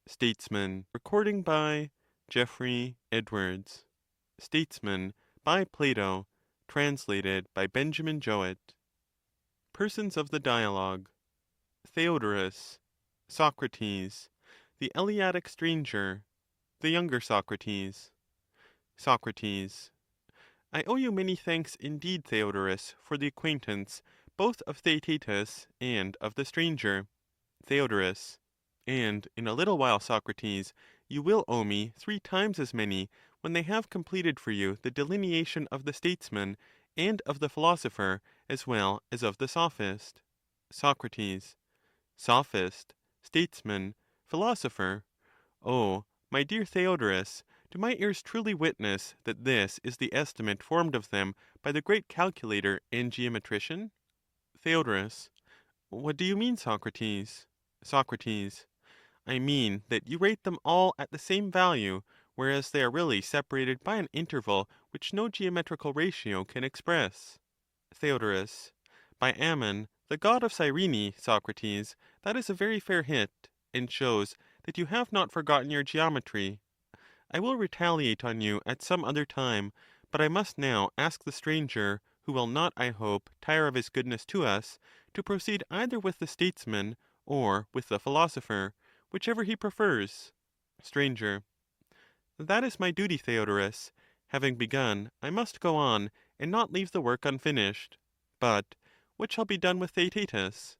Statesman. Recording by Jeffrey Edwards. Statesman by Plato. Translated by Benjamin Jowett. Persons of the Dialogue. Theodorus. Socrates. The Eleatic stranger. The younger Socrates. Socrates. I owe you many thanks indeed, Theodorus, for the acquaintance both of Theaetetus and of the stranger. Theodorus. And in a little while, Socrates, you will owe me 3 times as many, when they have completed for you the delineation of the statesman and of the philosopher, as well as of the sophist. Socrates. Sophist, statesman, philosopher. Oh, my dear Theodorus, do my ears truly witness that this is the estimate formed of them by the great calculator and geometrician? Theodorus. What do you mean, Socrates? Socrates. I mean that you rate them all at the same value, whereas they are really separated by an interval which no geometrical ratio can express. Theodorus. By Ammon, the god of Cyrene, Socrates, that is a very fair hit, and shows that you have not forgotten your geometry. I will retaliate on you at some other time, but I must now ask the stranger, who will not, I hope, tire of his goodness to us, to proceed either with the statesman or with the philosopher, whichever he prefers. Stranger. That is my duty, Theodorus. Having begun, I must go on, and not leave the work unfinished. But what shall be done with Theaetetus?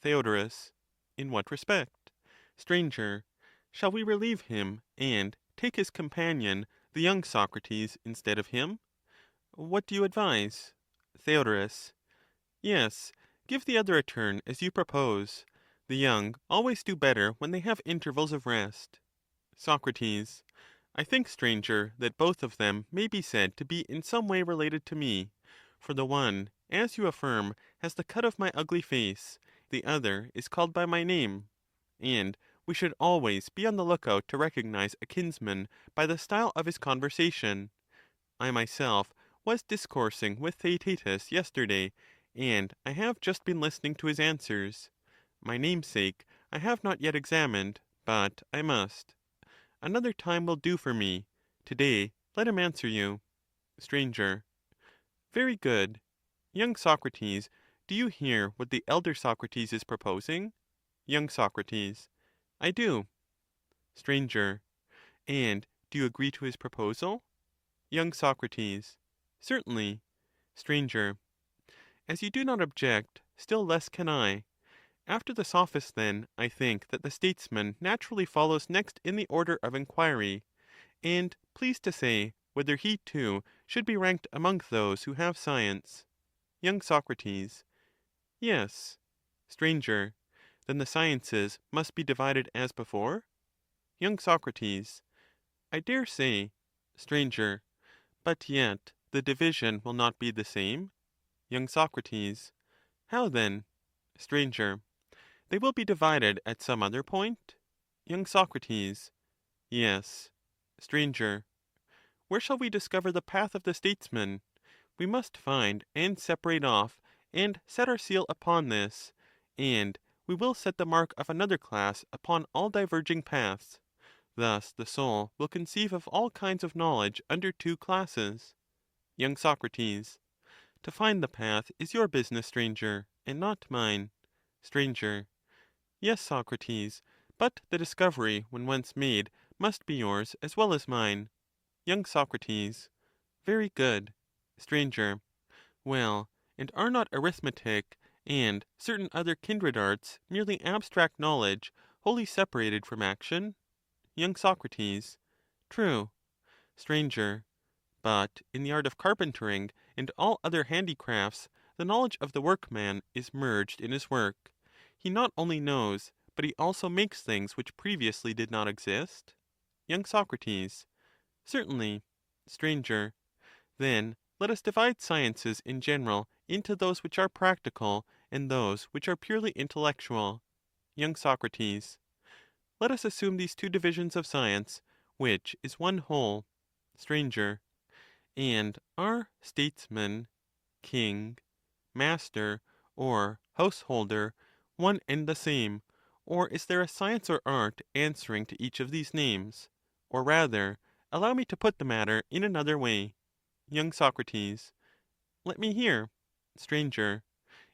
Theodorus. In what respect? Stranger. Shall we relieve him, and take his companion, the young Socrates, instead of him? What do you advise? Theodorus. Yes, give the other a turn as you propose. The young always do better when they have intervals of rest. Socrates. I think, stranger, that both of them may be said to be in some way related to me. For the one, as you affirm, has the cut of my ugly face, the other is called by my name. And we should always be on the lookout to recognize a kinsman by the style of his conversation. I myself was discoursing with Theaetetus yesterday, and I have just been listening to his answers. My namesake I have not yet examined, but I must. Another time will do for me. Today let him answer you. Stranger. Very good. Young Socrates, do you hear what the elder Socrates is proposing? Young Socrates. I do. Stranger. And do you agree to his proposal? Young Socrates. Certainly. Stranger. As you do not object, still less can I. After the sophist, then, I think that the statesman naturally follows next in the order of inquiry, and please to say whether he too should be ranked among those who have science. Young Socrates. Yes. Stranger. Then the sciences must be divided as before? Young Socrates. I dare say. Stranger. But yet the division will not be the same? Young Socrates. How then? Stranger. They will be divided at some other point? Young Socrates. Yes. Stranger. Where shall we discover the path of the statesman? We must find and separate off, and set our seal upon this, and we will set the mark of another class upon all diverging paths. Thus the soul will conceive of all kinds of knowledge under 2 classes. Young Socrates. To find the path is your business, stranger, and not mine. Stranger. Yes, Socrates, but the discovery, when once made, must be yours as well as mine. Young Socrates. Very good. Stranger. Well, and are not arithmetic and certain other kindred arts merely abstract knowledge, wholly separated from action? Young Socrates. True. Stranger. But in the art of carpentering and all other handicrafts, the knowledge of the workman is merged in his work. He not only knows, but he also makes things which previously did not exist? Young Socrates. Certainly. Stranger. Then let us divide sciences in general into those which are practical and those which are purely intellectual. Young Socrates. Let us assume these 2 divisions of science, which is one whole. Stranger. And are statesman, king, master, or householder one and the same, Or is there a science or art answering to each of these names? Or rather, allow me to put the matter in another way. Young Socrates. Let me hear. Stranger.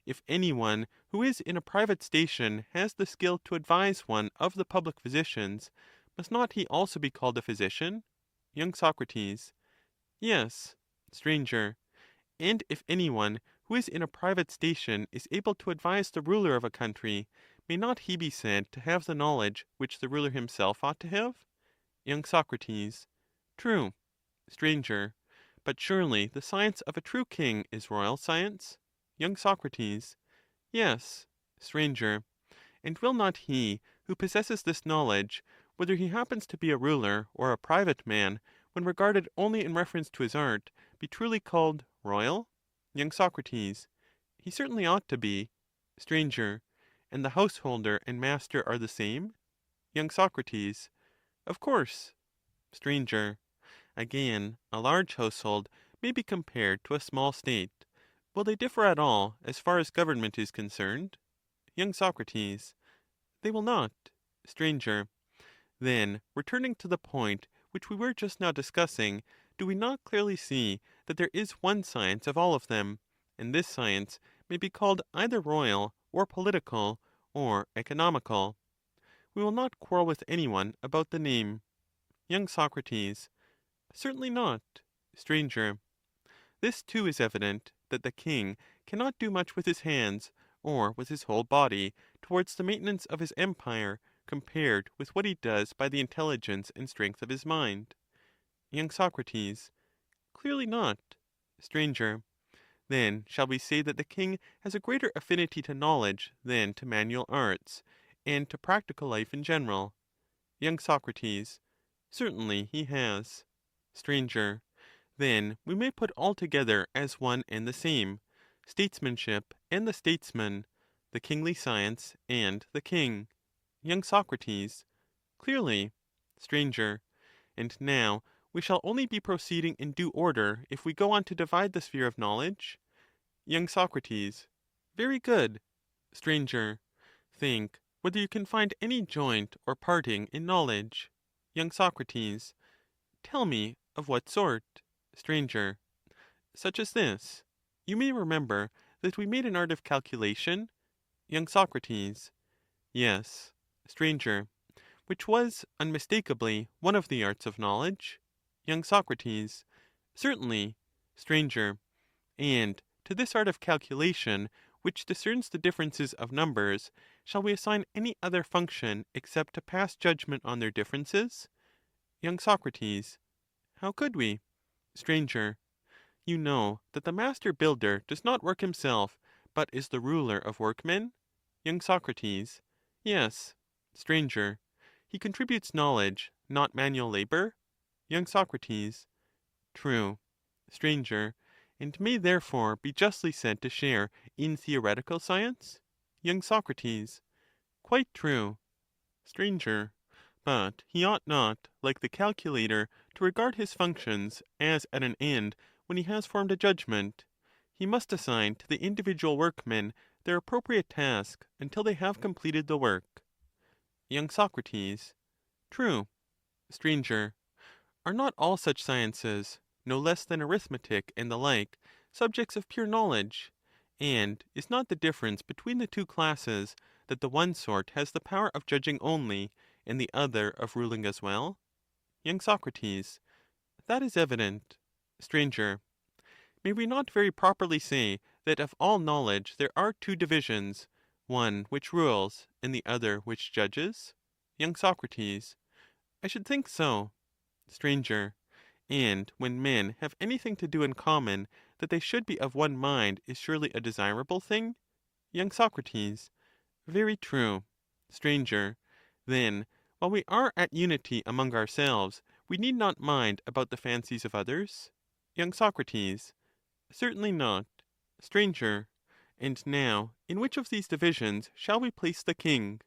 If any one who is in a private station has the skill to advise one of the public physicians, must not he also be called a physician? Young Socrates. Yes. Stranger. And if any one who is in a private station is able to advise the ruler of a country, may not he be said to have the knowledge which the ruler himself ought to have? Young Socrates. True. Stranger. But surely the science of a true king is royal science? Young Socrates. Yes. Stranger. And will not he who possesses this knowledge, whether he happens to be a ruler or a private man, when regarded only in reference to his art, be truly called royal? Young Socrates. He certainly ought to be. Stranger. And the householder and master are the same? Young Socrates. Of course. Stranger. Again, a large household may be compared to a small state. Will they differ at all as far as government is concerned? Young Socrates. They will not. Stranger. Then, returning to the point which we were just now discussing, do we not clearly see that there is one science of all of them, and this science may be called either royal, or political, or economical? We will not quarrel with any one about the name. Young Socrates. Certainly not. Stranger. This too is evident, that the king cannot do much with his hands, or with his whole body, towards the maintenance of his empire, compared with what he does by the intelligence and strength of his mind. Young Socrates. Clearly not. Stranger. Then shall we say that the king has a greater affinity to knowledge than to manual arts, and to practical life in general? Young Socrates. Certainly he has. Stranger. Then we may put all together as one and the same, statesmanship and the statesman, the kingly science and the king. Young Socrates. Clearly. Stranger. And now we shall only be proceeding in due order if we go on to divide the sphere of knowledge? Young Socrates. Very good. Stranger. Think whether you can find any joint or parting in knowledge. Young Socrates. Tell me, of what sort? Stranger. Such as this. You may remember that we made an art of calculation? Young Socrates. Yes. Stranger. Which was, unmistakably, one of the arts of knowledge? Young Socrates. Certainly. Stranger. And to this art of calculation, which discerns the differences of numbers, shall we assign any other function except to pass judgment on their differences? Young Socrates. How could we? Stranger. You know that the master builder does not work himself, but is the ruler of workmen? Young Socrates. Yes. Stranger. He contributes knowledge, not manual labor? Young Socrates. True. Stranger. And may therefore be justly said to share in theoretical science? Young Socrates. Quite true. Stranger. But he ought not, like the calculator, to regard his functions as at an end when he has formed a judgment. He must assign to the individual workmen their appropriate task until they have completed the work. Young Socrates. True. Stranger. Are not all such sciences, no less than arithmetic and the like, subjects of pure knowledge? And is not the difference between the two classes that the one sort has the power of judging only, and the other of ruling as well? Young Socrates. That is evident. Stranger. May we not very properly say that of all knowledge there are two divisions, one which rules, and the other which judges? Young Socrates. I should think so. Stranger. And when men have anything to do in common, that they should be of one mind is surely a desirable thing? Young Socrates. Very true. Stranger. Then, while we are at unity among ourselves, we need not mind about the fancies of others? Young Socrates. Certainly not. Stranger. And now, in which of these divisions shall we place the king?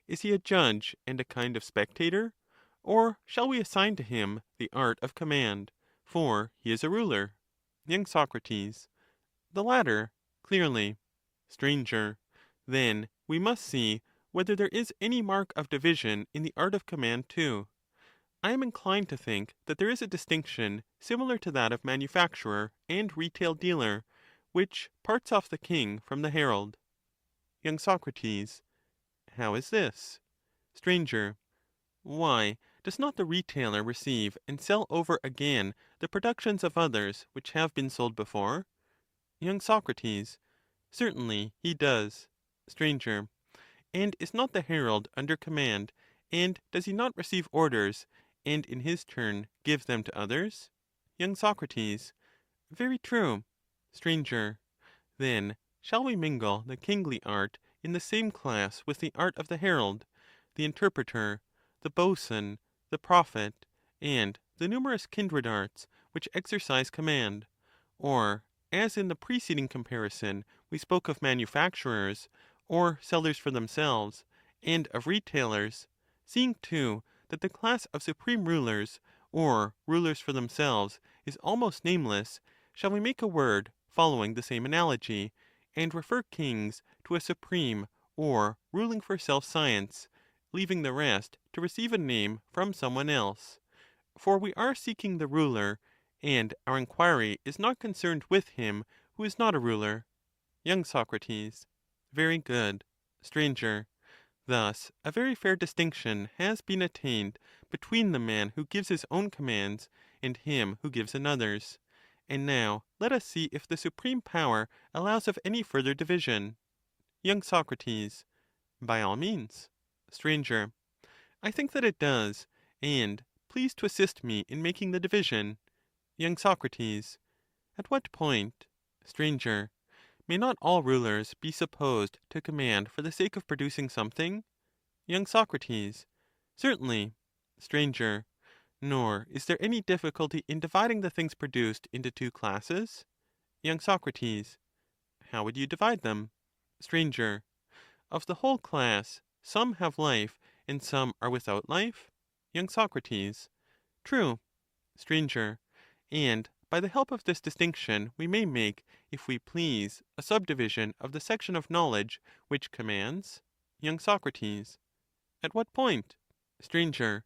Is he a judge and a kind of spectator? Or shall we assign to him the art of command, for he is a ruler? Young Socrates. The latter, clearly. Stranger. Then we must see whether there is any mark of division in the art of command too. I am inclined to think that there is a distinction similar to that of manufacturer and retail dealer, which parts off the king from the herald. Y. Soc. How is this? Str. Why, does not the retailer receive and sell over again the productions of others which have been sold before? Y. Soc. Certainly he does. Str. And is not the herald under command, and does he not receive orders, and in his turn give them to others? Y. Soc. Very true. Str. Then shall we mingle the kingly art in the same class with the art of the herald, the interpreter, the boatswain, the prophet, and the numerous kindred arts which exercise command? Or, as in the preceding comparison we spoke of manufacturers, or sellers for themselves, and of retailers, seeing too that the class of supreme rulers, or rulers for themselves, is almost nameless, shall we make a word following the same analogy, and refer kings to a supreme or ruling for self-science, leaving the rest to receive a name from some one else? For we are seeking the ruler, and our inquiry is not concerned with him who is not a ruler. Y. Soc. Very good. Str. Thus a very fair distinction has been attained between the man who gives his own commands and him who gives another's. And now let us see if the supreme power allows of any further division. Y. Soc. By all means. Str. I think that it does, and please to assist me in making the division. Y. Soc. At what point? Str. May not all rulers be supposed to command for the sake of producing something? Y. Soc. Certainly. Str. Nor is there any difficulty in dividing the things produced into two classes? Y. Soc. How would you divide them? Str. Of the whole class, some have life, and some are without life? Y. Soc. True. Str. And by the help of this distinction we may make, if we please, a subdivision of the section of knowledge which commands? Y. Soc. At what point? Str.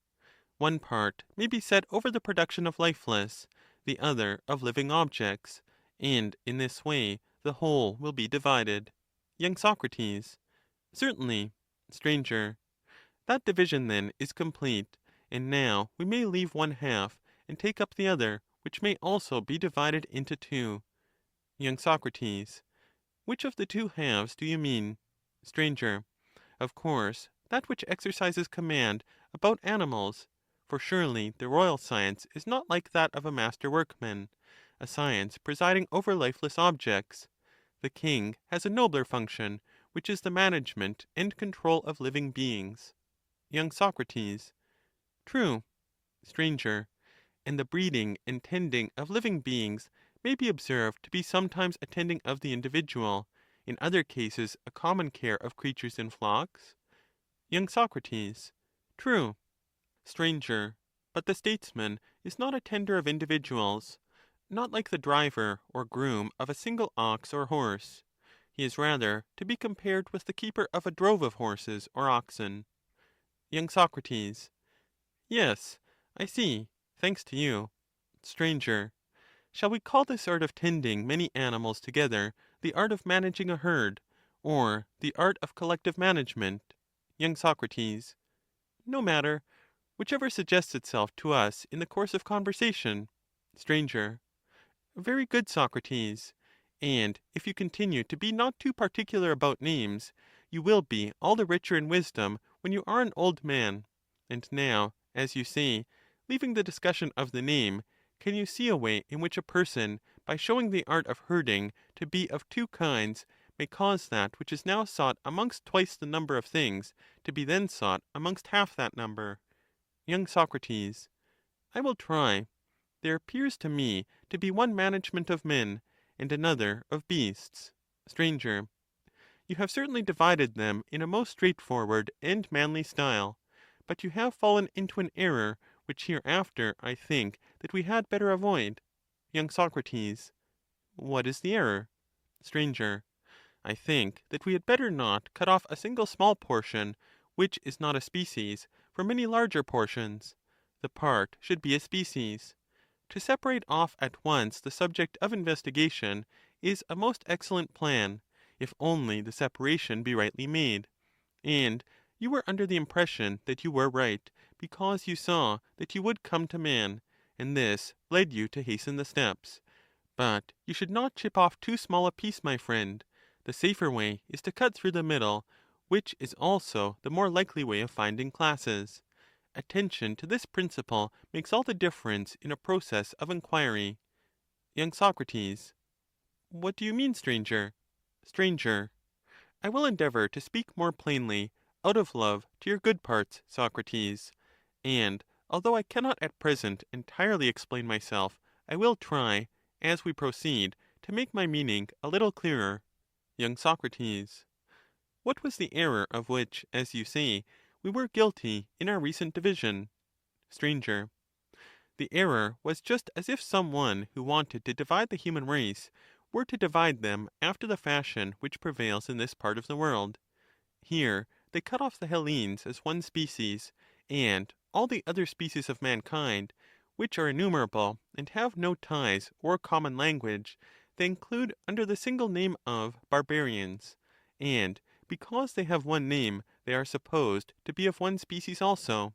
One part may be set over the production of lifeless, the other of living objects, and in this way the whole will be divided. Y. Soc. Certainly. Str. That division then is complete, and now we may leave one half, and take up the other, which may also be divided into two. Y. Soc. Which of the two halves do you mean? Str. Of course, that which exercises command about animals, for surely the royal science is not like that of a master workman, a science presiding over lifeless objects. The king has a nobler function, which is the management and control of living beings. Y. Soc. True. Str. And the breeding and tending of living beings may be observed to be sometimes a tending of the individual, in other cases a common care of creatures in flocks? Y. Soc. True. Str. But the statesman is not a tender of individuals, not like the driver or groom of a single ox or horse. He is rather to be compared with the keeper of a drove of horses or oxen. Y. Soc. Yes, I see, thanks to you. Str. Shall we call this art of tending many animals together the art of managing a herd, or the art of collective management? Y. Soc. No matter, whichever suggests itself to us in the course of conversation. Str. Very good, Socrates. And if you continue to be not too particular about names, you will be all the richer in wisdom when you are an old man. And now, as you say, leaving the discussion of the name, can you see a way in which a person, by showing the art of herding to be of two kinds, may cause that which is now sought amongst twice the number of things to be then sought amongst half that number? Y. Soc. I will try. There appears to me to be one management of men, and another of beasts. Str. You have certainly divided them in a most straightforward and manly style, but you have fallen into an error which hereafter I think that we had better avoid. Y. Soc. What is the error? Str. I think that we had better not cut off a single small portion, which is not a species, from many larger portions. The part should be a species. To separate off at once the subject of investigation is a most excellent plan, if only the separation be rightly made. And you were under the impression that you were right, because you saw that you would come to man, and this led you to hasten the steps. But you should not chip off too small a piece, my friend. The safer way is to cut through the middle, which is also the more likely way of finding classes. Attention to this principle makes all the difference in a process of inquiry. Young Socrates. What do you mean, stranger? Stranger. I will endeavor to speak more plainly, out of love to your good parts, Socrates. And although I cannot at present entirely explain myself, I will try, as we proceed, to make my meaning a little clearer. Young Socrates. What was the error of which, as you say, we were guilty in our recent division? Stranger. The error was just as if some one who wanted to divide the human race were to divide them after the fashion which prevails in this part of the world. Here they cut off the Hellenes as one species, and all the other species of mankind, which are innumerable and have no ties or common language, they include under the single name of barbarians, and because they have one name they are supposed to be of one species also.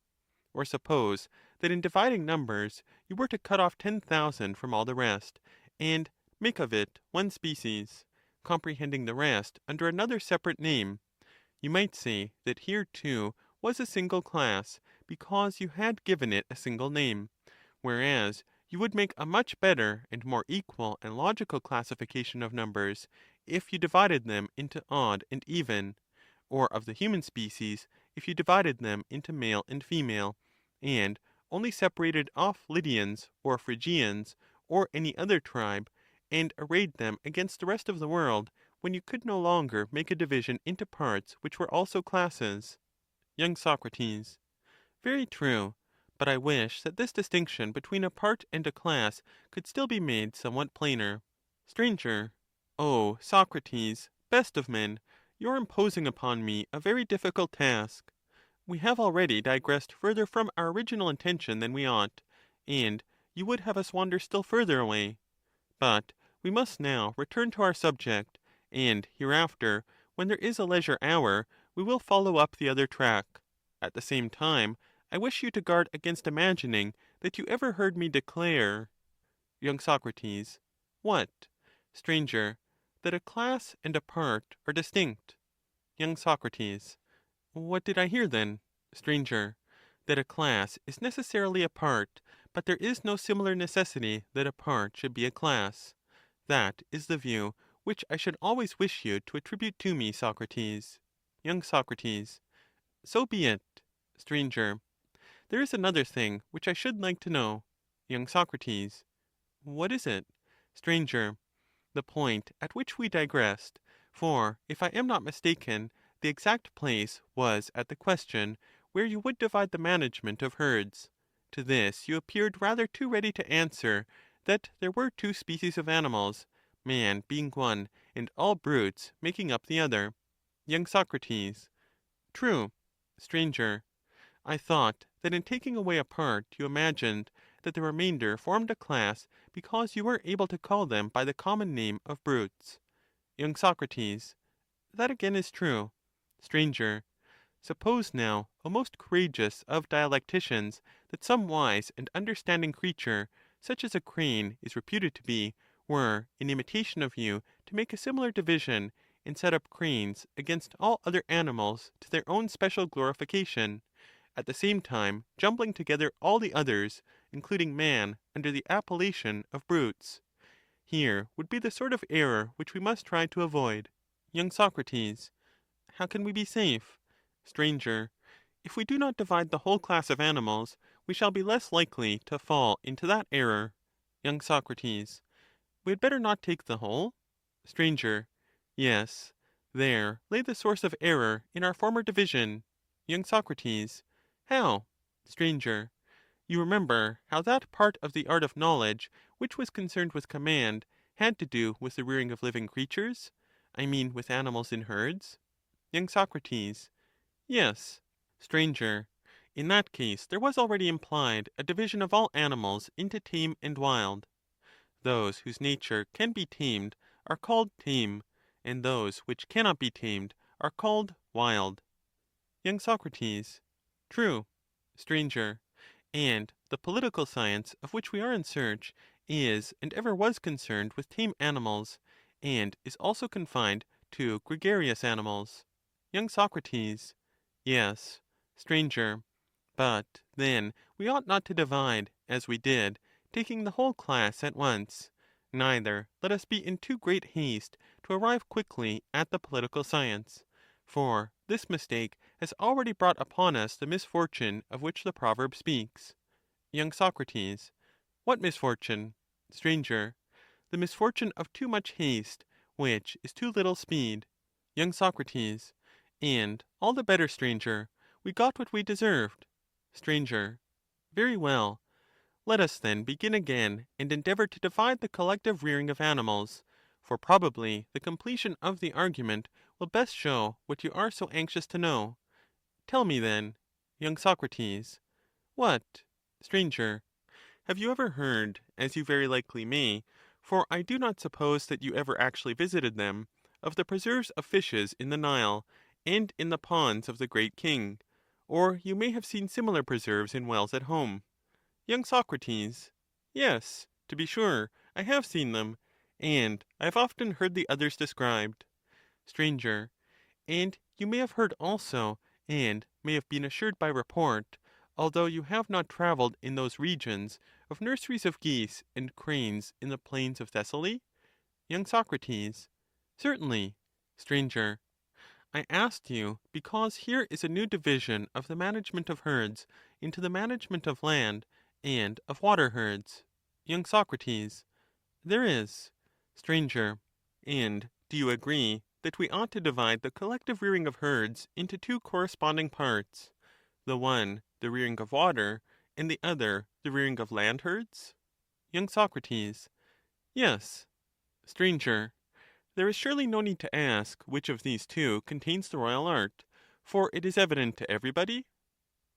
Or suppose that in dividing numbers you were to cut off 10,000 from all the rest, and make of it one species, comprehending the rest under another separate name. You might say that here too was a single class, because you had given it a single name, whereas you would make a much better and more equal and logical classification of numbers if you divided them into odd and even, or of the human species if you divided them into male and female, and only separated off Lydians or Phrygians or any other tribe, and arrayed them against the rest of the world, when you could no longer make a division into parts which were also classes. Young Socrates. Very true, but I wish that this distinction between a part and a class could still be made somewhat plainer. Stranger. O Socrates, best of men, you are imposing upon me a very difficult task. We have already digressed further from our original intention than we ought, and you would have us wander still further away. But we must now return to our subject, and hereafter, when there is a leisure hour, we will follow up the other track. At the same time, I wish you to guard against imagining that you ever heard me declare— Young Socrates. What? Stranger. That a class and a part are distinct. Young Socrates. What did I hear then? Stranger. That a class is necessarily a part, but there is no similar necessity that a part should be a class. That is the view which I should always wish you to attribute to me, Socrates. Young Socrates. So be it. Stranger. There is another thing which I should like to know. Young Socrates. What is it? Stranger. The point at which we digressed, for, if I am not mistaken, the exact place was at the question where you would divide the management of herds. To this you appeared rather too ready to answer that there were two species of animals, man being one, and all brutes making up the other. Young Socrates. True. Stranger. I thought that in taking away a part you imagined that the remainder formed a class because you were able to call them by the common name of brutes. Young Socrates. That again is true. Stranger. Suppose now, O most courageous of dialecticians, that some wise and understanding creature, such as a crane is reputed to be, were, in imitation of you, to make a similar division, and set up cranes against all other animals to their own special glorification, at the same time jumbling together all the others, including man, under the appellation of brutes. Here would be the sort of error which we must try to avoid. Young Socrates. How can we be safe? Stranger. If we do not divide the whole class of animals, we shall be less likely to fall into that error. Young Socrates. We had better not take the whole? Stranger. Yes. There lay the source of error in our former division. Young Socrates. How? Stranger. You remember how that part of the art of knowledge, which was concerned with command, had to do with the rearing of living creatures? I mean with animals in herds? Young Socrates. Yes. Stranger. In that case there was already implied a division of all animals into tame and wild. Those whose nature can be tamed are called tame, and those which cannot be tamed are called wild. Young Socrates. True. Stranger. And the political science of which we are in search is and ever was concerned with tame animals, and is also confined to gregarious animals. Young Socrates. Yes. Stranger. But, then, we ought not to divide, as we did, taking the whole class at once. Neither let us be in too great haste to arrive quickly at the political science. For this mistake has already brought upon us the misfortune of which the proverb speaks. Young Socrates. What misfortune? Stranger. The misfortune of too much haste, which is too little speed. Young Socrates. And all the better, stranger, we got what we deserved. Stranger. Very well. Let us then begin again and endeavor to divide the collective rearing of animals, for probably the completion of the argument will best show what you are so anxious to know. Tell me then. Young Socrates. What? Stranger. Have you ever heard, as you very likely may, for I do not suppose that you ever actually visited them, of the preserves of fishes in the Nile, and in the ponds of the Great King? Or you may have seen similar preserves in wells at home. Young Socrates. Yes, to be sure, I have seen them, and I have often heard the others described. Stranger. And you may have heard also, and may have been assured by report, although you have not travelled in those regions, of nurseries of geese and cranes in the plains of Thessaly? Young Socrates. Certainly. Stranger. I asked you because here is a new division of the management of herds into the management of land and of water herds. Young Socrates. There is. Stranger. And do you agree that we ought to divide the collective rearing of herds into two corresponding parts, the one the rearing of water, and the other the rearing of land herds? Young Socrates. Yes. Stranger. There is surely no need to ask which of these two contains the royal art, for it is evident to everybody?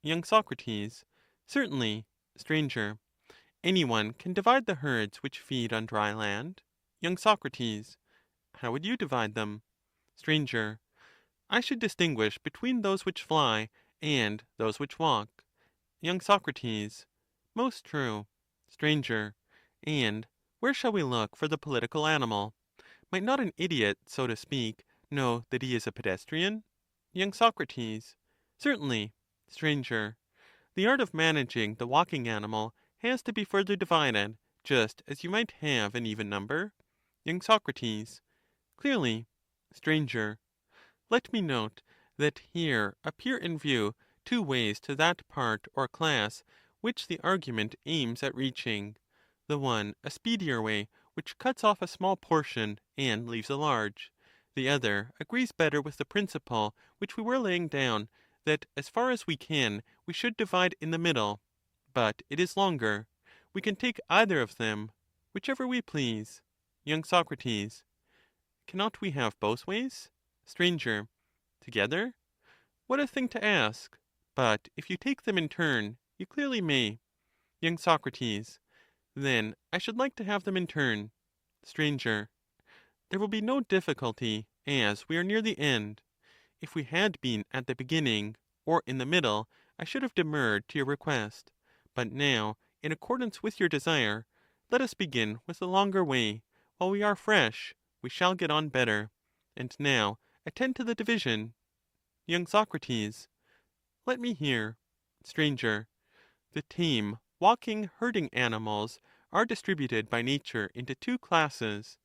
Young Socrates. Certainly. Stranger. Any one can divide the herds which feed on dry land? Young Socrates. How would you divide them? Stranger. I should distinguish between those which fly and those which walk. Young Socrates. Most true. Stranger. And where shall we look for the political animal? Might not an idiot, so to speak, know that he is a pedestrian? Young Socrates. Certainly. Stranger. The art of managing the walking animal has to be further divided, just as you might have an even number. Young Socrates. Clearly. Stranger. Let me note that here appear in view two ways to that part or class which the argument aims at reaching, the one a speedier way, which cuts off a small portion and leaves a large; the other agrees better with the principle which we were laying down, that as far as we can we should divide in the middle, but it is longer. We can take either of them, whichever we please. Young Socrates. Cannot we have both ways? Stranger. Together? What a thing to ask! But if you take them in turn, you clearly may. Young Socrates. Then I should like to have them in turn. Stranger. There will be no difficulty, as we are near the end. If we had been at the beginning, or in the middle, I should have demurred to your request. But now, in accordance with your desire, let us begin with the longer way. While we are fresh, we shall get on better. And now attend to the division. Young Socrates. Let me hear. Stranger. The tame, walking, herding animals are distributed by nature into two classes.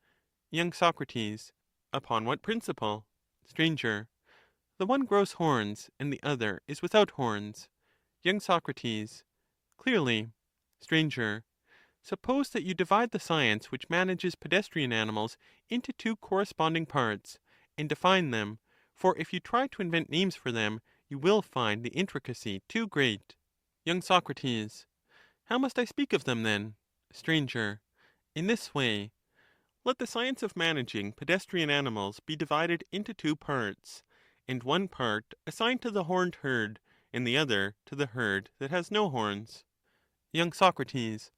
Young Socrates. Upon what principle? Stranger. The one grows horns, and the other is without horns. Young Socrates. Clearly. Stranger. Suppose that you divide the science which manages pedestrian animals into two corresponding parts, and define them, for if you try to invent names for them, you will find the intricacy too great. Young Socrates. How must I speak of them then? Stranger. In this way. Let the science of managing pedestrian animals be divided into two parts, and one part assigned to the horned herd, and the other to the herd that has no horns. Young Socrates,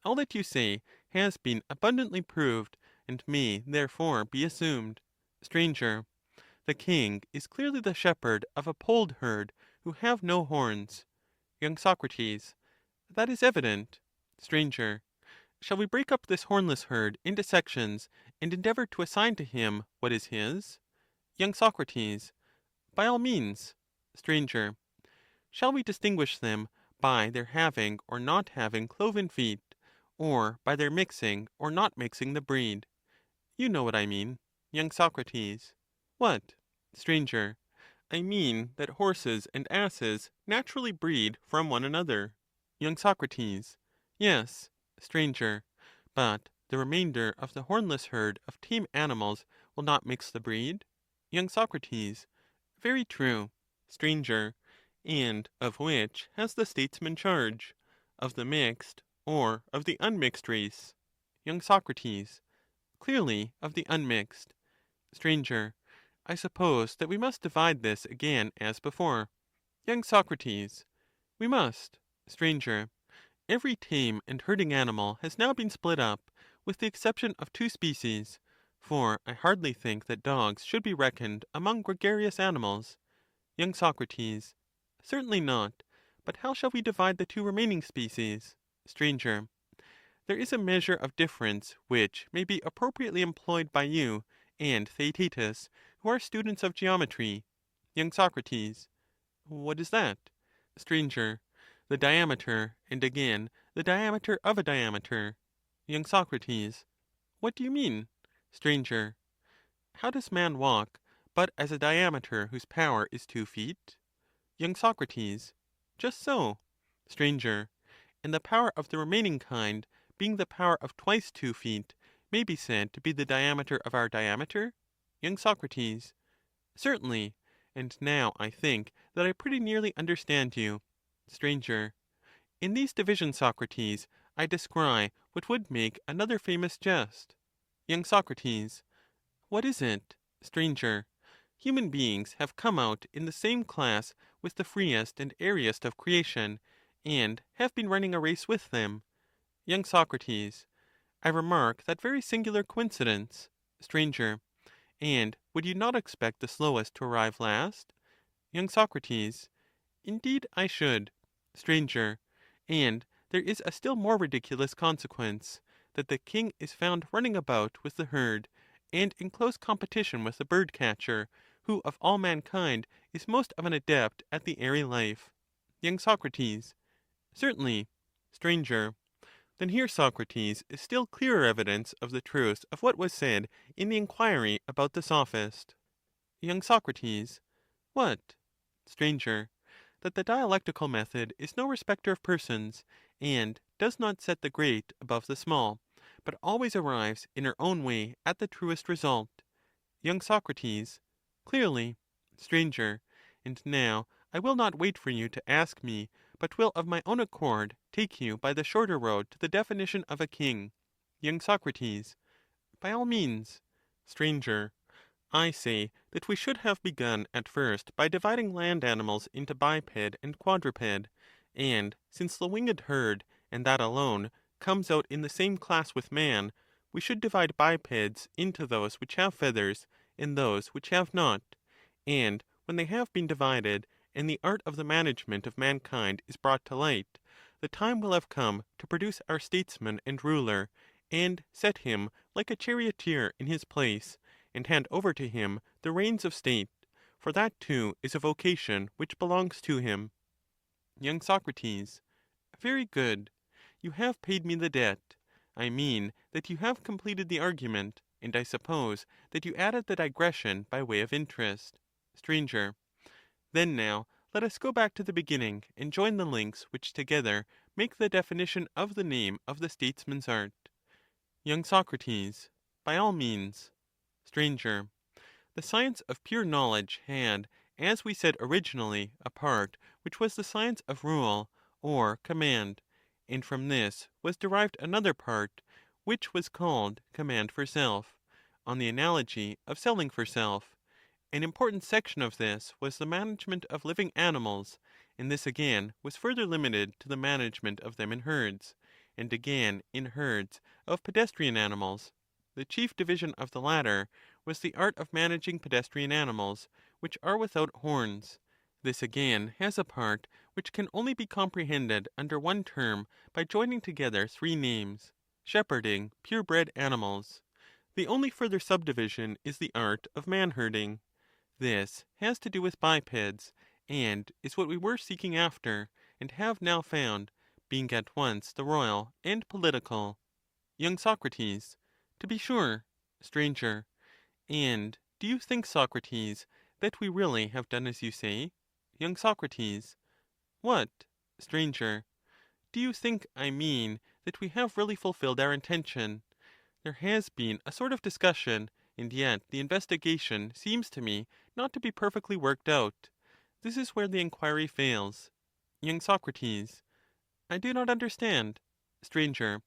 all that you say has been abundantly proved, and may therefore be assumed. Stranger, the king is clearly the shepherd of a polled herd who have no horns. Young Socrates, that is evident. Stranger, shall we break up this hornless herd into sections, and endeavor to assign to him what is his? Young Socrates, by all means. Stranger, shall we distinguish them by their having or not having cloven feet, or by their mixing or not mixing the breed? You know what I mean. Young Socrates, what? Stranger, I mean that horses and asses naturally breed from one another. Young Socrates, yes. Stranger, but the remainder of the hornless herd of tame animals will not mix the breed? Young Socrates, very true. Stranger, and of which has the statesman charge? Of the mixed or of the unmixed race? Young Socrates, clearly of the unmixed. Stranger, I suppose that we must divide this again as before. Young Socrates, we must. Stranger, every tame and herding animal has now been split up, with the exception of two species, for I hardly think that dogs should be reckoned among gregarious animals. Young Socrates, certainly not. But how shall we divide the two remaining species? Stranger, there is a measure of difference which may be appropriately employed by you and Theaetetus, who are students of geometry. Young Socrates, what is that? Stranger, the diameter, and again the diameter of a diameter. Young Socrates, what do you mean? Stranger, how does man walk, but as a diameter whose power is 2 feet? Young Socrates, just so. Stranger, and the power of the remaining kind, being the power of twice 2 feet, may be said to be the diameter of our diameter? Young Socrates, certainly. And now I think that I pretty nearly understand you. Stranger, in these divisions, Socrates, I descry what would make another famous jest. Young Socrates, what is it? Stranger, human beings have come out in the same class with the freest and airiest of creation, and have been running a race with them. Young Socrates, I remark that very singular coincidence. Stranger, and would you not expect the slowest to arrive last? Young Socrates, indeed I should. Stranger, and there is a still more ridiculous consequence, that the king is found running about with the herd, and in close competition with the bird-catcher, who of all mankind is most of an adept at the airy life. Young Socrates, certainly. Stranger, then here, Socrates, is still clearer evidence of the truth of what was said in the inquiry about the sophist. Young Socrates, what? Stranger, that the dialectical method is no respecter of persons, and does not set the great above the small, but always arrives in her own way at the truest result. Young Socrates, clearly. Stranger, and now I will not wait for you to ask me, but will of my own accord take you by the shorter road to the definition of a king. Young Socrates, by all means. Stranger, I say that we should have begun at first by dividing land animals into biped and quadruped, and since the winged herd, and that alone, comes out in the same class with man, we should divide bipeds into those which have feathers, and those which have not. And when they have been divided, and the art of the management of mankind is brought to light, the time will have come to produce our statesman and ruler, and set him like a charioteer in his place, and hand over to him the reins of state, for that too is a vocation which belongs to him. Young Socrates, very good. You have paid me the debt. I mean that you have completed the argument, and I suppose that you added the digression by way of interest. Stranger, then now let us go back to the beginning, and join the links which together make the definition of the name of the statesman's art. Young Socrates, by all means. Stranger, the science of pure knowledge had, as we said originally, a part which was the science of rule, or command, and from this was derived another part, which was called command for self, on the analogy of selling for self. An important section of this was the management of living animals, and this again was further limited to the management of them in herds, and again in herds of pedestrian animals. The chief division of the latter was the art of managing pedestrian animals, which are without horns. This again has a part which can only be comprehended under one term by joining together three names: shepherding purebred animals. The only further subdivision is the art of man-herding. This has to do with bipeds, and is what we were seeking after, and have now found, being at once the royal and political. Young Socrates. To be sure. Stranger. And do you think, Socrates, that we really have done as you say? Young Socrates. What? Stranger. Do you think, I mean, that we have really fulfilled our intention? There has been a sort of discussion, and yet the investigation seems to me not to be perfectly worked out. This is where the inquiry fails. Young Socrates. I do not understand. Stranger.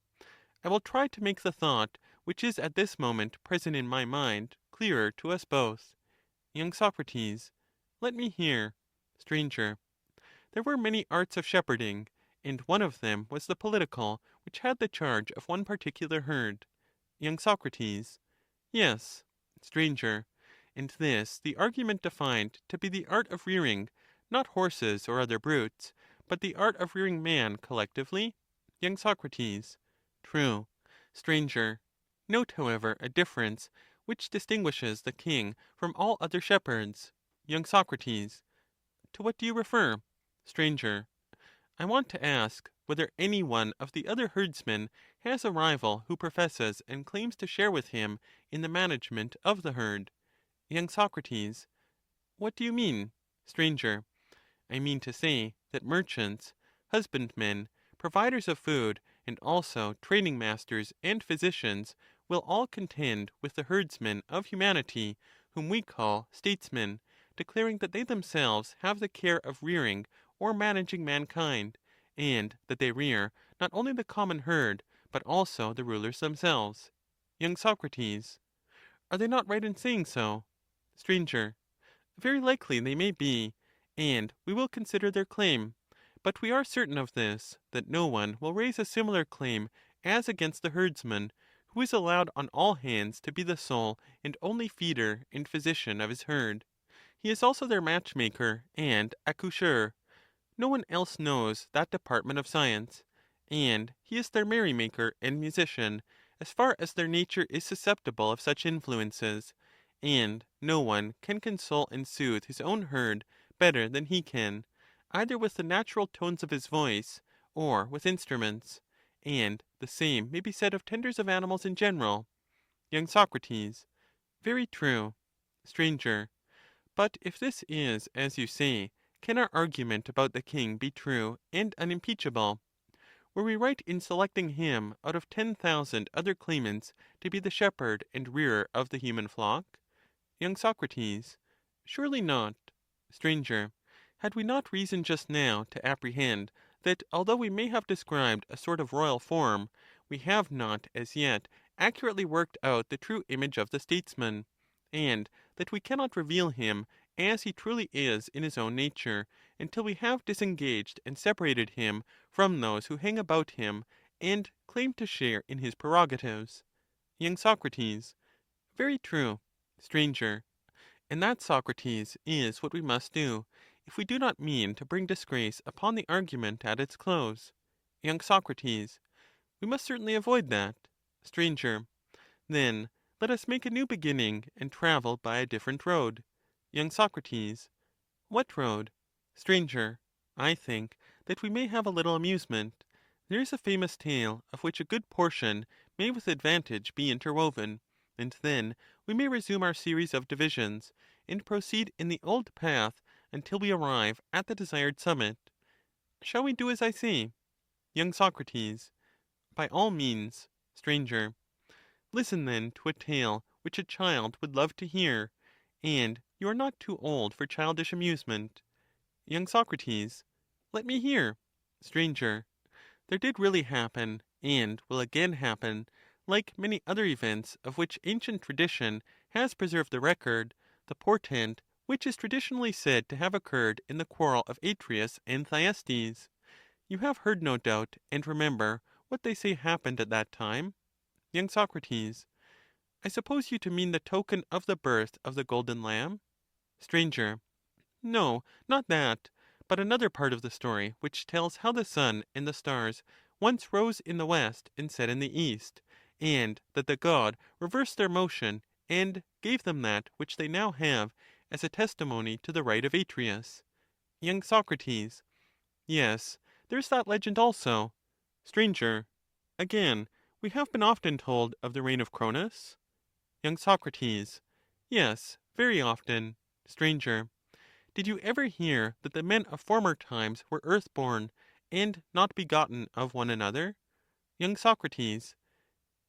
I will try to make the thought, which is at this moment present in my mind, clearer to us both. Young Socrates. Let me hear. Stranger. There were many arts of shepherding, and one of them was the political, which had the charge of one particular herd. Young Socrates. Yes. Stranger. And this the argument defined to be the art of rearing, not horses or other brutes, but the art of rearing man collectively? Young Socrates. True. Stranger. Note, however, a difference which distinguishes the king from all other shepherds. Young Socrates. To what do you refer? Stranger. I want to ask whether any one of the other herdsmen has a rival who professes and claims to share with him in the management of the herd. Young Socrates. What do you mean? Stranger. I mean to say that merchants, husbandmen, providers of food, and also training masters and physicians will all contend with the herdsmen of humanity, whom we call statesmen, declaring that they themselves have the care of rearing or managing mankind, and that they rear not only the common herd, but also the rulers themselves. Young Socrates. Are they not right in saying so? Stranger. Very likely they may be, and we will consider their claim. But we are certain of this, that no one will raise a similar claim as against the herdsman, who is allowed on all hands to be the sole and only feeder and physician of his herd. He is also their matchmaker and accoucheur. No one else knows that department of science, and he is their merrymaker and musician, as far as their nature is susceptible of such influences, and no one can console and soothe his own herd better than he can, either with the natural tones of his voice, or with instruments, and the same may be said of tenders of animals in general. Young Socrates. Very true. Stranger. But if this is, as you say, can our argument about the king be true and unimpeachable? Were we right in selecting him out of 10,000 other claimants to be the shepherd and rearer of the human flock? Young Socrates. Surely not. Stranger. Had we not reason just now to apprehend that although we may have described a sort of royal form, we have not as yet accurately worked out the true image of the statesman, and that we cannot reveal him as he truly is in his own nature, until we have disengaged and separated him from those who hang about him and claim to share in his prerogatives? Young Socrates. Very true. Stranger. And that, Socrates, is what we must do, if we do not mean to bring disgrace upon the argument at its close. Young Socrates. We must certainly avoid that. Stranger. Then let us make a new beginning, and travel by a different road. Young Socrates. What road? Stranger. I think that we may have a little amusement. There is a famous tale, of which a good portion may with advantage be interwoven, and then we may resume our series of divisions, and proceed in the old path until we arrive at the desired summit. Shall we do as I say? Young Socrates. By all means. Stranger. Listen then to a tale which a child would love to hear, and you are not too old for childish amusement. Young Socrates. Let me hear. Stranger. There did really happen, and will again happen, Like many other events of which ancient tradition has preserved the record, the portent, which is traditionally said to have occurred in the quarrel of Atreus and Thyestes. You have heard, no doubt, and remember what they say happened at that time? Young Socrates. I suppose you to mean the token of the birth of the golden lamb? Stranger. No, not that, but another part of the story, which tells how the sun and the stars once rose in the west and set in the east, and that the god reversed their motion and gave them that which they now have as a testimony to the right of Atreus. Young Socrates. Yes, there's that legend also. Stranger. Again, we have been often told of the reign of Cronus. Young Socrates. Yes, very often. Stranger. Did you ever hear that the men of former times were earth-born, and not begotten of one another? Young Socrates.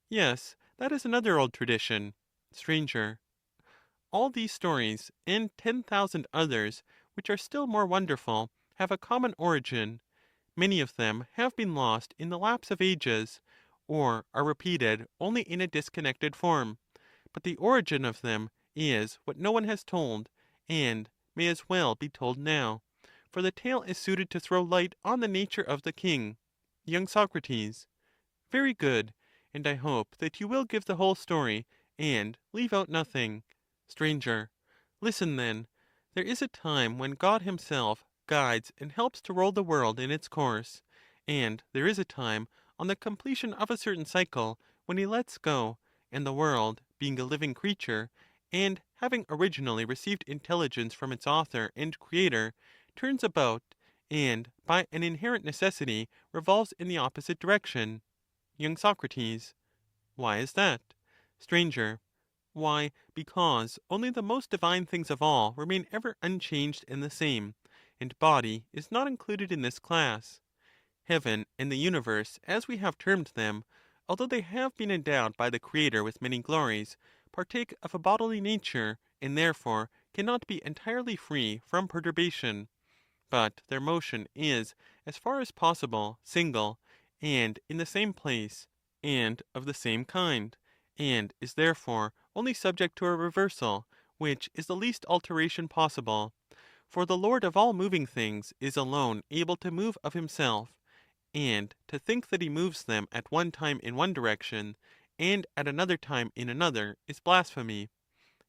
Yes, that is another old tradition. Stranger. All these stories, and 10,000 others, which are still more wonderful, have a common origin. Many of them have been lost in the lapse of ages, or are repeated only in a disconnected form. But the origin of them is what no one has told, and may as well be told now, for the tale is suited to throw light on the nature of the king. Young Socrates. Very good, and I hope that you will give the whole story, and leave out nothing. Stranger. Listen then. There is a time when God himself guides and helps to roll the world in its course, and there is a time, on the completion of a certain cycle, when he lets go, and the world, being a living creature, and having originally received intelligence from its author and creator, turns about, and by an inherent necessity revolves in the opposite direction. Young Socrates. Why is that? Stranger. Why, because only the most divine things of all remain ever unchanged and the same, and body is not included in this class. Heaven and the universe, as we have termed them, although they have been endowed by the Creator with many glories, partake of a bodily nature, and therefore cannot be entirely free from perturbation. But their motion is, as far as possible, single, and in the same place, and of the same kind, and is therefore only subject to a reversal, which is the least alteration possible. For the Lord of all moving things is alone able to move of himself, and to think that he moves them at one time in one direction, and at another time in another, is blasphemy.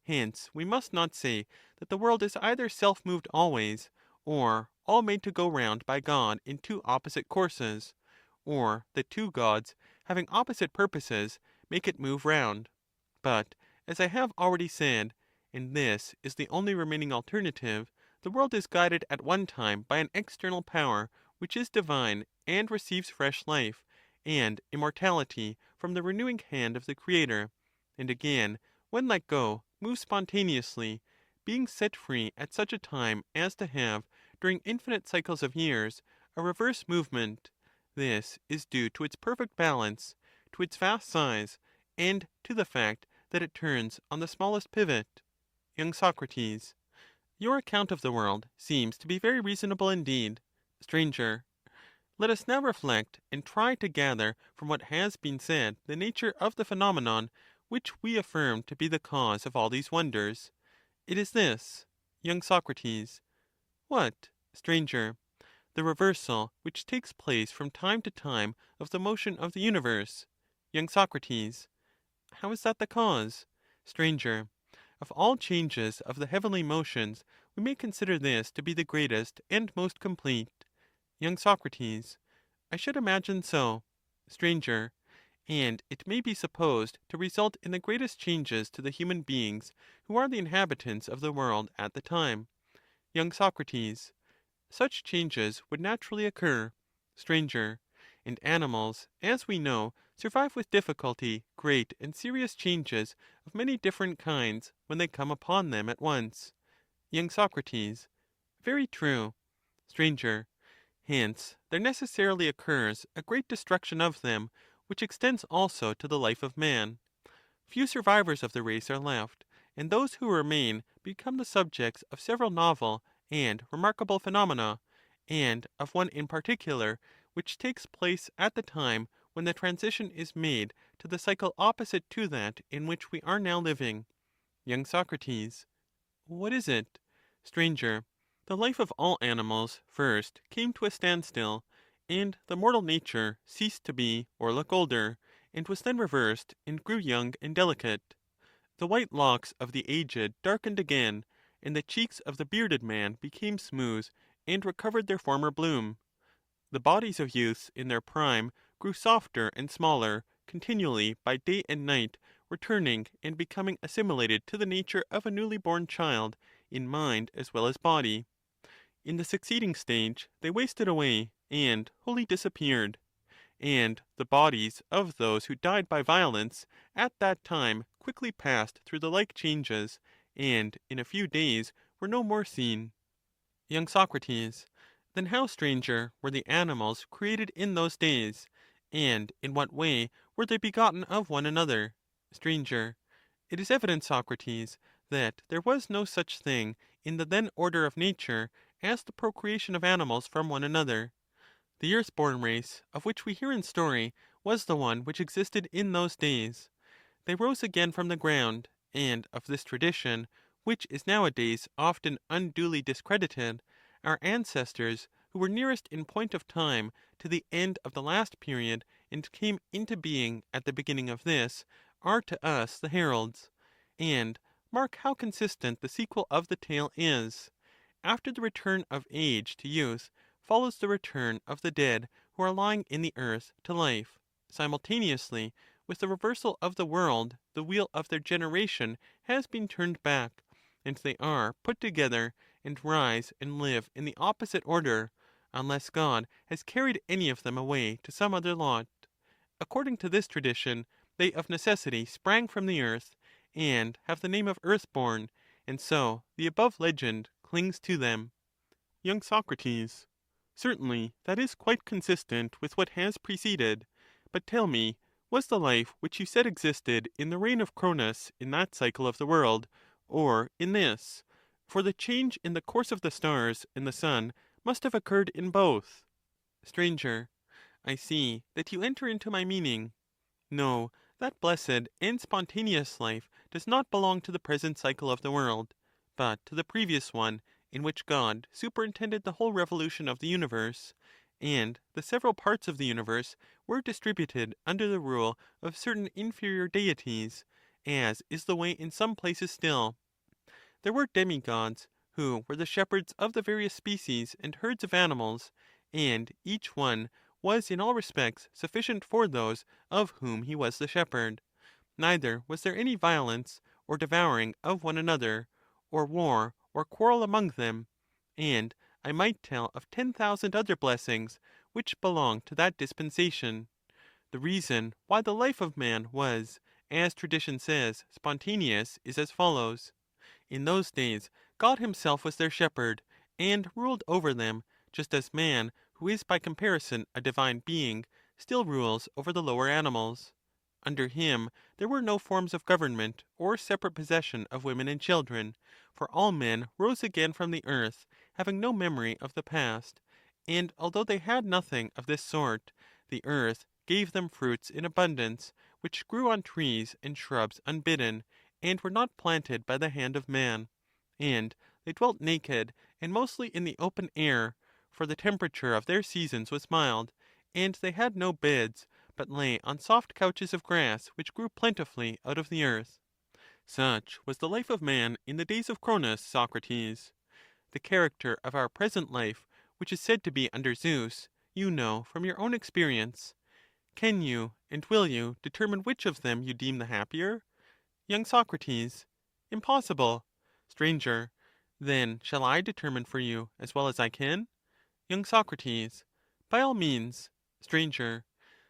Hence we must not say that the world is either self-moved always, or all made to go round by God in two opposite courses, or that two gods, having opposite purposes, make it move round. But, as I have already said, and this is the only remaining alternative, the world is guided at one time by an external power, which is divine and receives fresh life and immortality from the renewing hand of the Creator, and again, when let go, moves spontaneously, being set free at such a time as to have, during infinite cycles of years, a reverse movement. This is due to its perfect balance, to its vast size, and to the fact that it turns on the smallest pivot. Young Socrates. Your account of the world seems to be very reasonable indeed. Stranger. Let us now reflect and try to gather from what has been said the nature of the phenomenon which we affirm to be the cause of all these wonders. It is this. Young Socrates. What? Stranger. The reversal which takes place from time to time of the motion of the universe. Young Socrates. How is that the cause? Stranger. Of all changes of the heavenly motions, we may consider this to be the greatest and most complete. Young Socrates. I should imagine so. Stranger. And it may be supposed to result in the greatest changes to the human beings who are the inhabitants of the world at the time. Young Socrates. Such changes would naturally occur. Stranger. And animals, as we know, survive with difficulty great and serious changes of many different kinds when they come upon them at once. Young Socrates. Very true. Stranger. Hence there necessarily occurs a great destruction of them, which extends also to the life of man. Few survivors of the race are left, and those who remain become the subjects of several novel and remarkable phenomena, and of one in particular, which takes place at the time when the transition is made to the cycle opposite to that in which we are now living. Young Socrates. What is it? Stranger. The life of all animals first came to a standstill, and the mortal nature ceased to be or look older, and was then reversed and grew young and delicate. The white locks of the aged darkened again, and the cheeks of the bearded man became smooth and recovered their former bloom. The bodies of youths in their prime grew softer and smaller, continually by day and night, returning and becoming assimilated to the nature of a newly born child, in mind as well as body. In the succeeding stage they wasted away, and wholly disappeared. And the bodies of those who died by violence at that time quickly passed through the like changes, and in a few days were no more seen. Young Socrates. Then how, stranger, were the animals created in those days? And in what way were they begotten of one another? Stranger. It is evident, Socrates, that there was no such thing in the then order of nature as the procreation of animals from one another. The earth-born race, of which we hear in story, was the one which existed in those days. They rose again from the ground, and of this tradition, which is nowadays often unduly discredited, our ancestors, who were nearest in point of time to the end of the last period and came into being at the beginning of this, are to us the heralds. And mark how consistent the sequel of the tale is. After the return of age to youth follows the return of the dead who are lying in the earth to life. Simultaneously with the reversal of the world, the wheel of their generation has been turned back, and they are put together and rise and live in the opposite order, unless God has carried any of them away to some other lot. According to this tradition, they of necessity sprang from the earth, and have the name of earth-born, and so the above legend clings to them. Young Socrates. Certainly that is quite consistent with what has preceded. But tell me, was the life which you said existed in the reign of Cronus in that cycle of the world, or in this? For the change in the course of the stars and the sun must have occurred in both. Stranger. I see that you enter into my meaning. No, that blessed and spontaneous life does not belong to the present cycle of the world, but to the previous one, in which God superintended the whole revolution of the universe, and the several parts of the universe were distributed under the rule of certain inferior deities, as is the way in some places still. There were demigods, who were the shepherds of the various species and herds of animals, and each one was in all respects sufficient for those of whom he was the shepherd. Neither was there any violence, or devouring of one another, or war, or quarrel among them, and I might tell of 10,000 other blessings which belong to that dispensation. The reason why the life of man was, as tradition says, spontaneous is as follows. In those days God himself was their shepherd, and ruled over them, just as man, who is by comparison a divine being, still rules over the lower animals. Under him there were no forms of government or separate possession of women and children, for all men rose again from the earth, having no memory of the past, and although they had nothing of this sort, the earth gave them fruits in abundance, which grew on trees and shrubs unbidden, and were not planted by the hand of man. And they dwelt naked, and mostly in the open air, for the temperature of their seasons was mild, and they had no beds, but lay on soft couches of grass which grew plentifully out of the earth. Such was the life of man in the days of Cronus, Socrates. The character of our present life, which is said to be under Zeus, you know from your own experience. Can you, and will you, determine which of them you deem the happier? Young Socrates. Impossible. Stranger. Then shall I determine for you as well as I can? Young Socrates. By all means. Stranger.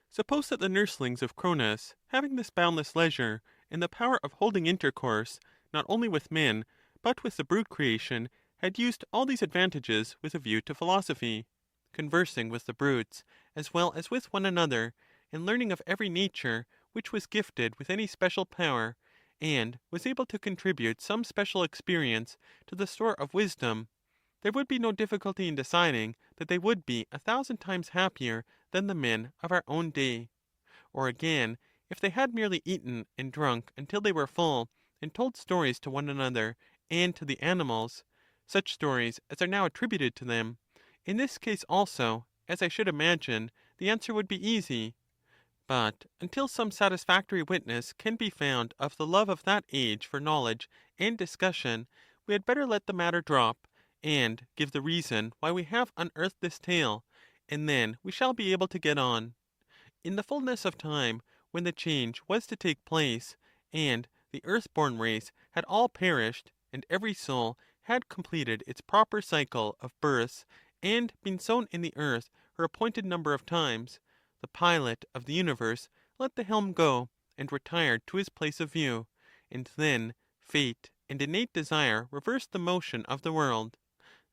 Suppose that the nurslings of Cronus, having this boundless leisure, and the power of holding intercourse, not only with men, but with the brute creation, had used all these advantages with a view to philosophy, conversing with the brutes, as well as with one another, and learning of every nature which was gifted with any special power, and was able to contribute some special experience to the store of wisdom, there would be no difficulty in deciding that they would be 1,000 times happier than the men of our own day. Or again, if they had merely eaten and drunk until they were full, and told stories to one another and to the animals, such stories as are now attributed to them, in this case also, as I should imagine, the answer would be easy. But until some satisfactory witness can be found of the love of that age for knowledge and discussion, we had better let the matter drop, and give the reason why we have unearthed this tale, and then we shall be able to get on. In the fullness of time, when the change was to take place, and the earth-born race had all perished, and every soul had completed its proper cycle of births and been sown in the earth her appointed number of times, the pilot of the universe let the helm go, and retired to his place of view, and then fate and innate desire reversed the motion of the world.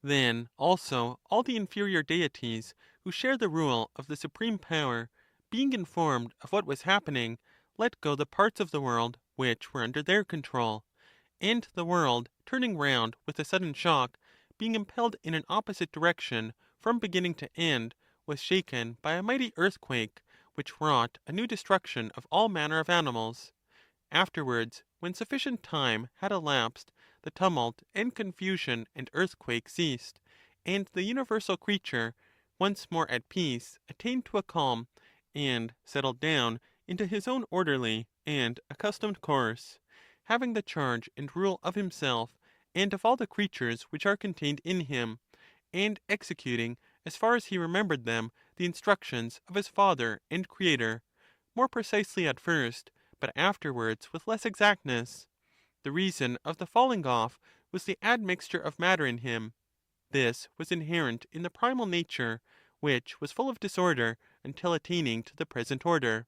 Then also all the inferior deities, who share the rule of the supreme power, being informed of what was happening, let go the parts of the world which were under their control, and the world, turning round with a sudden shock, being impelled in an opposite direction from beginning to end, was shaken by a mighty earthquake, which wrought a new destruction of all manner of animals. Afterwards, when sufficient time had elapsed, the tumult and confusion and earthquake ceased, and the universal creature, once more at peace, attained to a calm, and settled down into his own orderly and accustomed course, having the charge and rule of himself and of all the creatures which are contained in him, and executing, as far as he remembered them, the instructions of his Father and Creator, more precisely at first, but afterwards with less exactness. The reason of the falling off was the admixture of matter in him. This was inherent in the primal nature, which was full of disorder until attaining to the present order.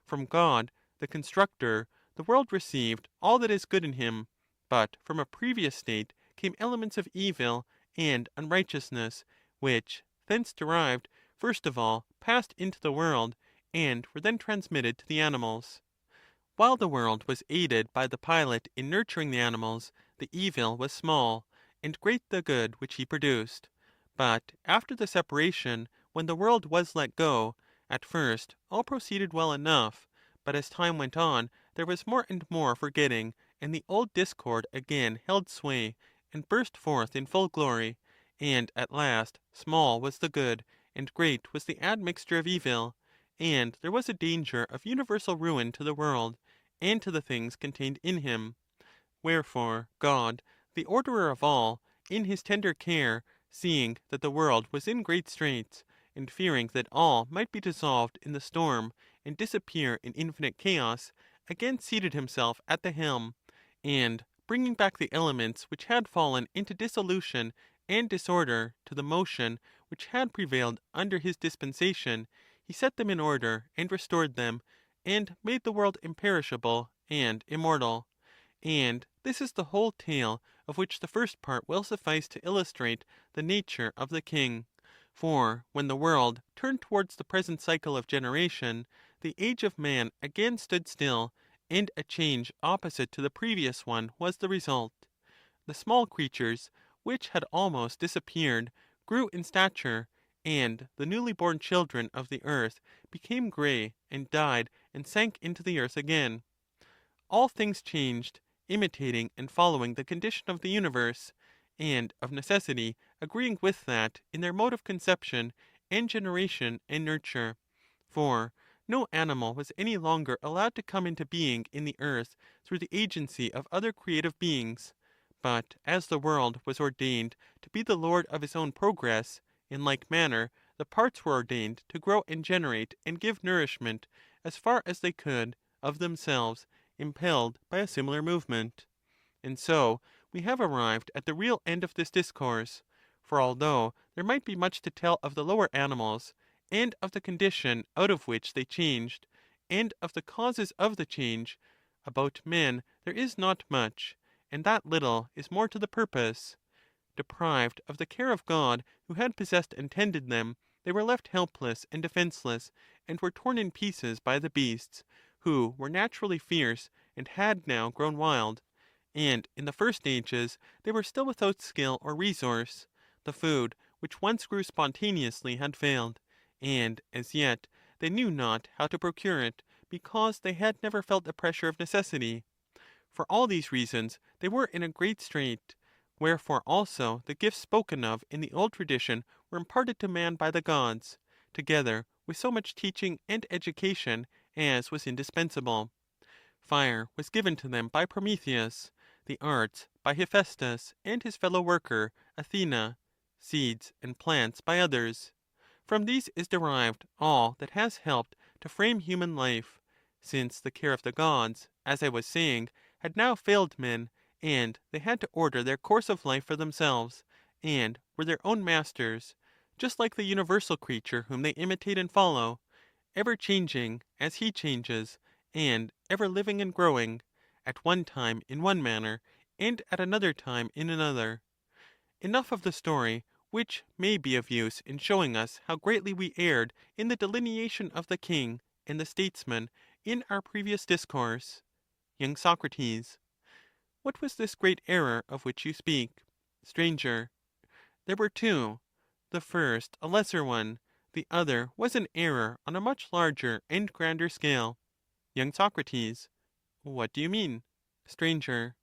From God, the constructor, the world received all that is good in him, but from a previous state came elements of evil and unrighteousness, which, thence derived, first of all passed into the world, and were then transmitted to the animals. While the world was aided by the pilot in nurturing the animals, the evil was small, and great the good which he produced. But after the separation, when the world was let go, at first all proceeded well enough, but as time went on there was more and more forgetting, and the old discord again held sway, and burst forth in full glory, and at last small was the good, and great was the admixture of evil, and there was a danger of universal ruin to the world, and to the things contained in him. Wherefore God, the orderer of all, in his tender care, seeing that the world was in great straits, and fearing that all might be dissolved in the storm and disappear in infinite chaos, again seated himself at the helm, and, bringing back the elements which had fallen into dissolution and disorder to the motion which had prevailed under his dispensation, he set them in order and restored them, and made the world imperishable and immortal. And this is the whole tale, of which the first part will suffice to illustrate the nature of the king. For when the world turned towards the present cycle of generation, the age of man again stood still, and a change opposite to the previous one was the result. The small creatures, which had almost disappeared, grew in stature, and the newly born children of the earth became gray, and died and sank into the earth again. All things changed, imitating and following the condition of the universe, and of necessity agreeing with that in their mode of conception and generation and nurture. For no animal was any longer allowed to come into being in the earth through the agency of other creative beings, but as the world was ordained to be the lord of its own progress, in like manner the parts were ordained to grow and generate and give nourishment, as far as they could, of themselves, impelled by a similar movement. And so we have arrived at the real end of this discourse. For although there might be much to tell of the lower animals, and of the condition out of which they changed, and of the causes of the change, about men there is not much, and that little is more to the purpose. Deprived of the care of God, who had possessed and tended them, they were left helpless and defenceless, and were torn in pieces by the beasts, who were naturally fierce, and had now grown wild. And in the first ages they were still without skill or resource. The food which once grew spontaneously had failed, and as yet they they knew not how to procure it, because they had never felt the pressure of necessity. For all these reasons they were in a great strait. Wherefore also the gifts spoken of in the old tradition were imparted to man by the gods, together with so much teaching and education as was indispensable. Fire was given to them by Prometheus, the arts by Hephaestus and his fellow worker Athena, seeds and plants by others. From these is derived all that has helped to frame human life, since the care of the gods, as I was saying, had now failed men, and they had to order their course of life for themselves, and were their own masters, just like the universal creature whom they imitate and follow, ever changing as he changes, and ever living and growing, at one time in one manner, and at another time in another. Enough of the story, which may be of use in showing us how greatly we erred in the delineation of the king and the statesman in our previous discourse. Young Socrates. What was this great error of which you speak? Stranger. There were two. The first a lesser one, the other was an error on a much larger and grander scale. Young Socrates. What do you mean? Stranger.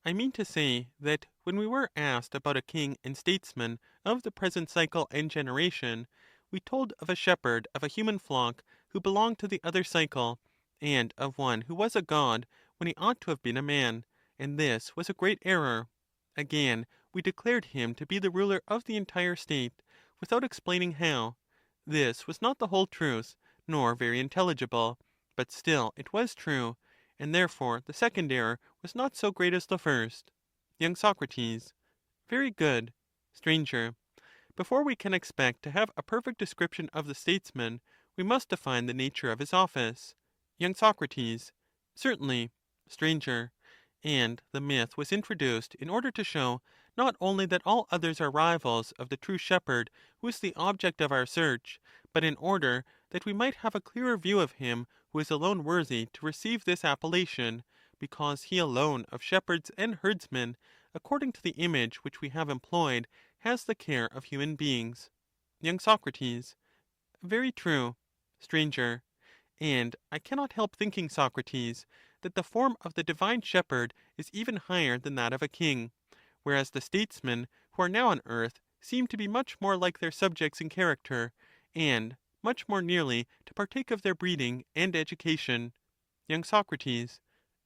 I mean to say that when we were asked about a king and statesman of the present cycle and generation, we told of a shepherd of a human flock who belonged to the other cycle, and of one who was a god when he ought to have been a man, and this was a great error. Again, we declared him to be the ruler of the entire state, without explaining how. This was not the whole truth, nor very intelligible, but still it was true, and therefore the second error was not so great as the first. Young Socrates. Very good. Stranger. Before we can expect to have a perfect description of the statesman, we must define the nature of his office. Young Socrates. Certainly. Stranger. And the myth was introduced in order to show not only that all others are rivals of the true shepherd who is the object of our search, but in order that we might have a clearer view of him who is alone worthy to receive this appellation, because he alone of shepherds and herdsmen, according to the image which we have employed, has the care of human beings. Young Socrates. Very true. Stranger. And I cannot help thinking, Socrates, that the form of the divine shepherd is even higher than that of a king, whereas the statesmen who are now on earth seem to be much more like their subjects in character, and much more nearly to partake of their breeding and education. Young Socrates.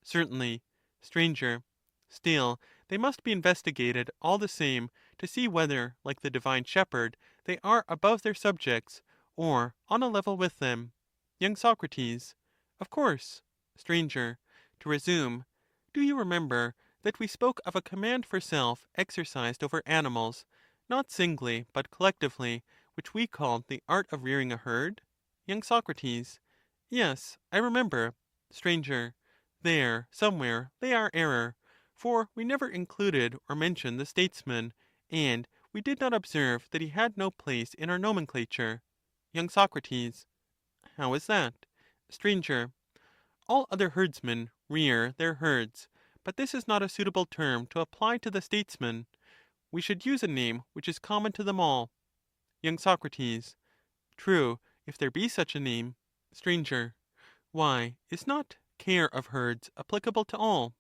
Certainly. Stranger. Still, they must be investigated all the same to see whether, like the divine shepherd, they are above their subjects, or on a level with them. Young Socrates. Of course. Stranger. To resume, do you remember that we spoke of a command for self exercised over animals, not singly but collectively, which we called the art of rearing a herd? Young Socrates. Yes, I remember. Stranger. There, somewhere, lay our error, for we never included or mentioned the statesman, and we did not observe that he had no place in our nomenclature. Young Socrates. How is that? Stranger. All other herdsmen rear their herds, but this is not a suitable term to apply to the statesman. We should use a name which is common to them all. Young Socrates. True, if there be such a name. Stranger. Why, is not care of herds applicable to all?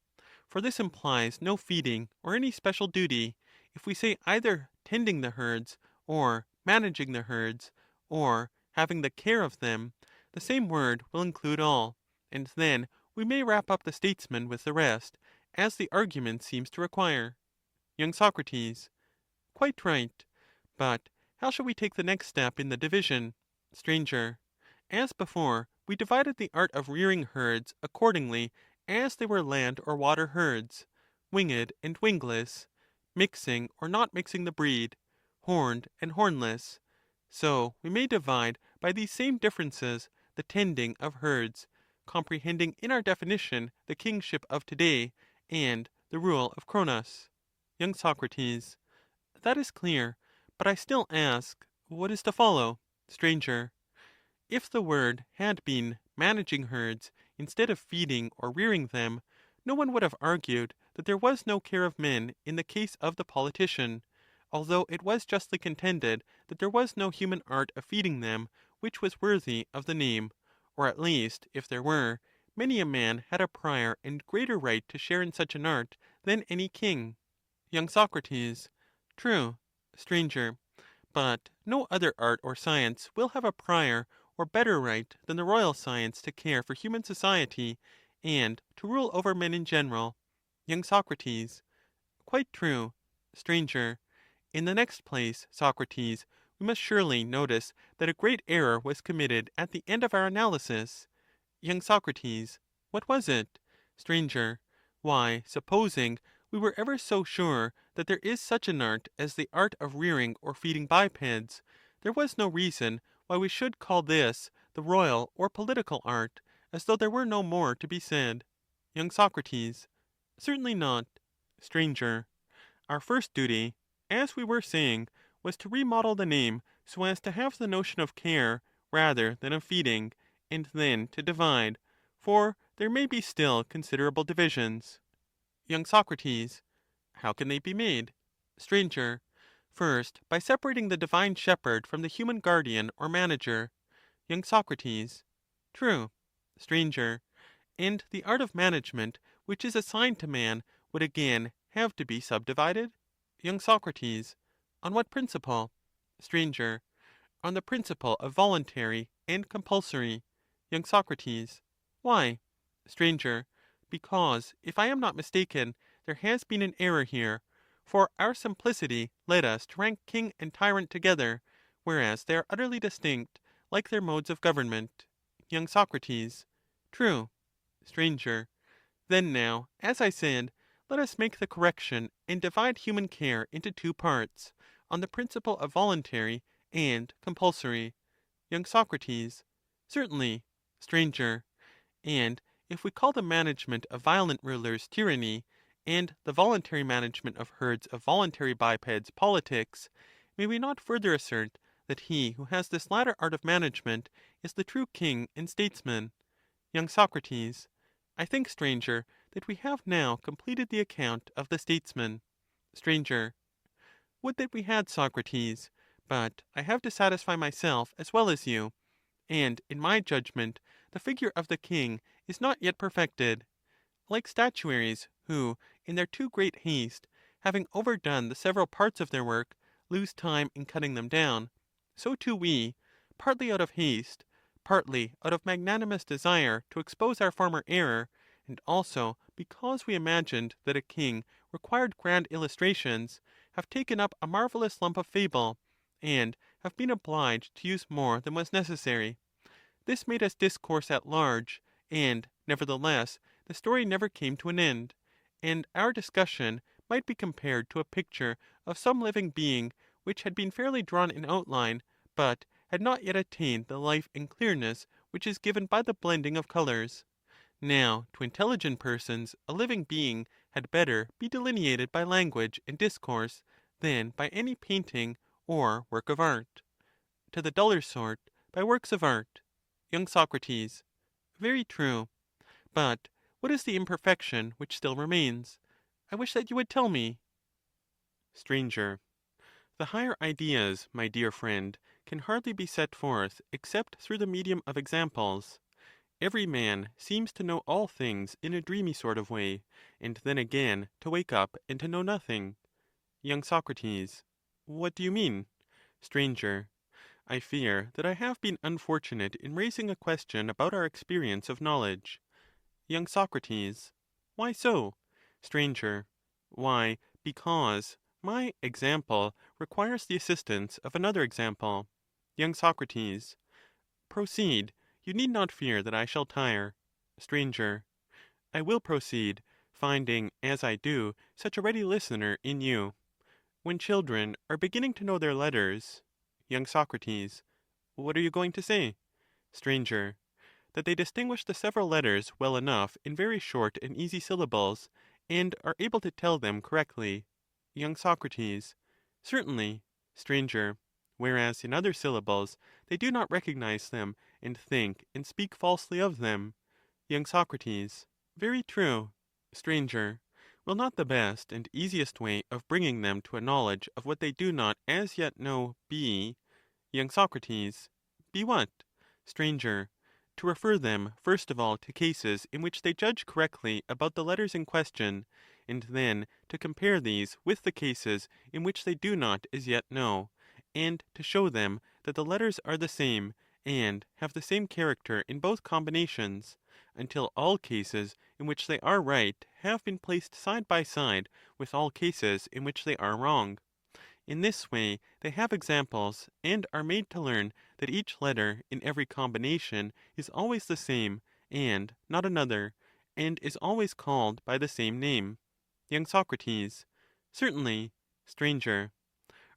For this implies no feeding or any special duty. If we say either tending the herds, or managing the herds, or having the care of them, the same word will include all, and then we may wrap up the statesman with the rest, as the argument seems to require. Young Socrates. Quite right. But how shall we take the next step in the division? Stranger. As before, we divided the art of rearing herds accordingly as they were land or water herds, winged and wingless, mixing or not mixing the breed, horned and hornless. So we may divide by these same differences the tending of herds, comprehending in our definition the kingship of today, and the rule of Cronos. Young Socrates. That is clear, but I still ask, what is to follow? Stranger. If the word had been managing herds, instead of feeding or rearing them, no one would have argued that there was no care of men in the case of the politician, although it was justly contended that there was no human art of feeding them which was worthy of the name, or at least, if there were, many a man had a prior and greater right to share in such an art than any king. Y. Soc. True. Str. But no other art or science will have a prior or better right than the royal science to care for human society and to rule over men in general. Y. Soc. Quite true. Str. In the next place, Socrates, we must surely notice that a great error was committed at the end of our analysis. Y. Soc. What was it? Str. Why, supposing we were ever so sure that there is such an art as the art of rearing or feeding bipeds, there was no reason why we should call this the royal or political art, as though there were no more to be said. Y. Soc. Certainly not. Str. Our first duty, as we were saying, was to remodel the name so as to have the notion of care rather than of feeding, and then to divide, for there may be still considerable divisions. Y. Soc. How can they be made? Str. First, by separating the divine shepherd from the human guardian or manager. Y. Soc. True. Str. And the art of management which is assigned to man would again have to be subdivided? Y. Soc. On what principle? Str. On the principle of voluntary and compulsory. Y. Soc. Why? Str. Because, if I am not mistaken, there has been an error here, for our simplicity led us to rank king and tyrant together, whereas they are utterly distinct, like their modes of government. Y. Soc. True. Str. Then now, as I said, let us make the correction and divide human care into two parts, on the principle of voluntary and compulsory. Y. Soc. Certainly. Str. And if we call the management of violent rulers tyranny, and the voluntary management of herds of voluntary bipeds politics, may we not further assert that he who has this latter art of management is the true king and statesman? Y. Soc. I think, Stranger, that we have now completed the account of the statesman. Str. Would that we had, Socrates, but I have to satisfy myself as well as you, and in my judgment the figure of the king is not yet perfected. Like statuaries, who, in their too great haste, having overdone the several parts of their work, lose time in cutting them down, so too we, partly out of haste, partly out of magnanimous desire to expose our former error, and also because we imagined that a king required grand illustrations, have taken up a marvellous lump of fable, and have been obliged to use more than was necessary. This made us discourse at large, and, nevertheless, the story never came to an end, and our discussion might be compared to a picture of some living being which had been fairly drawn in outline, but had not yet attained the life and clearness which is given by the blending of colours. Now, to intelligent persons a living being had better be delineated by language and discourse than by any painting or work of art. To the duller sort, by works of art. Y. Soc. Very true. But what is the imperfection which still remains? I wish that you would tell me. Str. The higher ideas, my dear friend, can hardly be set forth except through the medium of examples. Every man seems to know all things in a dreamy sort of way, and then again to wake up and to know nothing. Y. Soc. What do you mean? Str. I fear that I have been unfortunate in raising a question about our experience of knowledge. Y. Soc. Why so? Str. Why, because my example requires the assistance of another example. Y. Soc. Proceed. You need not fear that I shall tire. Str. I will proceed, finding, as I do, such a ready listener in you. When children are beginning to know their letters. Y. Soc. What are you going to say? Str. That they distinguish the several letters well enough in very short and easy syllables, and are able to tell them correctly. Y. Soc. Certainly. Str. Whereas in other syllables they do not recognize them, and think and speak falsely of them. Y. Soc. Very true. Str. Will not the best and easiest way of bringing them to a knowledge of what they do not as yet know be? Y. Soc. Be what? Stranger. To refer them first of all to cases in which they judge correctly about the letters in question, and then to compare these with the cases in which they do not as yet know, and to show them that the letters are the same, and have the same character in both combinations, until all cases in which they are right have been placed side by side with all cases in which they are wrong. In this way they have examples, and are made to learn that each letter in every combination is always the same, and not another, and is always called by the same name. Y. Soc. Certainly. Str.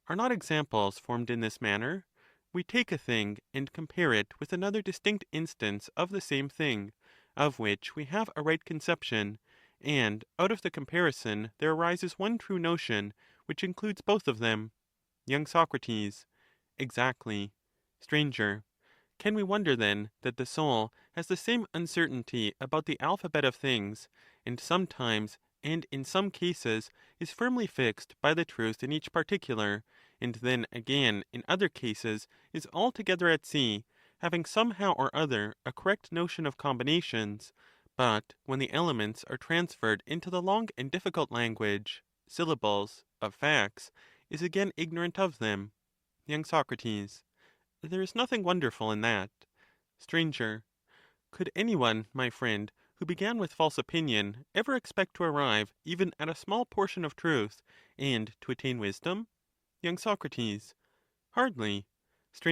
Are not examples formed in this manner? We take a thing, and compare it with another distinct instance of the same thing, of which we have a right conception, and out of the comparison there arises one true notion, which includes both of them. Y. Soc. Exactly. Str. Can we wonder then that the soul has the same uncertainty about the alphabet of things, and sometimes and in some cases is firmly fixed by the truth in each particular, and then again in other cases is altogether at sea, having somehow or other a correct notion of combinations, but when the elements are transferred into the long and difficult language, syllables, of facts, is again ignorant of them? Y. Soc. There is nothing wonderful in that. Str. Could any one, my friend, who began with false opinion, ever expect to arrive even at a small portion of truth, and to attain wisdom? Y. Soc. Hardly. Str.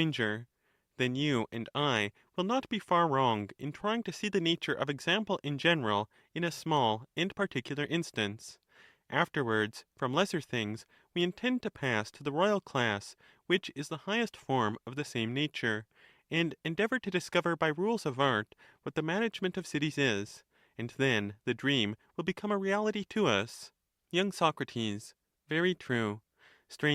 Then you and I will not be far wrong in trying to see the nature of example in general in a small and particular instance. Afterwards, from lesser things, we intend to pass to the royal class, which is the highest form of the same nature, and endeavor to discover by rules of art what the management of cities is, and then the dream will become a reality to us. Y. Soc. Very true. Str.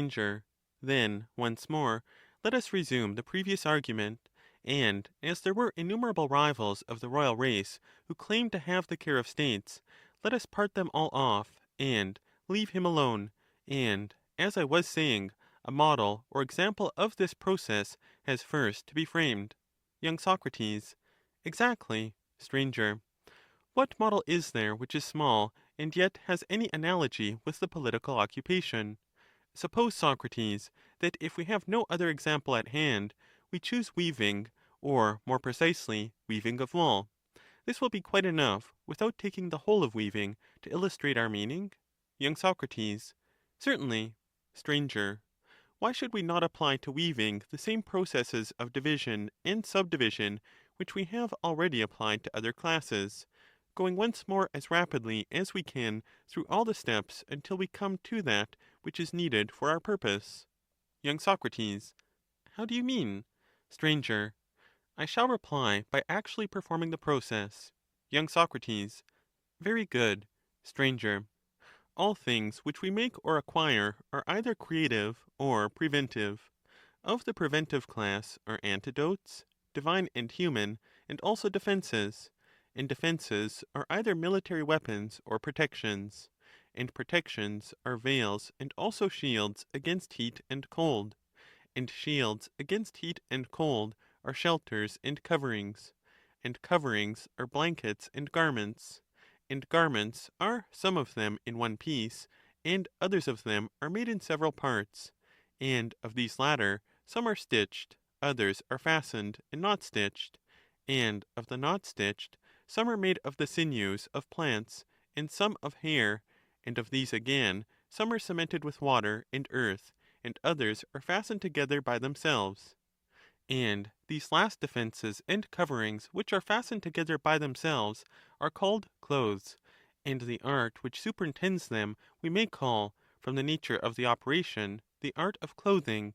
Then, once more, let us resume the previous argument, and as there were innumerable rivals of the royal race who claimed to have the care of states, let us part them all off, and leave him alone, and, as I was saying, a model or example of this process has first to be framed. Y. Soc. Exactly. Str. What model is there which is small, and yet has any analogy with the political occupation? Suppose, Socrates, that if we have no other example at hand, we choose weaving, or more precisely, weaving of wool. This will be quite enough, without taking the whole of weaving, to illustrate our meaning? Y. Soc. Certainly. Str. Why should we not apply to weaving the same processes of division and subdivision which we have already applied to other classes, going once more as rapidly as we can through all the steps until we come to that which is needed for our purpose? Y. Soc. How do you mean? Str. I shall reply by actually performing the process. Y. Soc. Very good. Str. All things which we make or acquire are either creative or preventive. Of the preventive class are antidotes, divine and human, and also defenses. And defenses are either military weapons or protections. And protections are veils and also shields against heat and cold. And shields against heat and cold are shelters and coverings. And coverings are blankets and garments. And garments are some of them in one piece, and others of them are made in several parts. And of these latter, some are stitched, others are fastened and not stitched. And of the not stitched, some are made of the sinews of plants, and some of hair. And of these again, some are cemented with water and earth, and others are fastened together by themselves. And these last defenses and coverings which are fastened together by themselves are called clothes, and the art which superintends them we may call, from the nature of the operation, the art of clothing,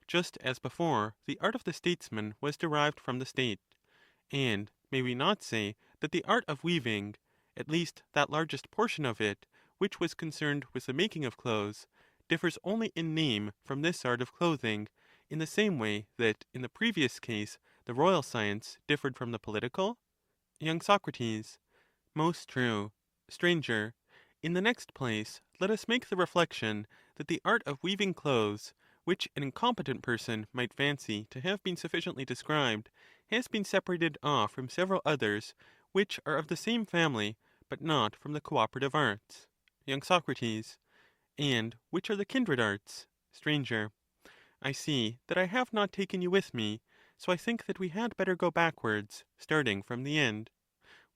just as before the art of the statesman was derived from the state. And may we not say that the art of weaving, at least that largest portion of it, which was concerned with the making of clothes, differs only in name from this art of clothing, in the same way that in the previous case the royal science differed from the political? Y. Soc. Most true. Str. In the next place, let us make the reflection that the art of weaving clothes, which an incompetent person might fancy to have been sufficiently described, has been separated off from several others which are of the same family, but not from the cooperative arts. Y. Soc. And which are the kindred arts? Str. I see that I have not taken you with me, so I think that we had better go backwards, starting from the end.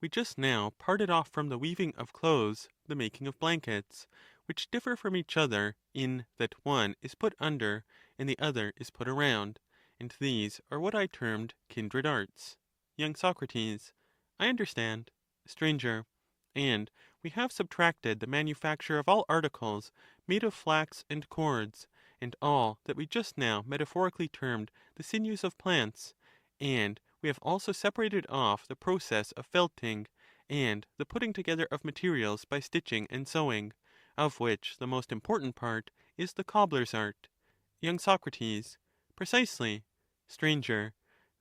We just now parted off from the weaving of clothes, the making of blankets, which differ from each other in that one is put under and the other is put around, and these are what I termed kindred arts. Y. Soc. I understand. Str. And we have subtracted the manufacture of all articles made of flax and cords, and all that we just now metaphorically termed the sinews of plants, and we have also separated off the process of felting, and the putting together of materials by stitching and sewing, of which the most important part is the cobbler's art. Y. Soc. Precisely. Str.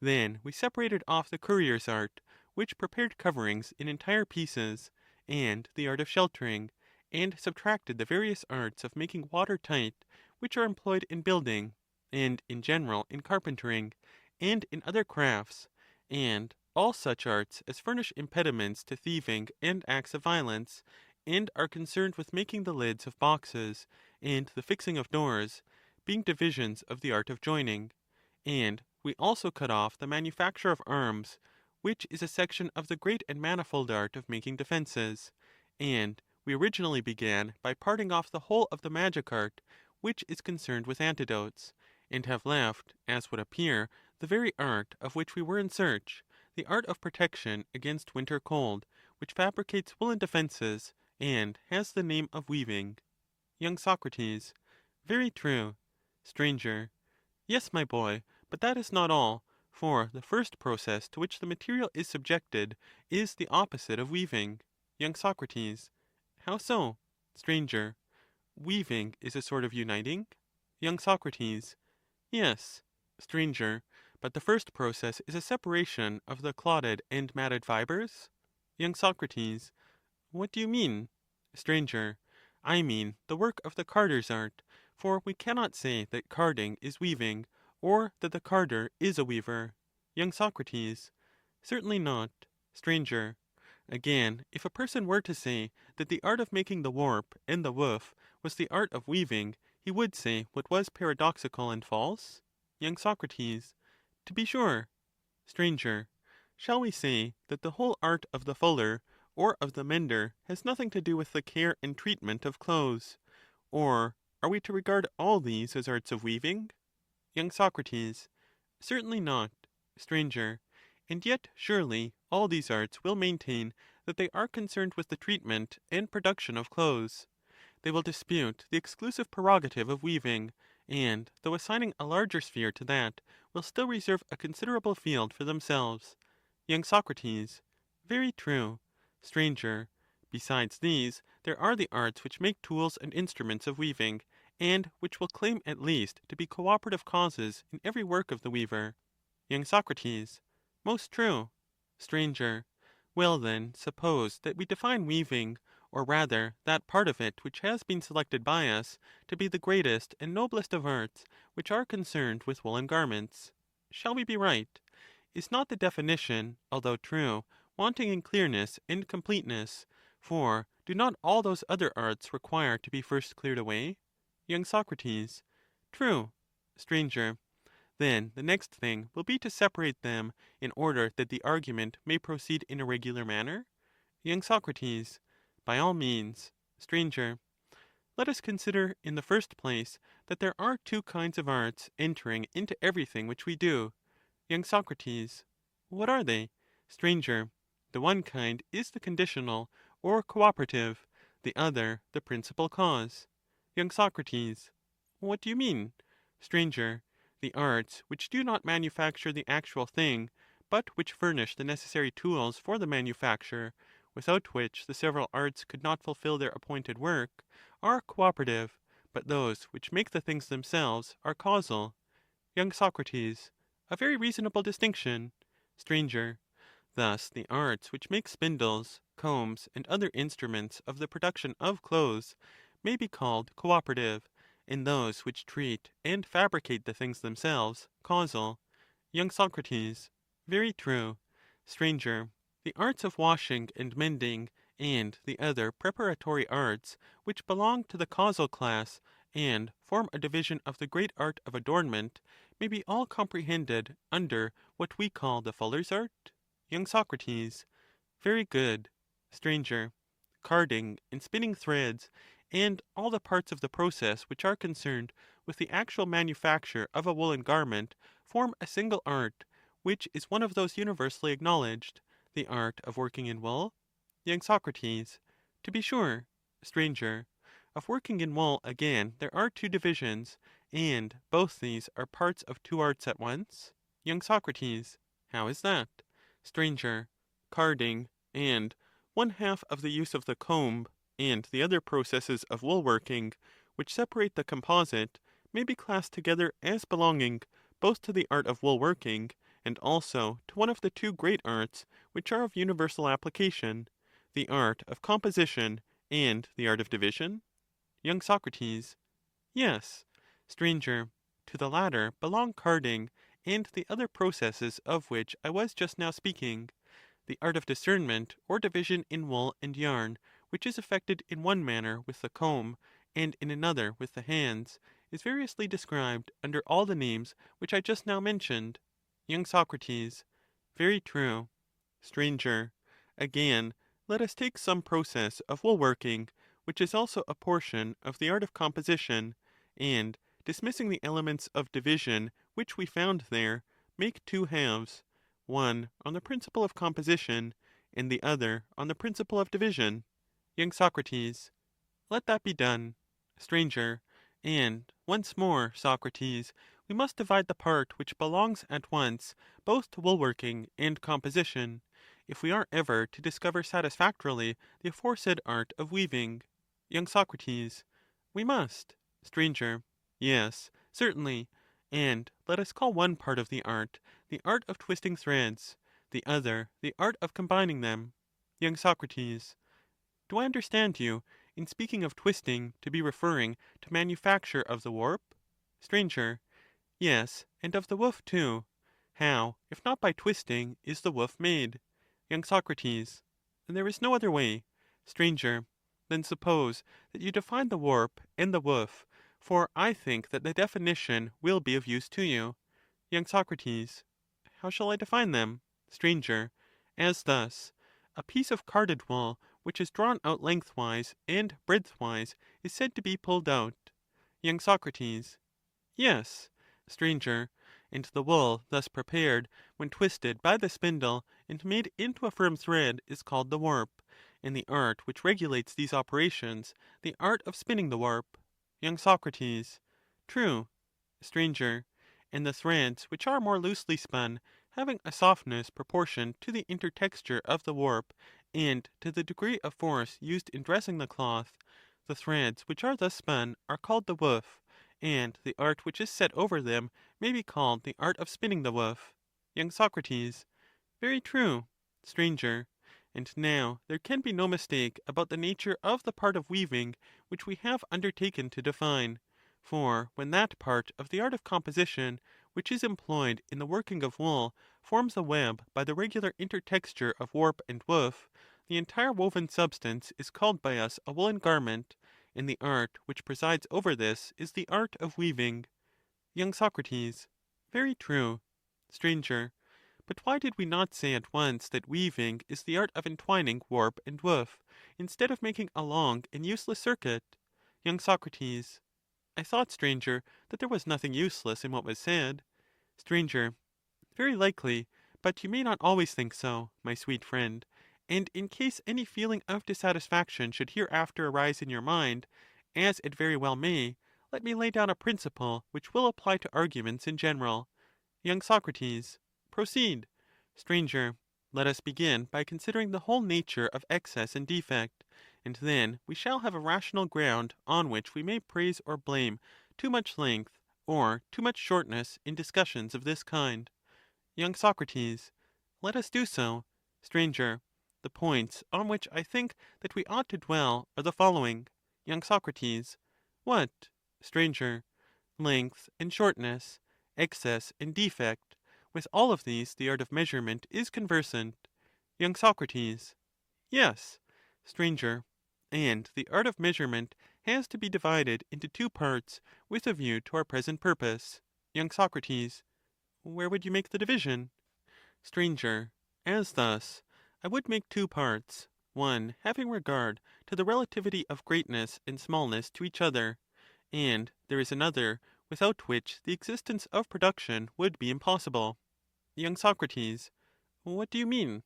Then we separated off the currier's art, which prepared coverings in entire pieces, and the art of sheltering, and subtracted the various arts of making water tight, which are employed in building, and in general in carpentering, and in other crafts, and all such arts as furnish impediments to thieving and acts of violence, and are concerned with making the lids of boxes, and the fixing of doors, being divisions of the art of joining. And we also cut off the manufacture of arms, which is a section of the great and manifold art of making defences, and we originally began by parting off the whole of the magic art, which is concerned with antidotes, and have left, as would appear, the very art of which we were in search, the art of protection against winter cold, which fabricates woolen defences, and has the name of weaving. Y. Soc. Very true. Str. Yes, my boy, but that is not all, for the first process to which the material is subjected is the opposite of weaving. Y. Soc. How so? Str. Weaving is a sort of uniting. Y. Soc. Yes. Str. But the first process is a separation of the clotted and matted fibers. Y. Soc. What do you mean? Str. I mean the work of the carder's art, for we cannot say that carding is weaving, or that the carder is a weaver. Y. Soc. Certainly not. Str. Again, if a person were to say that the art of making the warp and the woof was the art of weaving, he would say what was paradoxical and false? Y. Soc. To be sure. Str. Shall we say that the whole art of the fuller or of the mender has nothing to do with the care and treatment of clothes? Or are we to regard all these as arts of weaving? Y. Soc. Certainly not. Str. And yet surely all these arts will maintain that they are concerned with the treatment and production of clothes. They will dispute the exclusive prerogative of weaving, and, though assigning a larger sphere to that, will still reserve a considerable field for themselves. Y. Soc. Very true. Str. Besides these, there are the arts which make tools and instruments of weaving, and which will claim at least to be cooperative causes in every work of the weaver. Y. Soc. Most true. Str. Well then, suppose that we define weaving, or rather that part of it which has been selected by us, to be the greatest and noblest of arts which are concerned with woolen garments. Shall we be right? Is not the definition, although true, wanting in clearness and completeness? For do not all those other arts require to be first cleared away? Y. Soc. True. Str. Then the next thing will be to separate them in order that the argument may proceed in a regular manner? Y. Soc. By all means. Str. Let us consider, in the first place, that there are two kinds of arts entering into everything which we do. Y. Soc. What are they? Str. The one kind is the conditional, or cooperative, the other the principal cause. Y. Soc. What do you mean? Str. The arts which do not manufacture the actual thing, but which furnish the necessary tools for the manufacture, without which the several arts could not fulfill their appointed work, are cooperative, but those which make the things themselves are causal. Y. Soc. A very reasonable distinction. Str. Thus the arts which make spindles, combs, and other instruments of the production of clothes may be called cooperative, and those which treat and fabricate the things themselves, causal. Young Socrates. Very true. Stranger. The arts of washing and mending, and the other preparatory arts, which belong to the causal class, and form a division of the great art of adornment, may be all comprehended under what we call the fuller's art? Young Socrates. Very good. Stranger. Carding and spinning threads, and all the parts of the process which are concerned with the actual manufacture of a woolen garment, form a single art, which is one of those universally acknowledged, the art of working in wool? Young Socrates. To be sure. Stranger. Of working in wool, again, there are two divisions, and both these are parts of two arts at once? Young Socrates. How is that? Stranger. Carding, and one half of the use of the comb, and the other processes of wool working, which separate the composite, may be classed together as belonging both to the art of wool working, and also to one of the two great arts which are of universal application, the art of composition and the art of division? Young Socrates. Yes. Stranger. To the latter belong carding, and the other processes of which I was just now speaking. The art of discernment or division in wool and yarn, which is effected in one manner with the comb, and in another with the hands, is variously described under all the names which I just now mentioned. Young Socrates. Very true. Stranger. Again, let us take some process of wool working, which is also a portion of the art of composition, and, dismissing the elements of division which we found there, make two halves, one on the principle of composition, and the other on the principle of division. Young Socrates. Let that be done. Stranger. And once more, Socrates, we must divide the part which belongs at once both to wool working and composition, if we are ever to discover satisfactorily the aforesaid art of weaving. Young Socrates. We must. Stranger. Yes, certainly. And let us call one part of the art of twisting threads, the other the art of combining them. Young Socrates. Do I understand you, in speaking of twisting, to be referring to manufacture of the warp? Stranger. Yes, and of the woof too. How, if not by twisting, is the woof made? Young Socrates. There is no other way. Stranger. Then suppose that you define the warp and the woof, for I think that the definition will be of use to you. Young Socrates. How shall I define them? Stranger. As thus: a piece of carded wool which is drawn out lengthwise and breadthwise is said to be pulled out. Young Socrates. Yes. Stranger. And the wool thus prepared, when twisted by the spindle and made into a firm thread, is called the warp, and the art which regulates these operations, the art of spinning the warp. Young Socrates. True. Stranger. And the threads which are more loosely spun, having a softness proportioned to the intertexture of the warp, and to the degree of force used in dressing the cloth, the threads which are thus spun are called the woof, and the art which is set over them may be called the art of spinning the woof. Young Socrates. Very true. Stranger. And now there can be no mistake about the nature of the part of weaving which we have undertaken to define. For when that part of the art of composition, which is employed in the working of wool, forms a web by the regular intertexture of warp and woof, the entire woven substance is called by us a woolen garment, and the art which presides over this is the art of weaving. Young Socrates. Very true. Stranger. But why did we not say at once that weaving is the art of entwining warp and woof, instead of making a long and useless circuit? Young Socrates. I thought, stranger, that there was nothing useless in what was said. Stranger. Very likely, but you may not always think so, my sweet friend, and in case any feeling of dissatisfaction should hereafter arise in your mind, as it very well may, let me lay down a principle which will apply to arguments in general. Young Socrates. Proceed. Stranger. Let us begin by considering the whole nature of excess and defect, and then we shall have a rational ground on which we may praise or blame too much length or too much shortness in discussions of this kind. Young Socrates. Let us do so. Stranger. The points on which I think that we ought to dwell are the following. Young Socrates. What? Stranger. Length and shortness, excess and defect. With all of these the art of measurement is conversant. Young Socrates. Yes. Stranger. And the art of measurement has to be divided into two parts with a view to our present purpose. Young Socrates. Where would you make the division? Stranger. As thus, I would make two parts, one having regard to the relativity of greatness and smallness to each other, and there is another without which the existence of production would be impossible. Young Socrates. What do you mean?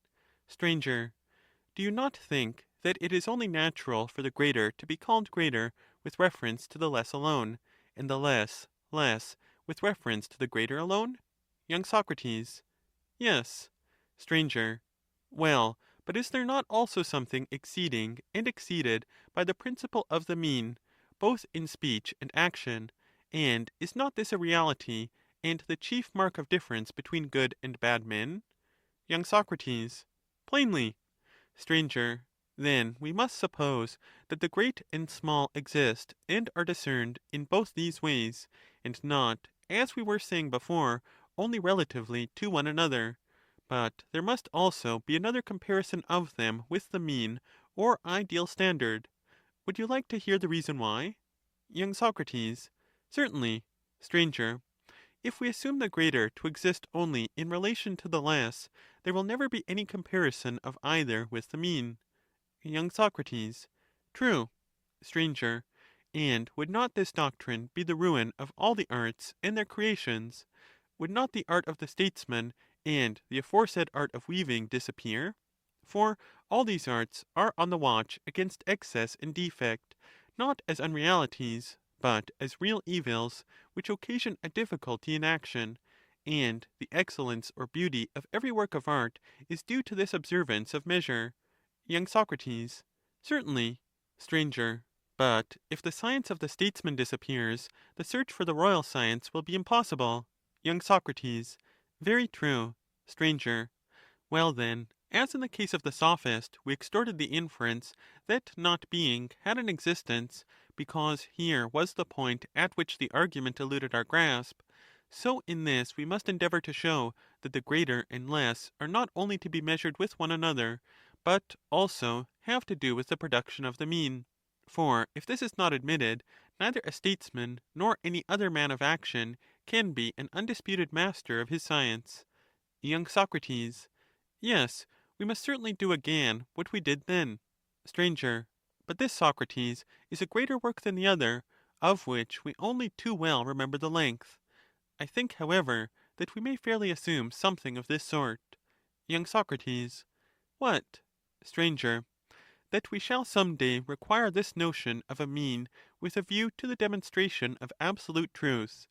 Stranger. Do you not think that it is only natural for the greater to be called greater with reference to the less alone, and the less less with reference to the greater alone? Young Socrates. Yes. Stranger. Well, but is there not also something exceeding and exceeded by the principle of the mean, both in speech and action, and is not this a reality, and the chief mark of difference between good and bad men? Young Socrates. Plainly. Stranger. Then we must suppose that the great and small exist and are discerned in both these ways, and not, as we were saying before, only relatively to one another. But there must also be another comparison of them with the mean or ideal standard. Would you like to hear the reason why? Young Socrates. Certainly. Stranger. If we assume the greater to exist only in relation to the less, there will never be any comparison of either with the mean. Young Socrates. True. Stranger. And would not this doctrine be the ruin of all the arts and their creations? Would not the art of the statesman and the aforesaid art of weaving disappear? For all these arts are on the watch against excess and defect, not as unrealities, but as real evils, which occasion a difficulty in action, and the excellence or beauty of every work of art is due to this observance of measure. Young Socrates. Certainly. Stranger. But if the science of the statesman disappears, the search for the royal science will be impossible. Young Socrates. Very true. Stranger. Well then, as in the case of the sophist, we extorted the inference that not being had an existence, because here was the point at which the argument eluded our grasp, so in this we must endeavor to show that the greater and less are not only to be measured with one another, but also have to do with the production of the mean. For if this is not admitted, neither a statesman nor any other man of action can be an undisputed master of his science. Young Socrates. Yes, we must certainly do again what we did then. Stranger. But this, Socrates, is a greater work than the other, of which we only too well remember the length. I think, however, that we may fairly assume something of this sort. Young Socrates. What? Stranger. That we shall some day require this notion of a mean with a view to the demonstration of absolute truth.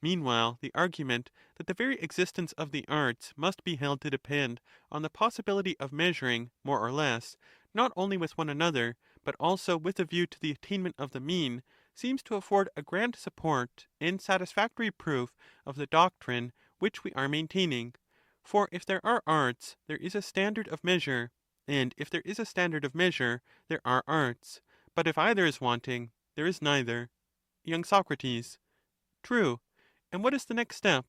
Meanwhile, the argument that the very existence of the arts must be held to depend on the possibility of measuring, more or less, not only with one another, but also with a view to the attainment of the mean, seems to afford a grand support and satisfactory proof of the doctrine which we are maintaining. For if there are arts, there is a standard of measure, and if there is a standard of measure, there are arts, but if either is wanting, there is neither. Young Socrates. True. And what is the next step?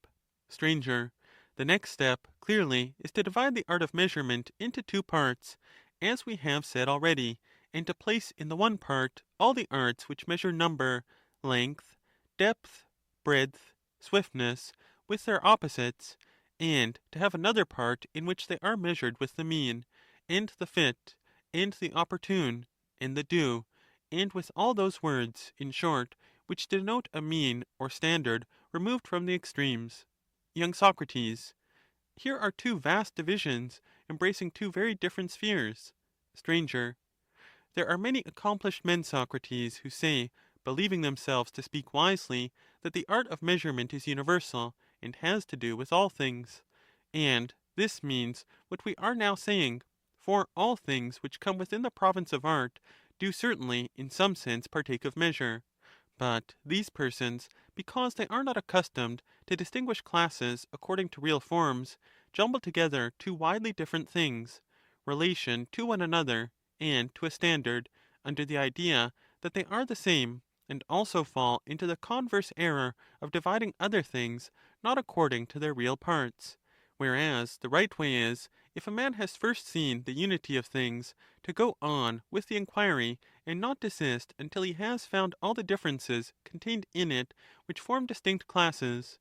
Stranger. The next step, clearly, is to divide the art of measurement into two parts, as we have said already, and to place in the one part all the arts which measure number, length, depth, breadth, swiftness, with their opposites, and to have another part in which they are measured with the mean, and the fit, and the opportune, and the due, and with all those words, in short, which denote a mean or standard removed from the extremes. Young Socrates. Here are two vast divisions, embracing two very different spheres. Stranger. There are many accomplished men, Socrates, who say, believing themselves to speak wisely, that the art of measurement is universal, and has to do with all things. And this means what we are now saying, for all things which come within the province of art do certainly in some sense partake of measure. But these persons, because they are not accustomed to distinguish classes according to real forms, jumble together two widely different things, relation to one another, and to a standard, under the idea that they are the same, and also fall into the converse error of dividing other things not according to their real parts. Whereas the right way is, if a man has first seen the unity of things, to go on with the inquiry, and not desist until he has found all the differences contained in it which form distinct classes.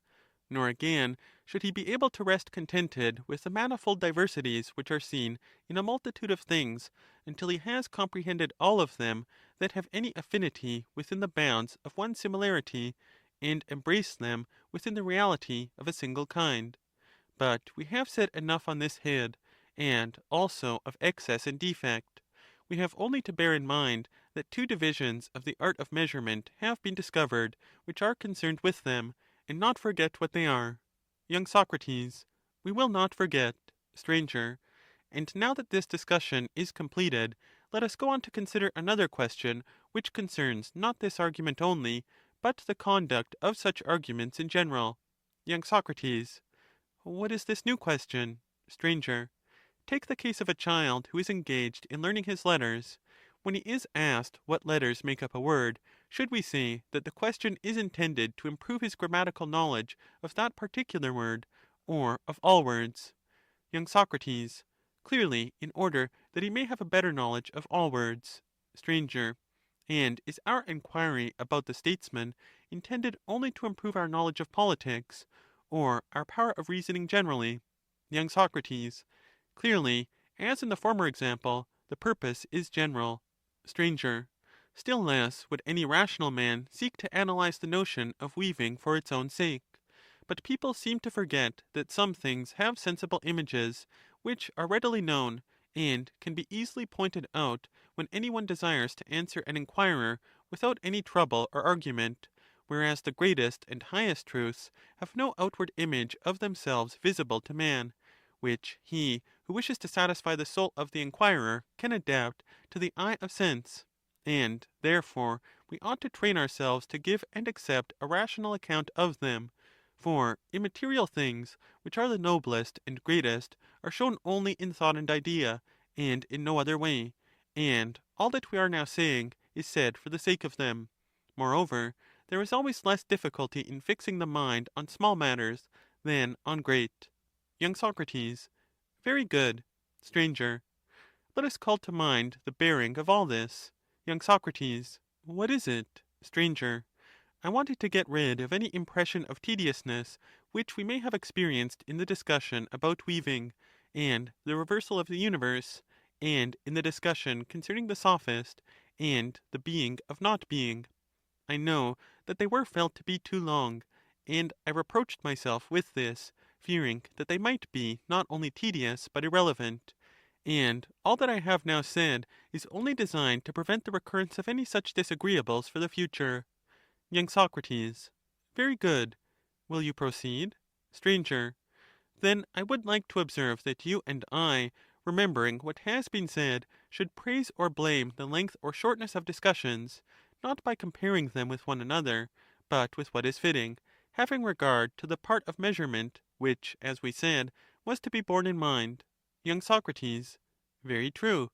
Nor again should he be able to rest contented with the manifold diversities which are seen in a multitude of things, until he has comprehended all of them that have any affinity within the bounds of one similarity, and embraced them within the reality of a single kind. But we have said enough on this head, and also of excess and defect. We have only to bear in mind that two divisions of the art of measurement have been discovered, which are concerned with them, and not forget what they are. Young Socrates, we will not forget. Stranger, and now that this discussion is completed, let us go on to consider another question, which concerns not this argument only, but the conduct of such arguments in general. Young Socrates, what is this new question? Stranger, take the case of a child who is engaged in learning his letters. When he is asked what letters make up a word, should we say that the question is intended to improve his grammatical knowledge of that particular word, or of all words? Young Socrates, clearly in order that he may have a better knowledge of all words. Stranger, and is our enquiry about the statesman intended only to improve our knowledge of politics, or our power of reasoning generally? Young Socrates, clearly, as in the former example, the purpose is general. Stranger, still less would any rational man seek to analyze the notion of weaving for its own sake. But people seem to forget that some things have sensible images, which are readily known, and can be easily pointed out when any one desires to answer an inquirer without any trouble or argument, whereas the greatest and highest truths have no outward image of themselves visible to man, which he who wishes to satisfy the soul of the inquirer can adapt to the eye of sense. And therefore we ought to train ourselves to give and accept a rational account of them. For immaterial things, which are the noblest and greatest, are shown only in thought and idea, and in no other way, and all that we are now saying is said for the sake of them. Moreover, there is always less difficulty in fixing the mind on small matters than on great. Young Socrates, very good. Stranger, let us call to mind the bearing of all this. Young Socrates, what is it? Stranger, I wanted to get rid of any impression of tediousness which we may have experienced in the discussion about weaving, and the reversal of the universe, and in the discussion concerning the sophist, and the being of not being. I know that they were felt to be too long, and I reproached myself with this, fearing that they might be not only tedious but irrelevant. And all that I have now said is only designed to prevent the recurrence of any such disagreeables for the future. Young Socrates, very good. Will you proceed? Stranger, then I would like to observe that you and I, remembering what has been said, should praise or blame the length or shortness of discussions, not by comparing them with one another, but with what is fitting, having regard to the part of measurement, which, as we said, was to be borne in mind. Young Socrates, very true.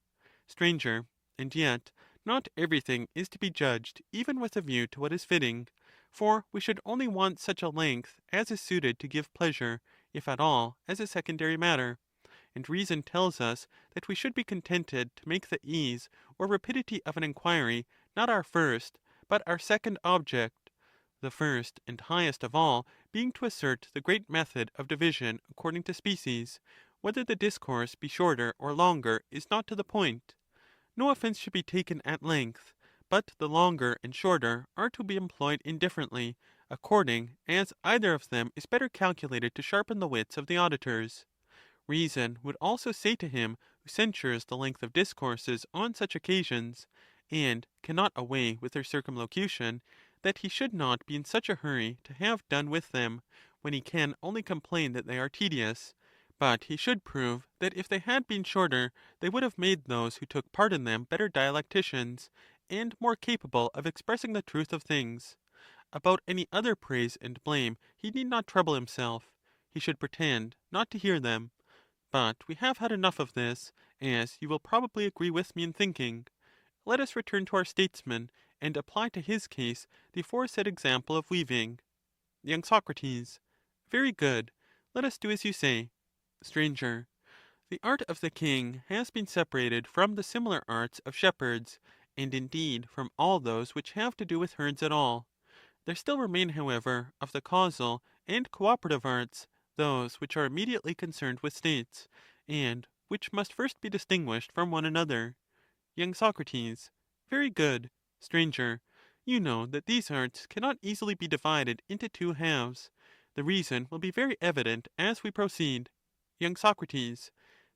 Stranger, and yet not everything is to be judged even with a view to what is fitting, for we should only want such a length as is suited to give pleasure, if at all, as a secondary matter. And reason tells us that we should be contented to make the ease or rapidity of an inquiry not our first, but our second object, the first and highest of all being to assert the great method of division according to species. Whether the discourse be shorter or longer is not to the point. No offense should be taken at length, but the longer and shorter are to be employed indifferently, according as either of them is better calculated to sharpen the wits of the auditors. Reason would also say to him who censures the length of discourses on such occasions, and cannot away with their circumlocution, that he should not be in such a hurry to have done with them, when he can only complain that they are tedious, but he should prove that if they had been shorter, they would have made those who took part in them better dialecticians, and more capable of expressing the truth of things. About any other praise and blame he need not trouble himself. He should pretend not to hear them. But we have had enough of this, as you will probably agree with me in thinking. Let us return to our statesman, and apply to his case the aforesaid example of weaving. Young Socrates. Very good. Let us do as you say. Stranger. The art of the king has been separated from the similar arts of shepherds, and indeed from all those which have to do with herds at all. There still remain, however, of the causal and cooperative arts, those which are immediately concerned with states, and which must first be distinguished from one another. Young Socrates. Very good. Stranger. You know that these arts cannot easily be divided into two halves. The reason will be very evident as we proceed. Young Socrates.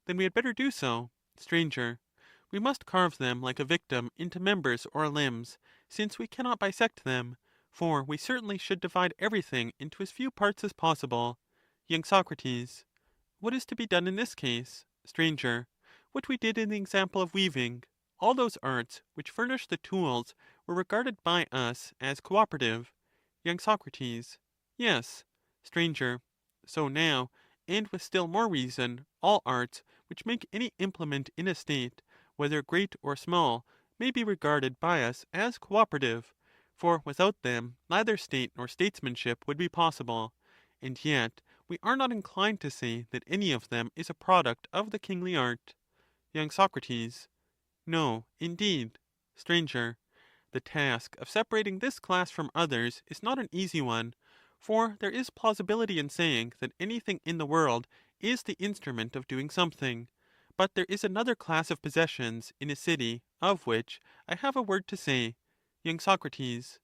Then we had better do so. Stranger. We must carve them like a victim into members or limbs, since we cannot bisect them, for we certainly should divide everything into as few parts as possible. Young Socrates. What is to be done in this case? Stranger. What we did in the example of weaving. All those arts which furnish the tools were regarded by us as cooperative. Young Socrates. Yes. Stranger. So now, and with still more reason, all arts which make any implement in a state, whether great or small, may be regarded by us as cooperative, for without them neither state nor statesmanship would be possible. And yet we are not inclined to say that any of them is a product of the kingly art. Young Socrates. No, indeed. Stranger. The task of separating this class from others is not an easy one, for there is plausibility in saying that anything in the world is the instrument of doing something. But there is another class of possessions in a city of which I have a word to say. Young Socrates.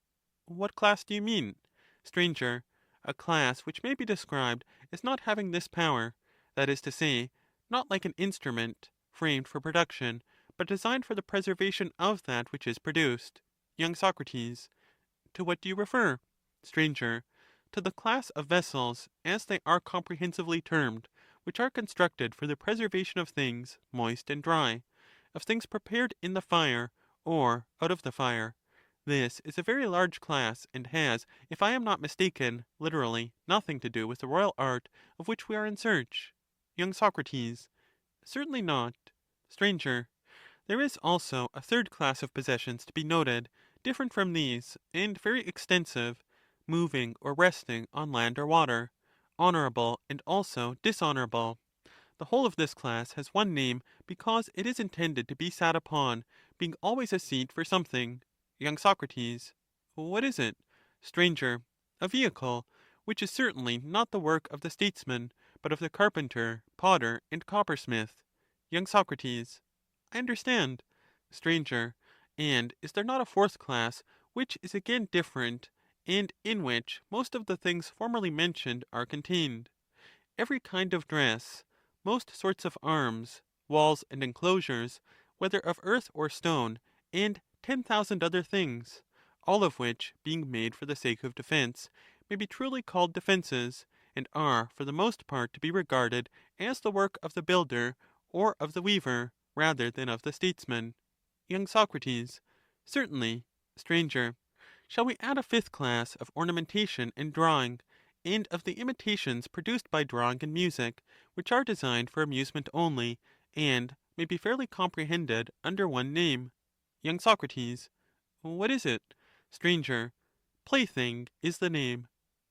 What class do you mean? Stranger. A class which may be described as not having this power, that is to say, not like an instrument framed for production, but designed for the preservation of that which is produced. Young Socrates. To what do you refer? Stranger. To the class of vessels, as they are comprehensively termed, which are constructed for the preservation of things moist and dry, of things prepared in the fire, or out of the fire. This is a very large class, and has, if I am not mistaken, literally nothing to do with the royal art of which we are in search. Young Socrates. Certainly not. Stranger. There is also a third class of possessions to be noted, different from these, and very extensive, moving or resting on land or water, honorable and also dishonorable. The whole of this class has one name because it is intended to be sat upon, being always a seat for something. Young Socrates. What is it? Stranger. A vehicle, which is certainly not the work of the statesman, but of the carpenter, potter, and coppersmith. Young Socrates. I understand. Stranger. And is there not a fourth class, which is again different, and in which most of the things formerly mentioned are contained? Every kind of dress, most sorts of arms, walls and enclosures, whether of earth or stone, and 10,000 other things, all of which, being made for the sake of defense, may be truly called defenses, and are for the most part to be regarded as the work of the builder or of the weaver, rather than of the statesman. Young Socrates. Certainly. Stranger. Shall we add a fifth class of ornamentation and drawing, and of the imitations produced by drawing and music, which are designed for amusement only, and may be fairly comprehended under one name? Young Socrates. What is it? Stranger. Plaything is the name.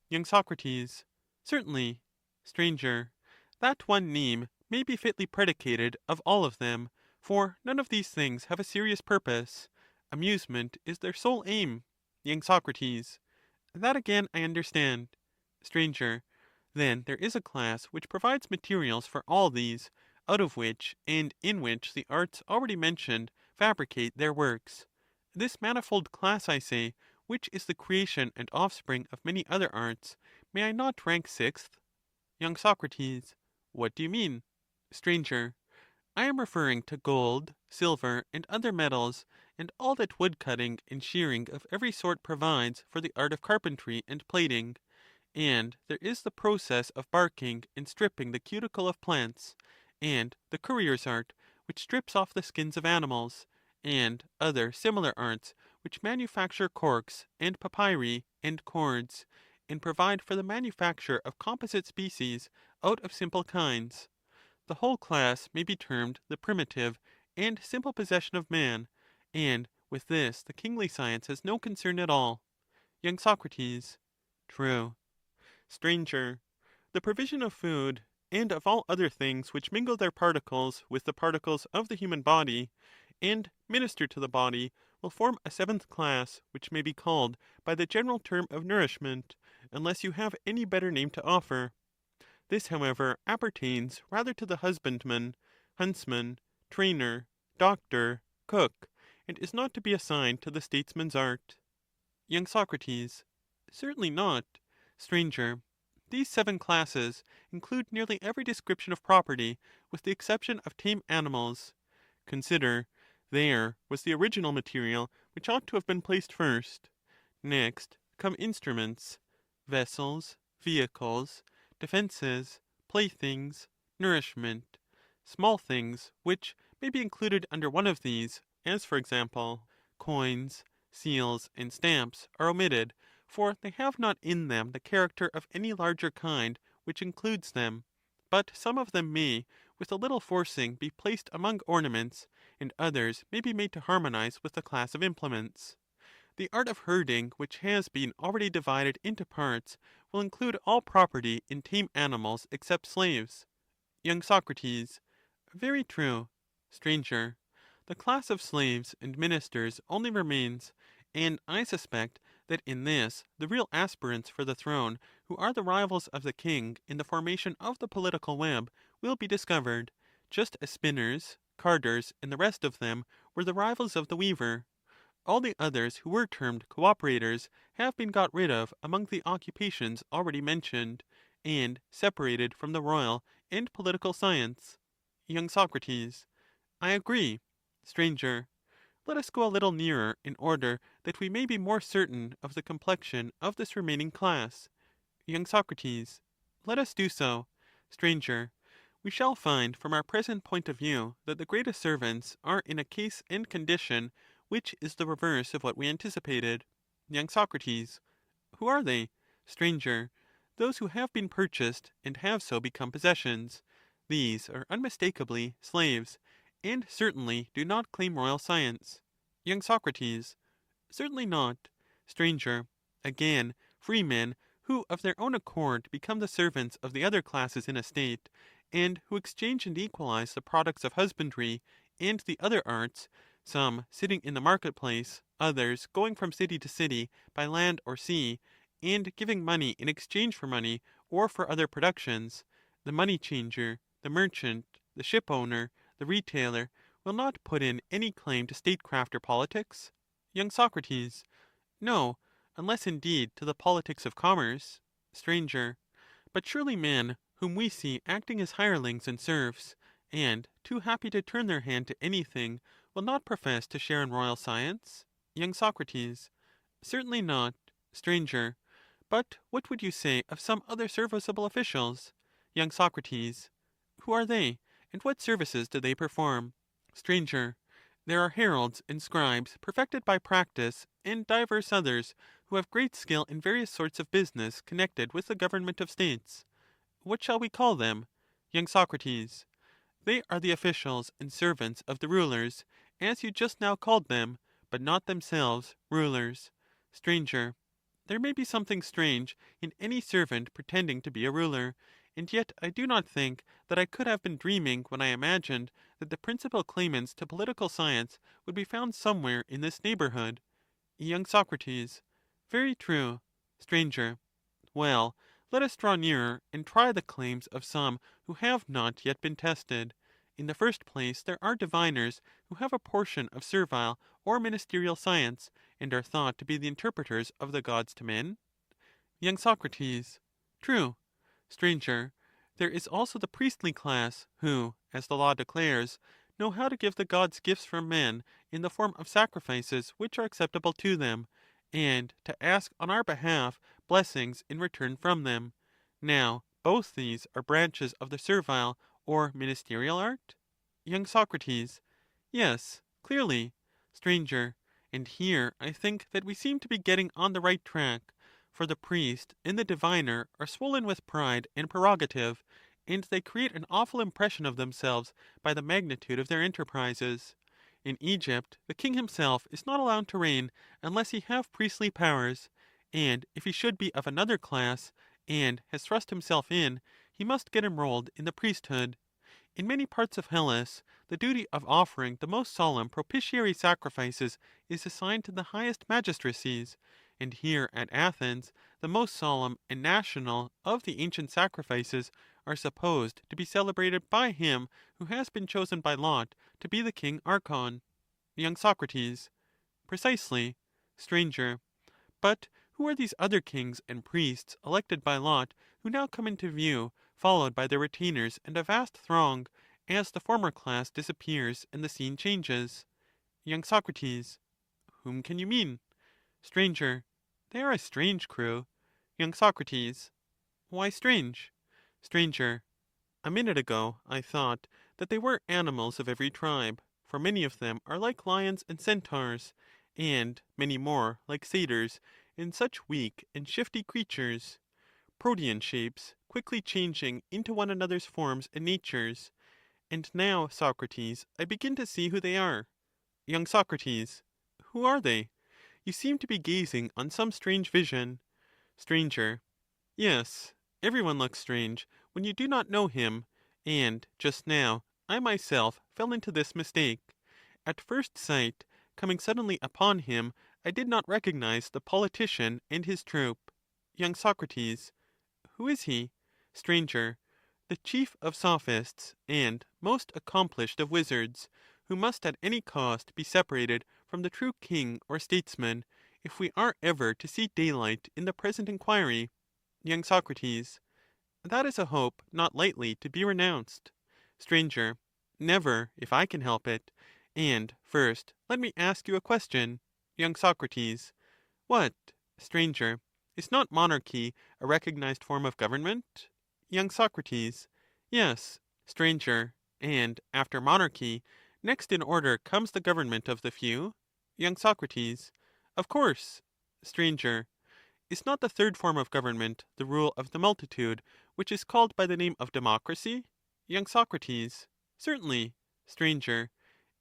Young Socrates. Certainly. Stranger. That one name may be fitly predicated of all of them, for none of these things have a serious purpose. Amusement is their sole aim. Young Socrates. That again I understand. Stranger. Then there is a class which provides materials for all these, out of which and in which the arts already mentioned fabricate their works. This manifold class, I say, which is the creation and offspring of many other arts, may I not rank sixth? Young Socrates. What do you mean? Stranger. I am referring to gold, silver, and other metals, and all that wood-cutting and shearing of every sort provides for the art of carpentry and plating. And there is the process of barking and stripping the cuticle of plants, and the currier's art, which strips off the skins of animals, and other similar arts, which manufacture corks, and papyri, and cords, and provide for the manufacture of composite species out of simple kinds. The whole class may be termed the primitive and simple possession of man, and With this the kingly science has no concern at all. Young Socrates. True. Stranger. The provision of food, and of all other things which mingle their particles with the particles of the human body, and minister to the body, will form a seventh class, which may be called by the general term of nourishment, unless you have any better name to offer. This, however, appertains rather to the husbandman, huntsman, trainer, doctor, cook, and is not to be assigned to the statesman's art. Young Socrates. Certainly not. Stranger. These seven classes include nearly every description of property, with the exception of tame animals. Consider, there was the original material which ought to have been placed first. Next come instruments, vessels, vehicles, defenses, playthings, nourishment. Small things which may be included under one of these, as for example, coins, seals, and stamps, are omitted, for they have not in them the character of any larger kind which includes them, but some of them may, with a little forcing, be placed among ornaments, and others may be made to harmonize with the class of implements. The art of herding, which has been already divided into parts, will include all property in tame animals except slaves. Young Socrates. Very true. Stranger. The class of slaves and ministers only remains, and I suspect that in this the real aspirants for the throne, who are the rivals of the king in the formation of the political web, will be discovered, just as spinners, carders, and the rest of them were the rivals of the weaver. All the others who were termed cooperators have been got rid of among the occupations already mentioned, and separated from the royal and political science. Young Socrates. I agree. Stranger. Let us go a little nearer in order that we may be more certain of the complexion of this remaining class. Young Socrates. Let us do so. Stranger. We shall find from our present point of view that the greatest servants are in a case and condition which is the reverse of what we anticipated. Young Socrates. Who are they? Stranger. Those who have been purchased and have so become possessions. These are unmistakably slaves, and certainly do not claim royal science. Young Socrates. Certainly not. Stranger. Again, free men, who of their own accord become the servants of the other classes in a state, and who exchange and equalize the products of husbandry and the other arts, some sitting in the marketplace, others going from city to city by land or sea, and giving money in exchange for money or for other productions, the money changer, the merchant, the ship owner, the retailer, will not put in any claim to statecraft or politics? Young Socrates. No, unless indeed to the politics of commerce. Stranger. But surely men whom we see acting as hirelings and serfs, and too happy to turn their hand to anything, will not profess to share in royal science? Young Socrates. Certainly not. Stranger. But what would you say of some other serviceable officials? Young Socrates. Who are they, and what services do they perform? Stranger. There are heralds and scribes perfected by practice, and divers others, who have great skill in various sorts of business connected with the government of states. What shall we call them? Young Socrates. They are the officials and servants of the rulers, as you just now called them, but not themselves rulers. Stranger. There may be something strange in any servant pretending to be a ruler, and yet I do not think that I could have been dreaming when I imagined that the principal claimants to political science would be found somewhere in this neighborhood. Young Socrates. Very true. Stranger. Well, let us draw nearer and try the claims of some who have not yet been tested. In the first place, there are diviners who have a portion of servile or ministerial science, and are thought to be the interpreters of the gods to men. Young Socrates. True. Stranger. There is also the priestly class, who, as the law declares, know how to give the gods gifts from men in the form of sacrifices which are acceptable to them, and to ask on our behalf blessings in return from them. Now, both these are branches of the servile or ministerial art? Young Socrates. Yes, clearly. Stranger. And here I think that we seem to be getting on the right track, for the priest and the diviner are swollen with pride and prerogative, and they create an awful impression of themselves by the magnitude of their enterprises. In Egypt, the king himself is not allowed to reign unless he have priestly powers, and if he should be of another class, and has thrust himself in, he must get enrolled in the priesthood. In many parts of Hellas, the duty of offering the most solemn propitiatory sacrifices is assigned to the highest magistracies, and here at Athens the most solemn and national of the ancient sacrifices are supposed to be celebrated by him who has been chosen by lot to be the king Archon. Young Socrates. Precisely. Stranger. But who are these other kings and priests elected by lot who now come into view, followed by their retainers and a vast throng, as the former class disappears and the scene changes? Young Socrates. Whom can you mean? Stranger. They are a strange crew. Young Socrates. Why strange? Stranger. A minute ago I thought that they were animals of every tribe, for many of them are like lions and centaurs, and many more like satyrs, and such weak and shifty creatures, protean shapes, quickly changing into one another's forms and natures. And now, Socrates, I begin to see who they are. Young Socrates. Who are they? You seem to be gazing on some strange vision. Stranger. Yes, every one looks strange when you do not know him, and just now I myself fell into this mistake. At first sight, coming suddenly upon him, I did not recognize the politician and his troop. Young Socrates. Who is he? Stranger. The chief of sophists, and most accomplished of wizards, who must at any cost be separated from the true king or statesman, if we are ever to see daylight in the present inquiry. Young Socrates. That is a hope not lightly to be renounced. Stranger. Never, if I can help it. And first let me ask you a question. Young Socrates. What? Stranger. Is not monarchy a recognized form of government? Young Socrates. Yes. Stranger. And after monarchy, next in order comes the government of the few? Young Socrates. Of course. Stranger. Is not the third form of government the rule of the multitude, which is called by the name of democracy? Young Socrates. Certainly. Stranger.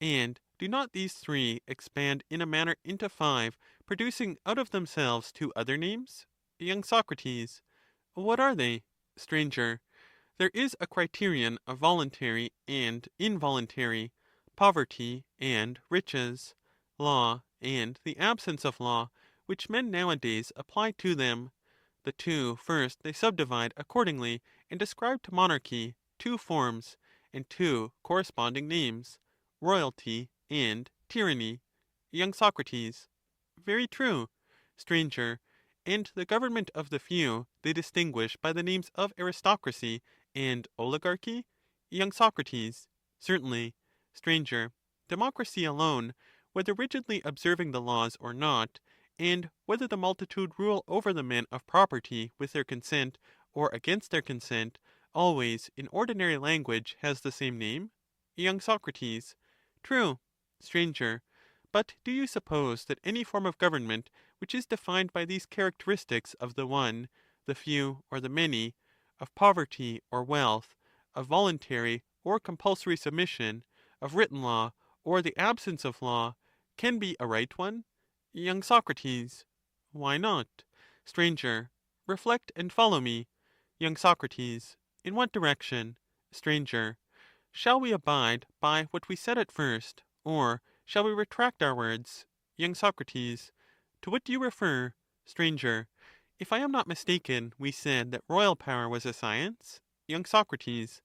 And do not these three expand in a manner into five, producing out of themselves two other names? Young Socrates. What are they? Stranger. There is a criterion of voluntary and involuntary, poverty and riches, law and the absence of law, which men nowadays apply to them. The two first they subdivide accordingly, and ascribe to monarchy two forms, and two corresponding names, royalty and tyranny. Young Socrates. Very true. Stranger. And the government of the few they distinguish by the names of aristocracy and oligarchy? Young Socrates. Certainly. Stranger. Democracy alone, whether rigidly observing the laws or not, and whether the multitude rule over the men of property with their consent or against their consent, always in ordinary language has the same name? Young Socrates. True. Stranger. But do you suppose that any form of government which is defined by these characteristics of the one, the few or the many, of poverty or wealth, of voluntary or compulsory submission, of written law or the absence of law, can be a right one? Young Socrates. Why not? Stranger. Reflect and follow me. Young Socrates. In what direction? Stranger. Shall we abide by what we said at first, or shall we retract our words? Young Socrates. To what do you refer? Stranger. If I am not mistaken, we said that royal power was a science? Young Socrates.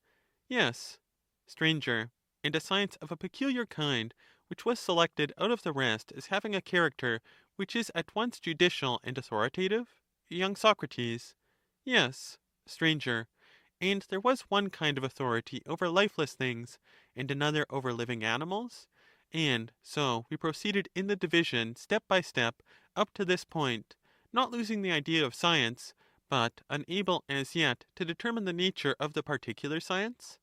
Yes. Stranger. And a science of a peculiar kind, which was selected out of the rest as having a character which is at once judicial and authoritative? Young Socrates. Yes. Stranger. And there was one kind of authority over lifeless things, and another over living animals? And so we proceeded in the division step by step up to this point, not losing the idea of science, but unable as yet to determine the nature of the particular science?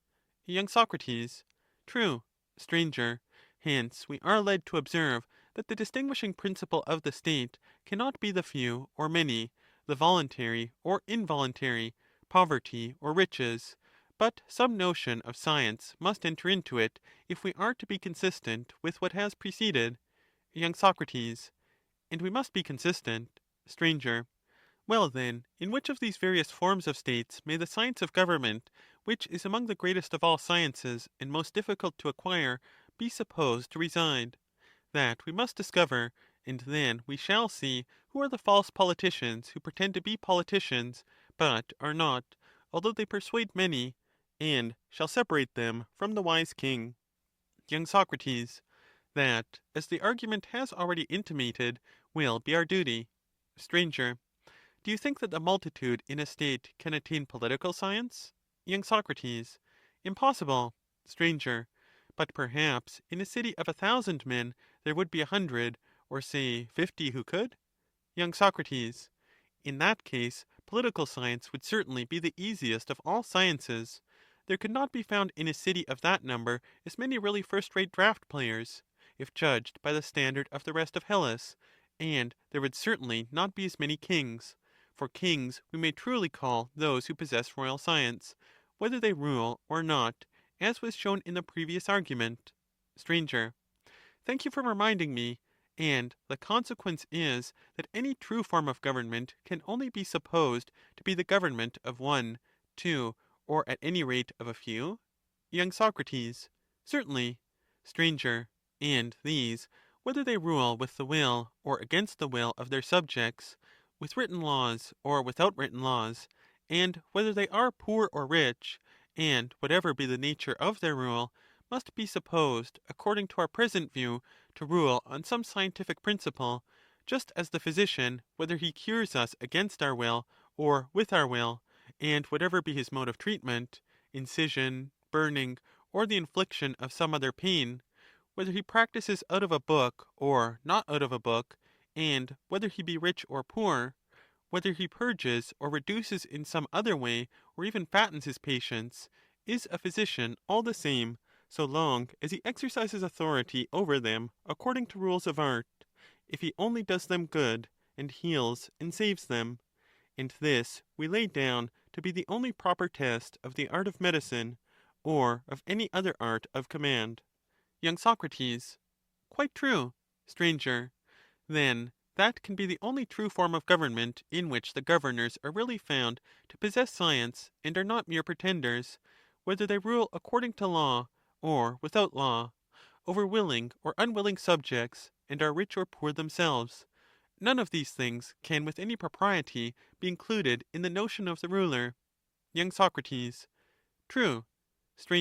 Young Socrates. True. Stranger. Hence we are led to observe that the distinguishing principle of the state cannot be the few or many, the voluntary or involuntary, poverty or riches, But some notion of science must enter into it if we are to be consistent with what has preceded. y. Soc. And we must be consistent. Str. Well then, in which of these various forms of states may the science of government, which is among the greatest of all sciences and most difficult to acquire, be supposed to reside? That we must discover, and then we shall see who are the false politicians who pretend to be politicians, but are not, although they persuade many, and shall separate them from the wise king. y. Soc. That, as the argument has already intimated, will be our duty. Str. Do you think that the multitude in a state can attain political science? y. Soc. Impossible. Str. But perhaps in a city of 1,000 men there would be 100, or say 50 who could? y. Soc. In that case, political science would certainly be the easiest of all sciences. There could not be found in a city of that number as many really first-rate draught players, if judged by the standard of the rest of Hellas, and there would certainly not be as many kings. For kings we may truly call those who possess royal science, whether they rule or not, as was shown in the previous argument. Str. Thank you for reminding me, and the consequence is that any true form of government can only be supposed to be the government of one, two, or at any rate of a few? y. Soc. Certainly. Str. And these, whether they rule with the will or against the will of their subjects, with written laws or without written laws, and whether they are poor or rich, and whatever be the nature of their rule, must be supposed, according to our present view, to rule on some scientific principle, just as the physician, whether he cures us against our will or with our will, and whatever be his mode of treatment, incision, burning, or the infliction of some other pain, whether he practices out of a book or not out of a book, and whether he be rich or poor, whether he purges or reduces in some other way, or even fattens his patients, is a physician all the same, so long as he exercises authority over them according to rules of art, if he only does them good, and heals and saves them. And this we lay down to be the only proper test of the art of medicine, or of any other art of command. y. Soc. Quite true. Str. Then that can be the only true form of government in which the governors are really found to possess science and are not mere pretenders, whether they rule according to law or without law, over willing or unwilling subjects, and are rich or poor themselves. None of these things can with any propriety be included in the notion of the ruler. y. Soc. True. Str.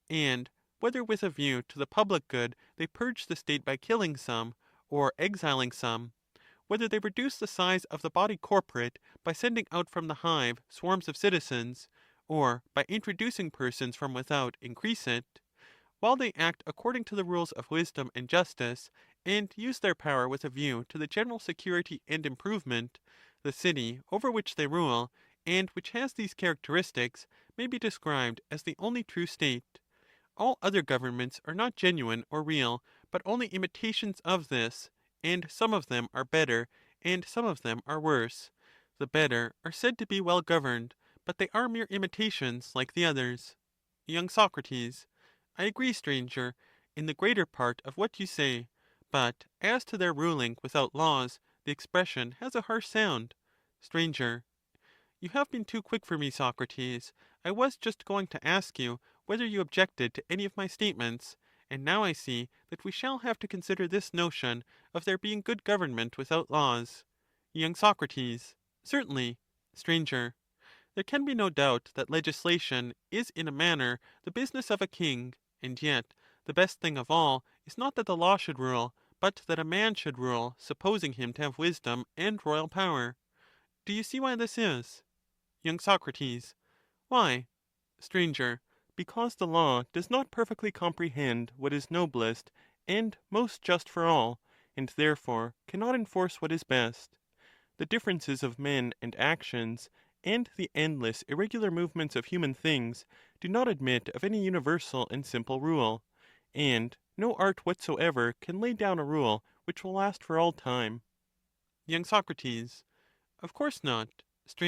And whether with a view to the public good they purge the state by killing some, or exiling some, whether they reduce the size of the body corporate by sending out from the hive swarms of citizens, or by introducing persons from without increase it, while they act according to the rules of wisdom and justice, and use their power with a view to the general security and improvement, the city over which they rule, and which has these characteristics, may be described as the only true state. All other governments are not genuine or real, but only imitations of this, and some of them are better, and some of them are worse. The better are said to be well governed, but they are mere imitations like the others. y. Soc. I agree, stranger, in the greater part of what you say, but as to their ruling without laws, the expression has a harsh sound. Str. You have been too quick for me, Socrates. I was just going to ask you whether you objected to any of my statements, and now I see that we shall have to consider this notion of there being good government without laws. y. Soc. Certainly. Str. There can be no doubt that legislation is in a manner the business of a king, and yet the best thing of all is not that the law should rule, but that a man should rule, supposing him to have wisdom and royal power. Do you see why this is? y. Soc. Why? Str. Because the law does not perfectly comprehend what is noblest and most just for all, and therefore cannot enforce what is best. The differences of men and actions, and the endless irregular movements of human things, do not admit of any universal and simple rule, and no art whatsoever can lay down a rule which will last for all time. y. Soc. Of course not. Str.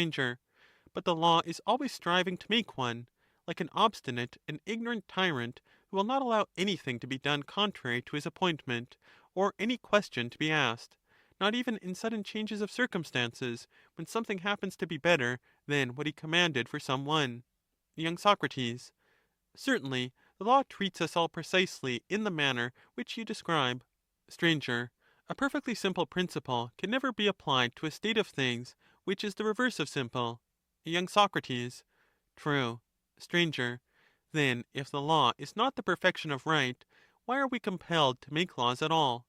But the law is always striving to make one. like an obstinate and ignorant tyrant who will not allow anything to be done contrary to his appointment, or any question to be asked, not even in sudden changes of circumstances, when something happens to be better than what he commanded for some one. Young Socrates. Certainly, the law treats us all precisely in the manner which you describe. Stranger. A perfectly simple principle can never be applied to a state of things which is the reverse of simple. Young Socrates. True. Stranger. Then, if the law is not the perfection of right, why are we compelled to make laws at all?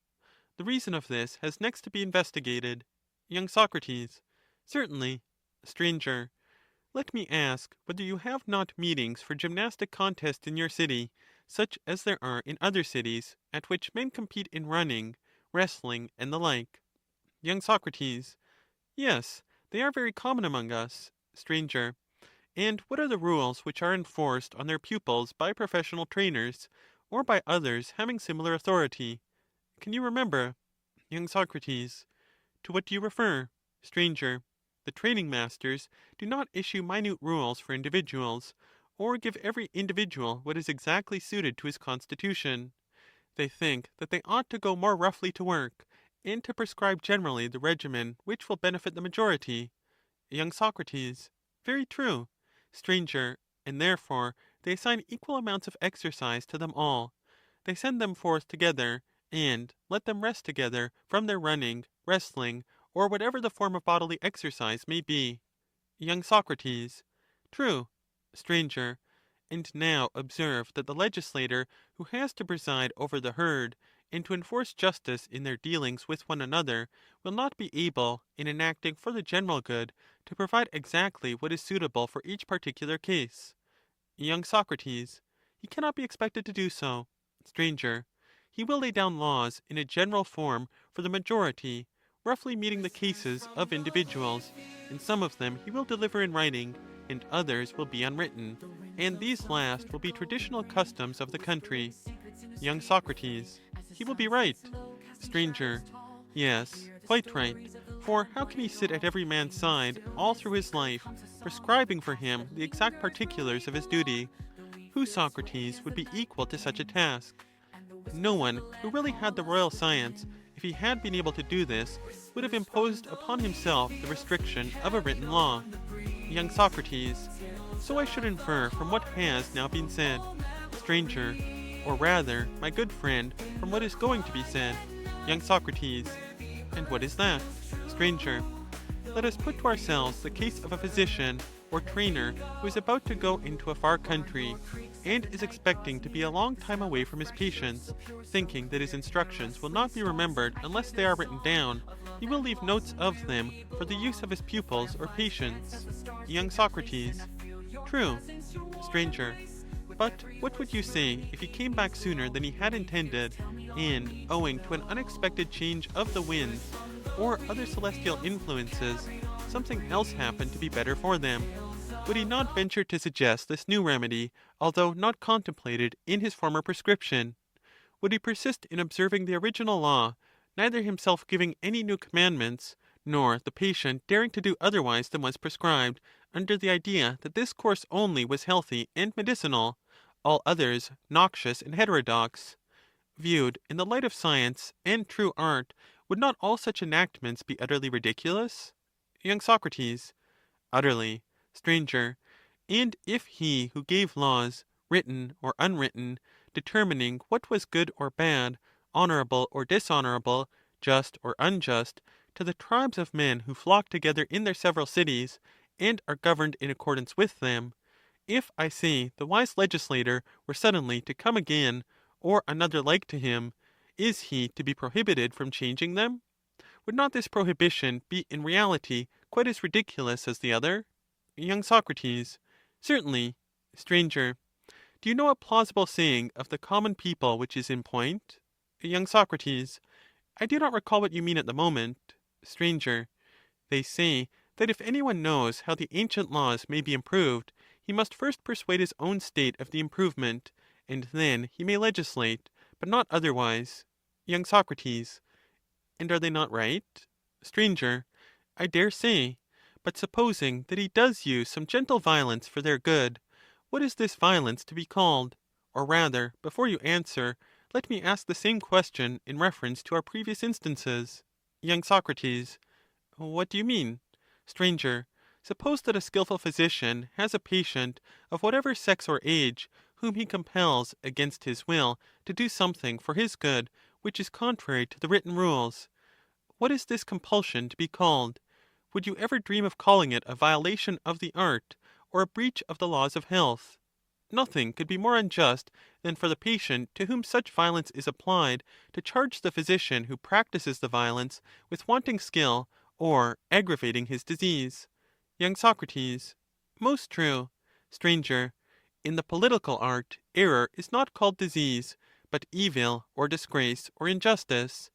The reason of this has next to be investigated. Young Socrates. Certainly. Stranger. Let me ask whether you have not meetings for gymnastic contests in your city, such as there are in other cities, at which men compete in running, wrestling, and the like. Young Socrates. Yes, they are very common among us. Stranger. And what are the rules which are enforced on their pupils by professional trainers, or by others having similar authority? Can you remember? Young Socrates. To what do you refer? Stranger. The training masters do not issue minute rules for individuals, or give every individual what is exactly suited to his constitution. They think that they ought to go more roughly to work, and to prescribe generally the regimen which will benefit the majority. Young Socrates. Very true. Stranger. And therefore they assign equal amounts of exercise to them all. They send them forth together, and let them rest together from their running, wrestling, or whatever the form of bodily exercise may be. Young Socrates. True. Stranger. And now observe that the legislator who has to preside over the herd, and to enforce justice in their dealings with one another, will not be able, in enacting for the general good, to provide exactly what is suitable for each particular case. Young Socrates. He cannot be expected to do so. Stranger. He will lay down laws in a general form for the majority, roughly meeting the cases of individuals, and some of them he will deliver in writing, and others will be unwritten, and these last will be traditional customs of the country. Young Socrates. He will be right. Stranger. Yes, quite right. For how can he sit at every man's side all through his life, prescribing for him the exact particulars of his duty? Who, Socrates, would be equal to such a task? No one who really had the royal science, if he had been able to do this, would have imposed upon himself the restriction of a written law. Young Socrates. So I should infer from what has now been said. Stranger. Or rather, my good friend, from what is going to be said. Young Socrates. And what is that? Stranger. Let us put to ourselves the case of a physician or trainer who is about to go into a far country, and is expecting to be a long time away from his patients, thinking that his instructions will not be remembered unless they are written down. He will leave notes of them for the use of his pupils or patients. Young Socrates. True. Stranger. But what would you say if he came back sooner than he had intended, and, owing to an unexpected change of the winds, or other celestial influences, something else happened to be better for them? Would he not venture to suggest this new remedy, although not contemplated in his former prescription? Would he persist in observing the original law, neither himself giving any new commandments, nor the patient daring to do otherwise than was prescribed, under the idea that this course only was healthy and medicinal, all others noxious and heterodox? Viewed in the light of science and true art, would not all such enactments be utterly ridiculous? Young Socrates. Utterly. Stranger. And if he who gave laws, written or unwritten, determining what was good or bad, honorable or dishonorable, just or unjust, to the tribes of men who flock together in their several cities, and are governed in accordance with them, if, I say, the wise legislator were suddenly to come again, or another like to him, is he to be prohibited from changing them? Would not this prohibition be in reality quite as ridiculous as the other? Young Socrates. Certainly. Stranger. Do you know a plausible saying of the common people which is in point? Young Socrates. I do not recall what you mean at the moment. Stranger. They say that if any one knows how the ancient laws may be improved, he must first persuade his own state of the improvement, and then he may legislate, but not otherwise. Young Socrates. And are they not right? Stranger. I dare say. But supposing that he does use some gentle violence for their good, What is this violence to be called? Or rather, before you answer, let me ask the same question in reference to our previous instances. Young Socrates. What do you mean? Stranger. Suppose that a skilful physician has a patient of whatever sex or age, whom he compels against his will to do something for his good which is contrary to the written rules. What is this compulsion to be called? Would you ever dream of calling it a violation of the art, or a breach of the laws of health? Nothing could be more unjust than for the patient to whom such violence is applied to charge the physician who practices the violence with wanting skill or aggravating his disease. Young Socrates. Most true. Stranger. In the political art, error is not called disease, but evil or disgrace or injustice.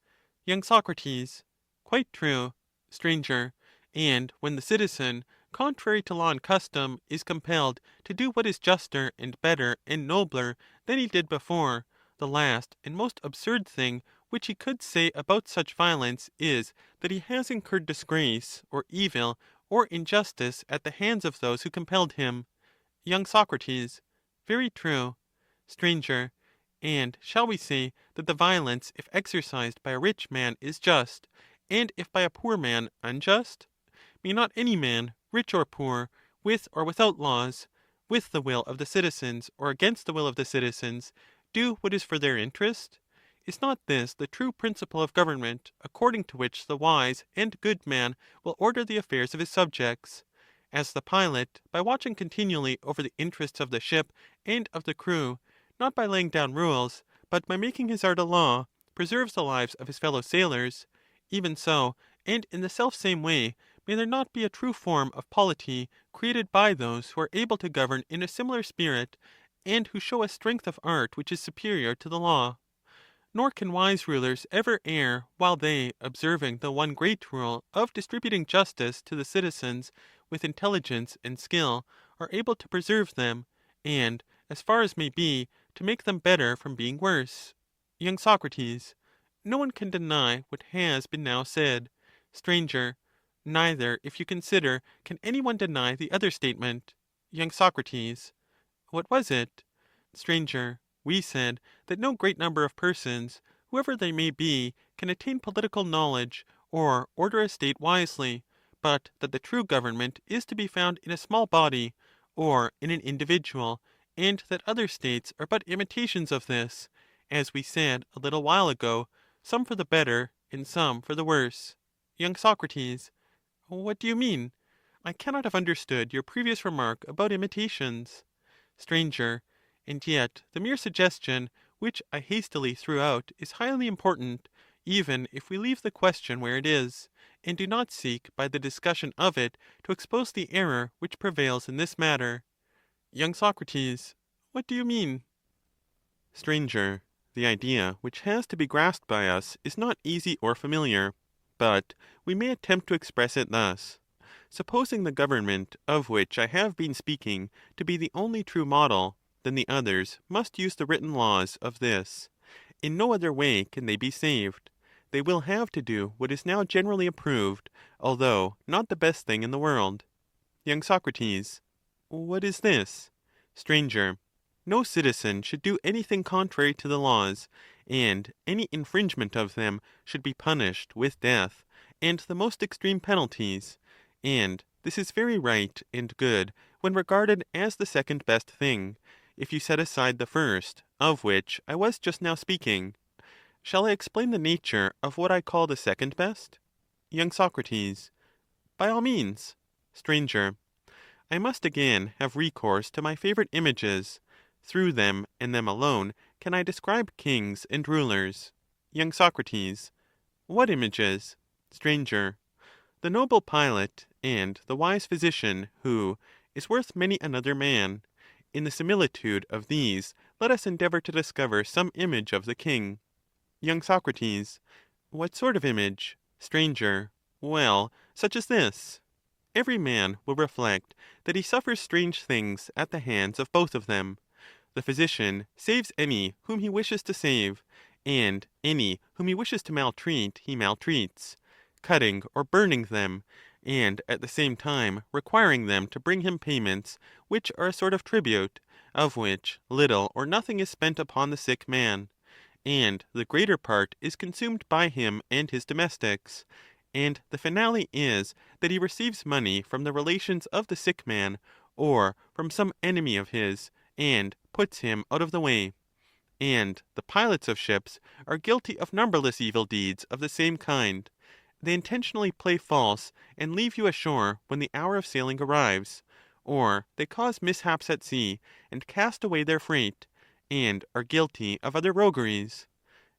Young Socrates. Quite true. Stranger. And when the citizen, contrary to law and custom, is compelled to do what is juster and better and nobler than he did before, the last and most absurd thing which he could say about such violence is that he has incurred disgrace, or evil, or injustice at the hands of those who compelled him. Young Socrates. Very true. Stranger. And shall we say that the violence, if exercised by a rich man, is just, and if by a poor man, unjust? May not any man, rich or poor, with or without laws, with the will of the citizens or against the will of the citizens, do what is for their interest? Is not this the true principle of government, according to which the wise and good man will order the affairs of his subjects? As the pilot, by watching continually over the interests of the ship and of the crew, not by laying down rules, but by making his art a law, preserves the lives of his fellow sailors, even so, and in the selfsame way, may there not be a true form of polity created by those who are able to govern in a similar spirit, and who show a strength of art which is superior to the law? Nor can wise rulers ever err while they, observing the one great rule of distributing justice to the citizens with intelligence and skill, are able to preserve them, and, as far as may be, to make them better from being worse. Young Socrates. No one can deny what has been now said. Stranger. Neither, if you consider, can any one deny the other statement. Young Socrates. What was it? Stranger. We said that no great number of persons, whoever they may be, can attain political knowledge, or order a state wisely, but that the true government is to be found in a small body, or in an individual, and that other states are but imitations of this, as we said a little while ago, some for the better, and some for the worse. Young Socrates. What do you mean? I cannot have understood your previous remark about imitations. Stranger. And yet the mere suggestion which I hastily threw out is highly important, even if we leave the question where it is, and do not seek by the discussion of it to expose the error which prevails in this matter. Young Socrates. What do you mean? Stranger. The idea which has to be grasped by us is not easy or familiar, but we may attempt to express it thus. Supposing the government of which I have been speaking to be the only true model, then the others must use the written laws of this. In no other way can they be saved. They will have to do what is now generally approved, although not the best thing in the world. Young Socrates. What is this? Stranger. No citizen should do anything contrary to the laws, and any infringement of them should be punished with death, and the most extreme penalties. And this is very right and good when regarded as the second best thing, if you set aside the first, of which I was just now speaking. Shall I explain the nature of what I call the second best? Young Socrates. By all means. Stranger. I must again have recourse to my favorite images. Through them, and them alone, can I describe kings and rulers. Young Socrates. What images? Stranger. The noble pilot, and the wise physician, who is worth many another man. In the similitude of these, let us endeavor to discover some image of the king. Young Socrates. What sort of image? Stranger. Well, such as this. Every man will reflect that he suffers strange things at the hands of both of them. The physician saves any whom he wishes to save, and any whom he wishes to maltreat he maltreats, cutting or burning them, and at the same time requiring them to bring him payments which are a sort of tribute, of which little or nothing is spent upon the sick man, and the greater part is consumed by him and his domestics, and the finale is that he receives money from the relations of the sick man or from some enemy of his, and puts him out of the way. And the pilots of ships are guilty of numberless evil deeds of the same kind. They intentionally play false and leave you ashore when the hour of sailing arrives, or they cause mishaps at sea and cast away their freight, and are guilty of other rogueries.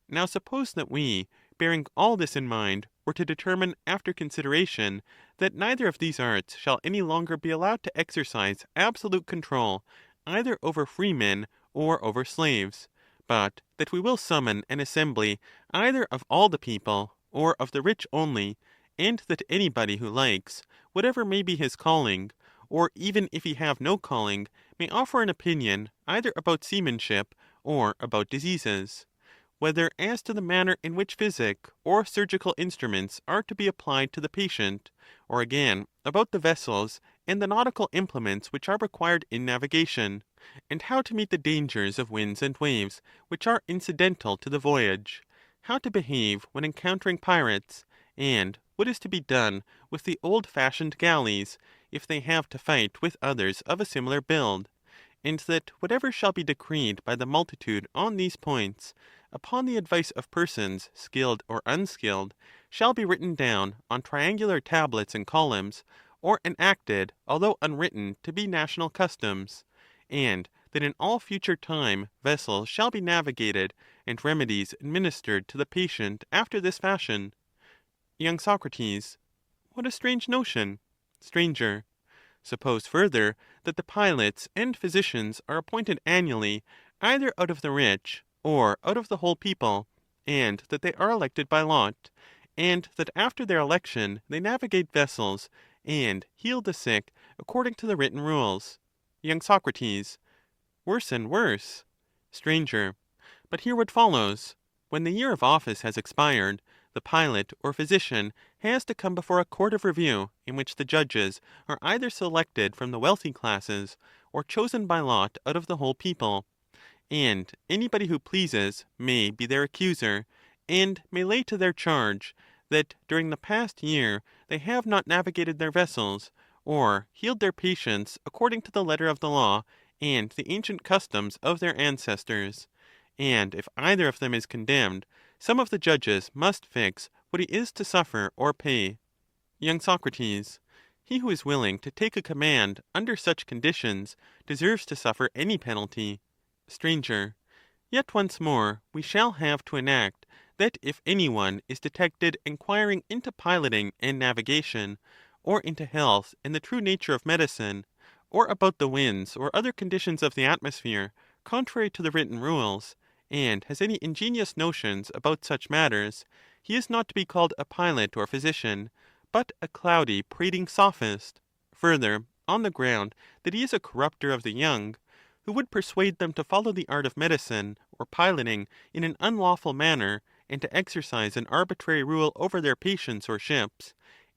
Now suppose that we, bearing all this in mind, were to determine after consideration that neither of these arts shall any longer be allowed to exercise absolute control either over freemen or over slaves, but that we will summon an assembly either of all the people or of the rich only, and that anybody who likes, whatever may be his calling, or even if he have no calling, may offer an opinion either about seamanship or about diseases, whether as to the manner in which physic or surgical instruments are to be applied to the patient, or again about the vessels and the nautical implements which are required in navigation, and how to meet the dangers of winds and waves which are incidental to the voyage, how to behave when encountering pirates, and what is to be done with the old-fashioned galleys, if they have to fight with others of a similar build, and that whatever shall be decreed by the multitude on these points, upon the advice of persons skilled or unskilled, shall be written down on triangular tablets and columns, or enacted, although unwritten, to be national customs, and that in all future time vessels shall be navigated, and remedies administered to the patient after this fashion. Young Socrates, what a strange notion! Stranger, suppose further that the pilots and physicians are appointed annually, either out of the rich or out of the whole people, and that they are elected by lot, and that after their election they navigate vessels and heal the sick according to the written rules. Young Socrates, worse and worse. Stranger, but hear what follows. When the year of office has expired, the pilot or physician has to come before a court of review in which the judges are either selected from the wealthy classes or chosen by lot out of the whole people, and anybody who pleases may be their accuser, and may lay to their charge that during the past year they have not navigated their vessels, or healed their patients according to the letter of the law and the ancient customs of their ancestors. And if either of them is condemned, some of the judges must fix what he is to suffer or pay. Young Socrates, he who is willing to take a command under such conditions deserves to suffer any penalty. Stranger, yet once more we shall have to enact that if any one is detected enquiring into piloting and navigation, or into health and the true nature of medicine, or about the winds or other conditions of the atmosphere, contrary to the written rules, and has any ingenious notions about such matters, he is not to be called a pilot or physician, but a cloudy prating sophist. Further, on the ground that he is a corrupter of the young, who would persuade them to follow the art of medicine or piloting in an unlawful manner, and to exercise an arbitrary rule over their patients or ships,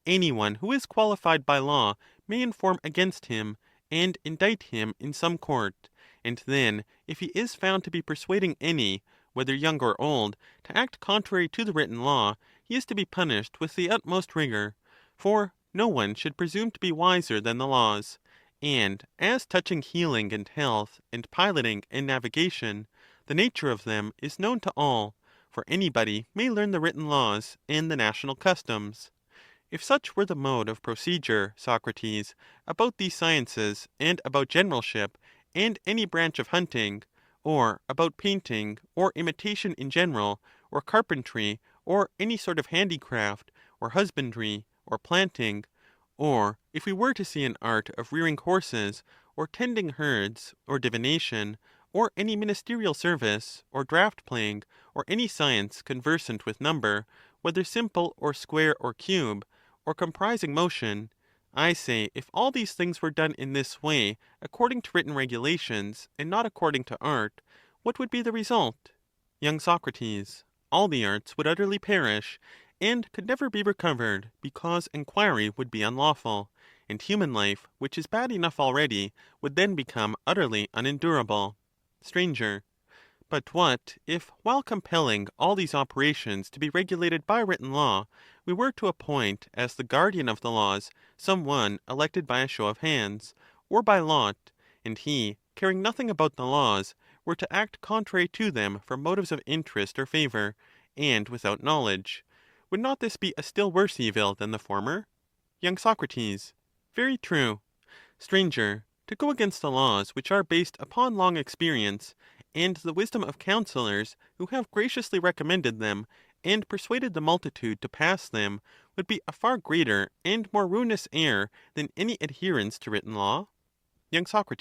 any one who is qualified by law may inform against him, and indict him in some court, and then if he is found to be persuading any, whether young or old, to act contrary to the written law, he is to be punished with the utmost rigor, for no one should presume to be wiser than the laws. And as touching healing and health, and piloting and navigation, the nature of them is known to all, for anybody may learn the written laws and the national customs. If such were the mode of procedure, Socrates, about these sciences, and about generalship, and any branch of hunting, or about painting, or imitation in general, or carpentry, or any sort of handicraft, or husbandry, or planting, or if we were to see an art of rearing horses, or tending herds, or divination, or any ministerial service, or draught playing, or any science conversant with number, whether simple or square or cube, or comprising motion, I say, if all these things were done in this way according to written regulations, and not according to art, what would be the result? Young Socrates, all the arts would utterly perish, and could never be recovered, because enquiry would be unlawful, and human life, which is bad enough already, would then become utterly unendurable. Stranger. But what if, while compelling all these operations to be regulated by written law, we were to appoint as the guardian of the laws some one elected by a show of hands, or by lot, and he, caring nothing about the laws, were to act contrary to them from motives of interest or favor, and without knowledge? Would not this be a still worse evil than the former? Y. Soc. Very true. Stranger. To go against the laws which are based upon long experience, and the wisdom of counselors who have graciously recommended them, and persuaded the multitude to pass them, would be a far greater and more ruinous error than any adherence to written law? Y. Soc.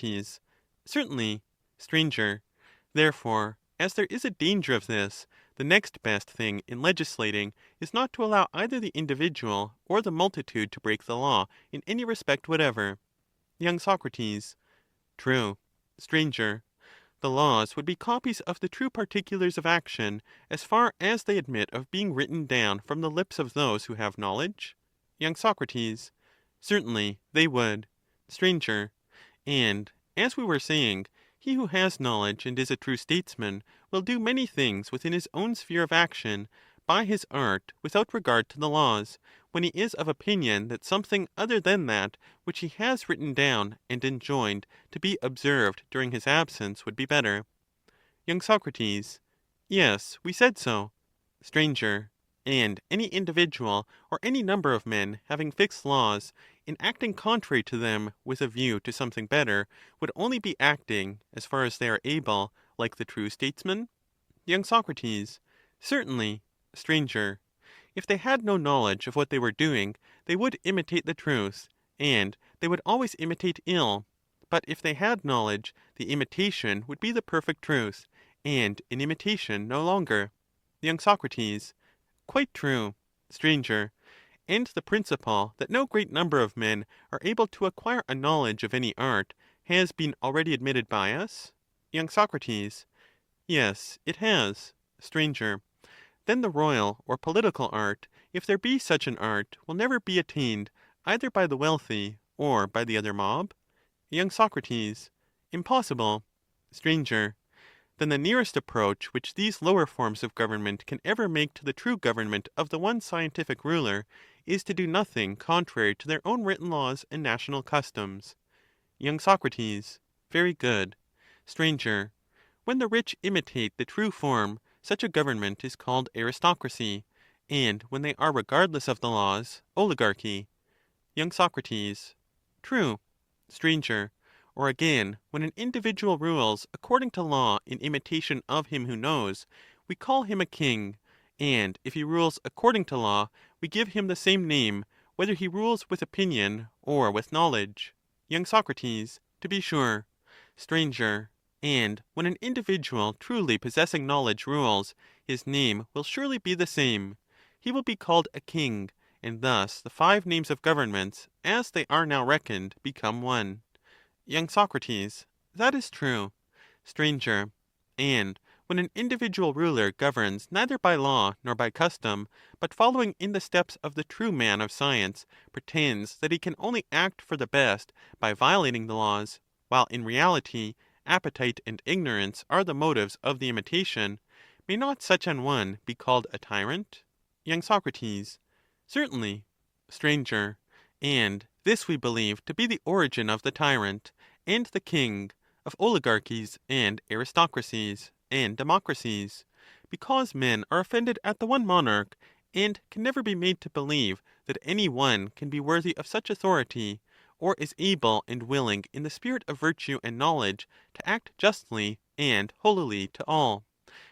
Certainly. Stranger. Therefore, as there is a danger of this, the next best thing in legislating is not to allow either the individual or the multitude to break the law in any respect whatever. Y. Soc. True. Stranger. The laws would be copies of the true particulars of action, as far as they admit of being written down from the lips of those who have knowledge? Y. Soc. Certainly they would. Stranger. And, as we were saying, he who has knowledge and is a true statesman will do many things within his own sphere of action, by his art, without regard to the laws, when he is of opinion that something other than that which he has written down and enjoined to be observed during his absence would be better. Y. Soc. Yes, we said so. Stranger. And any individual or any number of men having fixed laws, in acting contrary to them with a view to something better, would only be acting, as far as they are able, like the true statesman? Y. Soc. Certainly. Stranger. If they had no knowledge of what they were doing, they would imitate the truth, and they would always imitate ill. But if they had knowledge, the imitation would be the perfect truth, and an imitation no longer. Y. Soc. Quite true. Stranger. And the principle that no great number of men are able to acquire a knowledge of any art has been already admitted by us? Y. Soc. Yes, it has. Stranger. Then the royal or political art, if there be such an art, will never be attained either by the wealthy or by the other mob? Y. Soc. Impossible. Stranger. Then the nearest approach which these lower forms of government can ever make to the true government of the one scientific ruler is to do nothing contrary to their own written laws and national customs. Y. Soc. Very good. Stranger. When the rich imitate the true form, such a government is called aristocracy, and when they are regardless of the laws, oligarchy. Y. Soc. True. Stranger. Or again, when an individual rules according to law in imitation of him who knows, we call him a king, and if he rules according to law, we give him the same name, whether he rules with opinion or with knowledge. Y. Soc. To be sure. Stranger. And when an individual truly possessing knowledge rules, his name will surely be the same. He will be called a king, and thus the 5 names of governments, as they are now reckoned, become one. Y. Soc. That is true. Stranger. And when an individual ruler governs neither by law nor by custom, but following in the steps of the true man of science, pretends that he can only act for the best by violating the laws, while in reality appetite and ignorance are the motives of the imitation, may not such an one be called a tyrant? Y. Soc. Certainly. Stranger. And this we believe to be the origin of the tyrant, and the king, of oligarchies and aristocracies, and democracies, because men are offended at the one monarch, and can never be made to believe that any one can be worthy of such authority, or is able and willing in the spirit of virtue and knowledge to act justly and holily to all.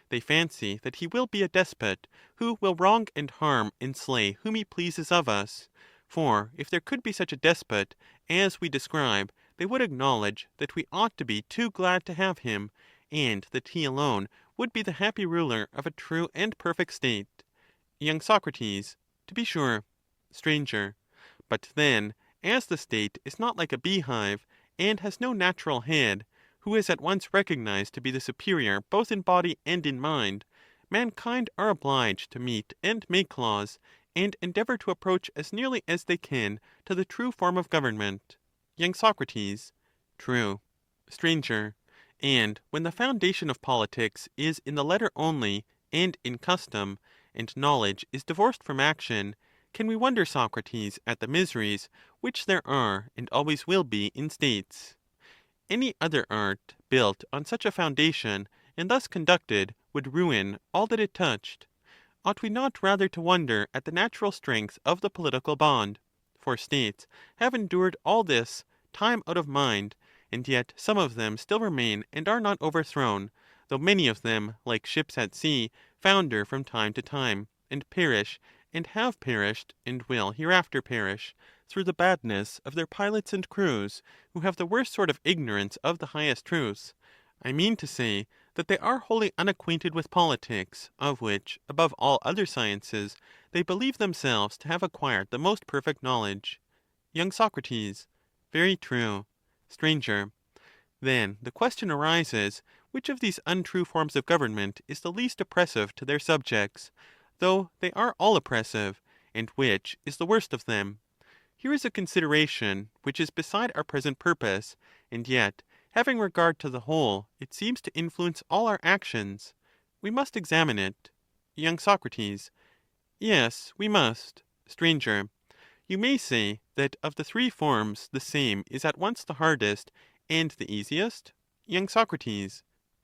They fancy that he will be a despot, who will wrong and harm and slay whom he pleases of us. For if there could be such a despot as we describe, they would acknowledge that we ought to be too glad to have him, and that he alone would be the happy ruler of a true and perfect state. Y. Soc. To be sure. Stranger. But then, as the state is not like a beehive, and has no natural head, who is at once recognized to be the superior both in body and in mind, mankind are obliged to meet and make laws, and endeavor to approach as nearly as they can to the true form of government. Y. Soc. True. Sir. And when the foundation of politics is in the letter only and in custom, and knowledge is divorced from action, can we wonder, Socrates, at the miseries which there are and always will be in states? Any other art built on such a foundation and thus conducted would ruin all that it touched. Ought we not rather to wonder at the natural strength of the political bond? For states have endured all this time out of mind, and yet some of them still remain and are not overthrown, though many of them, like ships at sea, founder from time to time, and perish, and have perished, and will hereafter perish, through the badness of their pilots and crews, who have the worst sort of ignorance of the highest truths. I mean to say that they are wholly unacquainted with politics, of which, above all other sciences, they believe themselves to have acquired the most perfect knowledge. Y. Soc. Very true. Str. Then the question arises, which of these untrue forms of government is the least oppressive to their subjects, though they are all oppressive, and which is the worst of them? Here is a consideration which is beside our present purpose, and yet, having regard to the whole, it seems to influence all our actions. We must examine it. Y. Soc. Yes, we must. Str. You may say that of the three forms the same is at once the hardest and the easiest. Y. Soc.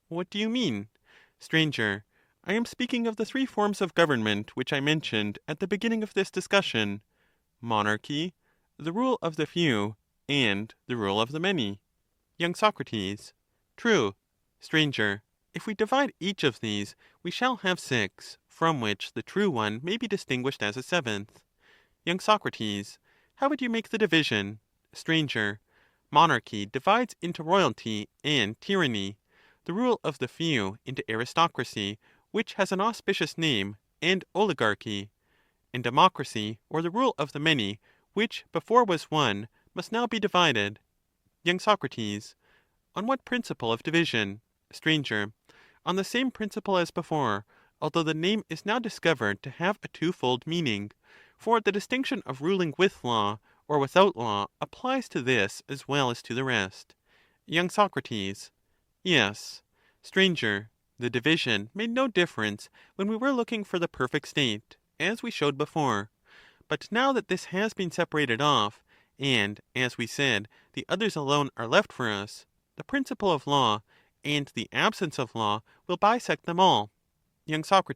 What do you mean? Str. I am speaking of the three forms of government which I mentioned at the beginning of this discussion: monarchy, the rule of the few, and the rule of the many. Y. Soc. True. Str. If we divide each of these, we shall have six, from which the true one may be distinguished as a seventh. Y. Soc. How would you make the division? Str. Monarchy divides into royalty and tyranny, the rule of the few into aristocracy, which has an auspicious name, and oligarchy; and democracy, or the rule of the many, which before was one, must now be divided. Y. Soc. On what principle of division? Str. On the same principle as before, although the name is now discovered to have a twofold meaning. For the distinction of ruling with law or without law applies to this as well as to the rest. Y. Soc. Yes. Str. The division made no difference when we were looking for the perfect state, as we showed before. But now that this has been separated off, and, as we said, the others alone are left for us, the principle of law and the absence of law will bisect them all. Y. Soc.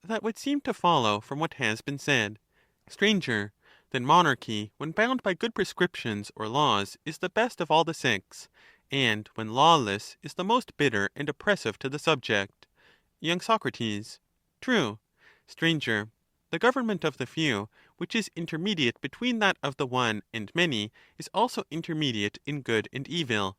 That would seem to follow from what has been said. Str. Then monarchy, when bound by good prescriptions or laws, is the best of all the six, and when lawless is the most bitter and oppressive to the subject. Y. Soc. True. Str. The government of the few, which is intermediate between that of the one and many, is also intermediate in good and evil.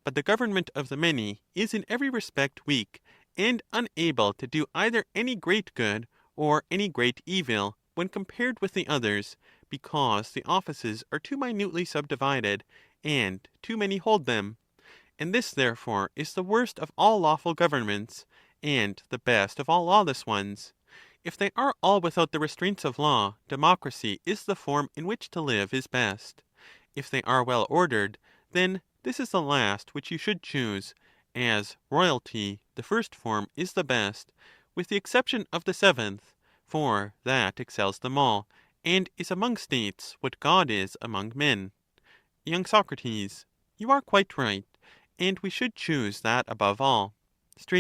But the government of the many is in every respect weak, and unable to do either any great good or any great evil when compared with the others, because the offices are too minutely subdivided, and too many hold them. And this therefore is the worst of all lawful governments, and the best of all lawless ones. If they are all without the restraints of law, democracy is the form in which to live is best. If they are well ordered, then this is the last which you should choose, as royalty, the first form, is the best, with the exception of the seventh, for that excels them all, and is among states what God is among men. Y. Soc. You are quite right, and we should choose that above all. Str.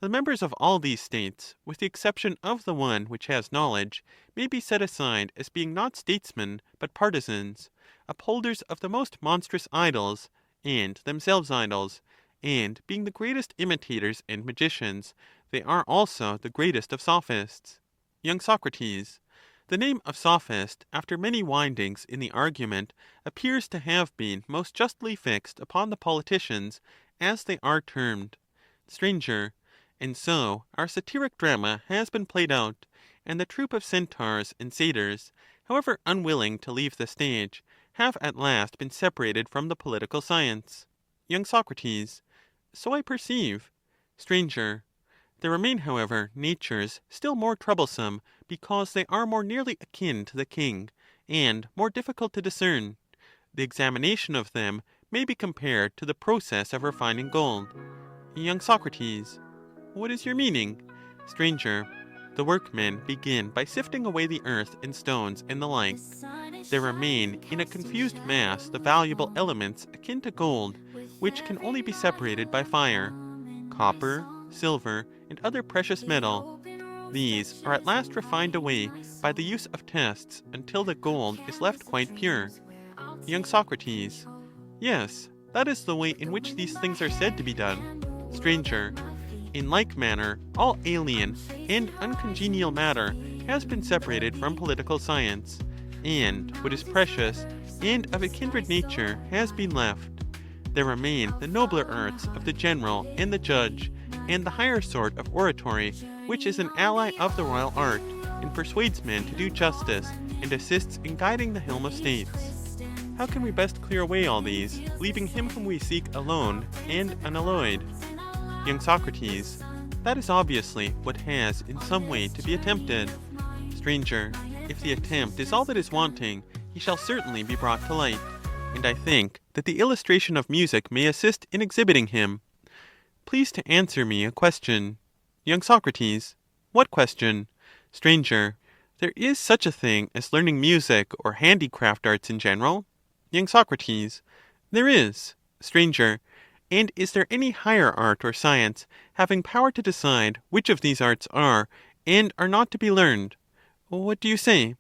The members of all these states, with the exception of the one which has knowledge, may be set aside as being not statesmen but partisans, upholders of the most monstrous idols, and themselves idols, and being the greatest imitators and magicians, they are also the greatest of sophists. Y. Soc. The name of sophist, after many windings in the argument, appears to have been most justly fixed upon the politicians, as they are termed. Str. And so our satiric drama has been played out, and the troop of centaurs and satyrs, however unwilling to leave the stage, have at last been separated from the political science. Y. Soc. So I perceive. Str. There remain, however, natures still more troublesome, because they are more nearly akin to the king, and more difficult to discern. The examination of them may be compared to the process of refining gold. Young Socrates. What is your meaning? Stranger. The workmen begin by sifting away the earth and stones and the like. There remain in a confused mass the valuable elements akin to gold, which can only be separated by fire: copper, silver, and other precious metal. These are at last refined away by the use of tests until the gold is left quite pure. Young Socrates. Yes, that is the way in which these things are said to be done. Stranger. In like manner, all alien and uncongenial matter has been separated from political science, and what is precious and of a kindred nature has been left. There remain the nobler arts of the general and the judge, and the higher sort of oratory, which is an ally of the royal art, and persuades men to do justice, and assists in guiding the helm of states. How can we best clear away all these, leaving him whom we seek alone and unalloyed? Young Socrates. That is obviously what has in some way to be attempted. Stranger. If the attempt is all that is wanting, he shall certainly be brought to light, and I think that the illustration of music may assist in exhibiting him. Please to answer me a question. Young Socrates. What question? Stranger. There is such a thing as learning music or handicraft arts in general? Young Socrates. There is. Stranger. And is there any higher art or science having power to decide which of these arts are and are not to be learned? What do you say?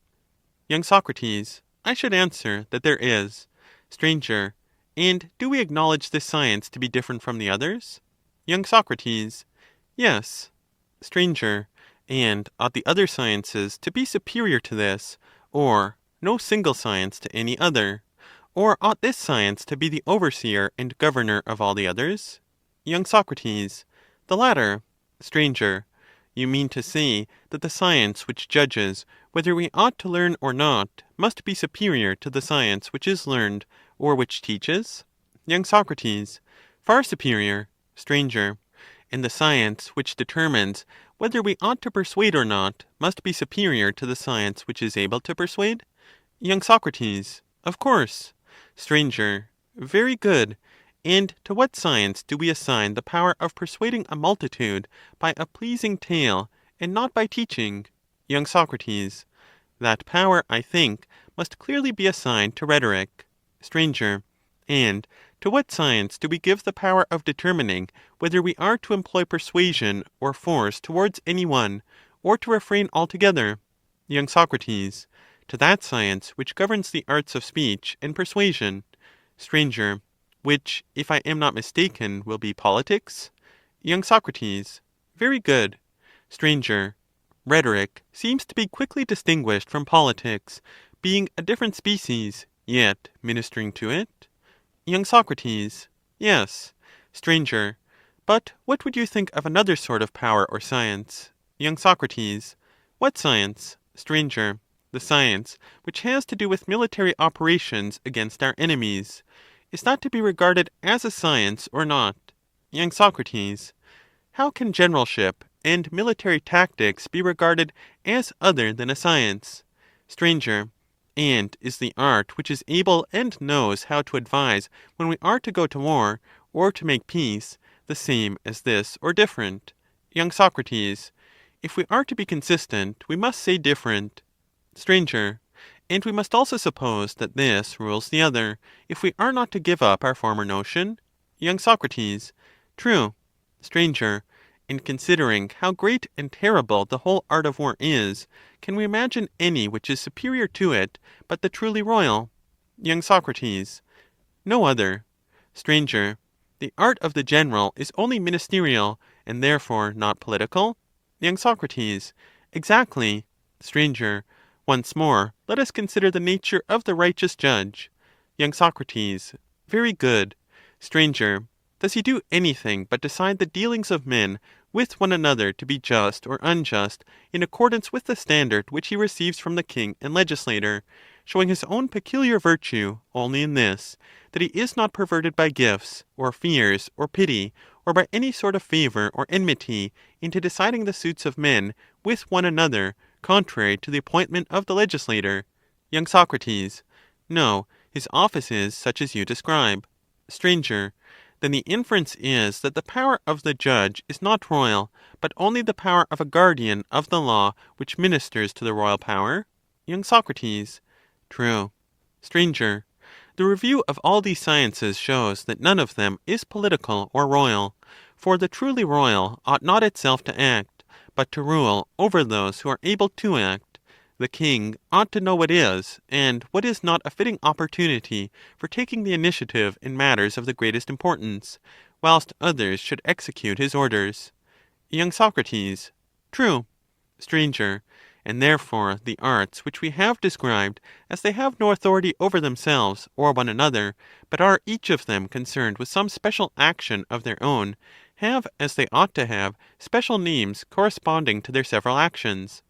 Young Socrates. I should answer that there is. Stranger. And do we acknowledge this science to be different from the others? Young Socrates. Yes. Stranger. And ought the other sciences to be superior to this, or no single science to any other? Or ought this science to be the overseer and governor of all the others? Young Socrates. The latter. Stranger. You mean to say that the science which judges whether we ought to learn or not must be superior to the science which is learned, or which teaches? Young Socrates. Far superior. Stranger. And the science which determines whether we ought to persuade or not must be superior to the science which is able to persuade? Young Socrates. Of course. Stranger. Very good. And to what science do we assign the power of persuading a multitude by a pleasing tale, and not by teaching? Young Socrates. That power, I think, must clearly be assigned to rhetoric. Stranger. And to what science do we give the power of determining whether we are to employ persuasion or force towards any one, or to refrain altogether? Young Socrates. To that science which governs the arts of speech and persuasion. Stranger. Which, if I am not mistaken, will be politics? Young Socrates. Very good. Stranger. Rhetoric seems to be quickly distinguished from politics, being a different species, yet ministering to it? Young Socrates. Yes. Stranger. But what would you think of another sort of power or science? Young Socrates. What science? Stranger. The science which has to do with military operations against our enemies. Is that to be regarded as a science or not? Young Socrates. How can generalship and military tactics be regarded as other than a science? Stranger. And is the art which is able and knows how to advise when we are to go to war, or to make peace, the same as this or different? Young Socrates. If we are to be consistent, we must say different. Stranger. And we must also suppose that this rules the other, if we are not to give up our former notion? Young Socrates. True. Stranger. And considering how great and terrible the whole art of war is, can we imagine any which is superior to it but the truly royal? Young Socrates. No other. Stranger. The art of the general is only ministerial, and therefore not political? Young Socrates. Exactly. Stranger. Once more, let us consider the nature of the righteous judge. Young Socrates. Very good. Stranger. Does he do anything but decide the dealings of men with one another to be just or unjust in accordance with the standard which he receives from the king and legislator, showing his own peculiar virtue only in this, that he is not perverted by gifts, or fears, or pity, or by any sort of favor or enmity into deciding the suits of men with one another, contrary to the appointment of the legislator. Young Socrates. No, his office is such as you describe. Stranger. Then the inference is that the power of the judge is not royal, but only the power of a guardian of the law which ministers to the royal power? Young Socrates. True. Stranger. The review of all these sciences shows that none of them is political or royal, for the truly royal ought not itself to act, but to rule over those who are able to act. The king ought to know what is, and what is not a fitting opportunity for taking the initiative in matters of the greatest importance, whilst others should execute his orders. Young Socrates. True. Stranger. And therefore the arts which we have described, as they have no authority over themselves or one another, but are each of them concerned with some special action of their own, have, as they ought to have, special names corresponding to their several actions.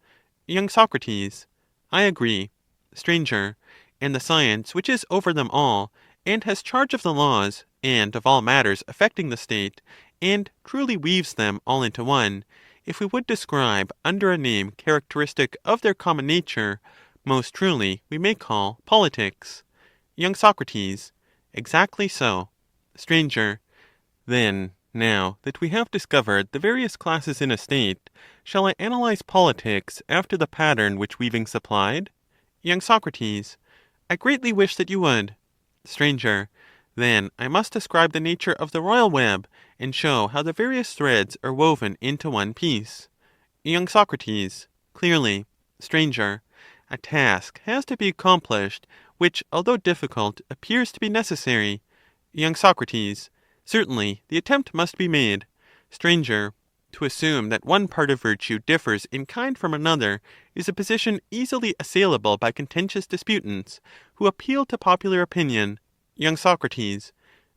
Young Socrates. I agree. Stranger. And the science which is over them all, and has charge of the laws, and of all matters affecting the state, and truly weaves them all into one, if we would describe under a name characteristic of their common nature, most truly we may call politics. Young Socrates. Exactly so. Stranger. Then, now that we have discovered the various classes in a state, shall I analyze politics after the pattern which weaving supplied? Young Socrates. I greatly wish that you would. Stranger. Then I must describe the nature of the royal web, and show how the various threads are woven into one piece. Young Socrates. Clearly. Stranger. A task has to be accomplished, which, although difficult, appears to be necessary. Young Socrates. Certainly the attempt must be made. Stranger. To assume that one part of virtue differs in kind from another is a position easily assailable by contentious disputants, who appeal to popular opinion. Young Socrates.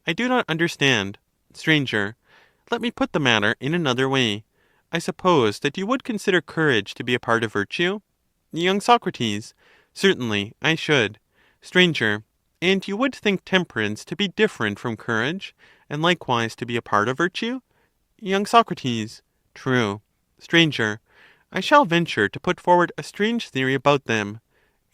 I do not understand. Stranger. Let me put the matter in another way. I suppose that you would consider courage to be a part of virtue? Young Socrates. Certainly I should. Stranger. And you would think temperance to be different from courage, and likewise to be a part of virtue? Young Socrates. True. Stranger. I shall venture to put forward a strange theory about them.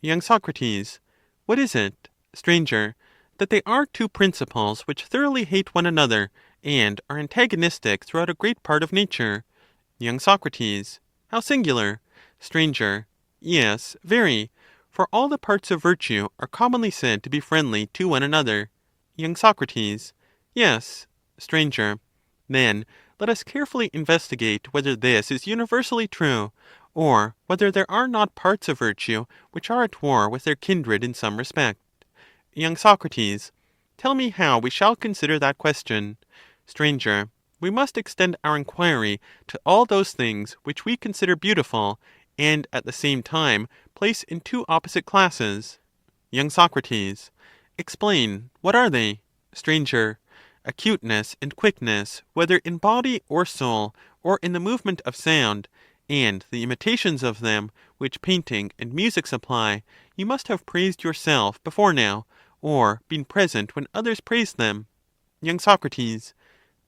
Young Socrates. What is it? Stranger. That they are two principles which thoroughly hate one another, and are antagonistic throughout a great part of nature. Young Socrates. How singular! Stranger. Yes, very. For all the parts of virtue are commonly said to be friendly to one another. Young Socrates. Yes. Stranger. Then let us carefully investigate whether this is universally true, or whether there are not parts of virtue which are at war with their kindred in some respect. Young Socrates. Tell me how we shall consider that question. Stranger. We must extend our inquiry to all those things which we consider beautiful, and at the same time place in two opposite classes. Young Socrates. Explain, what are they? Stranger. Acuteness and quickness, whether in body or soul, or in the movement of sound, and the imitations of them, which painting and music supply, you must have praised yourself before now, or been present when others praised them. Young Socrates.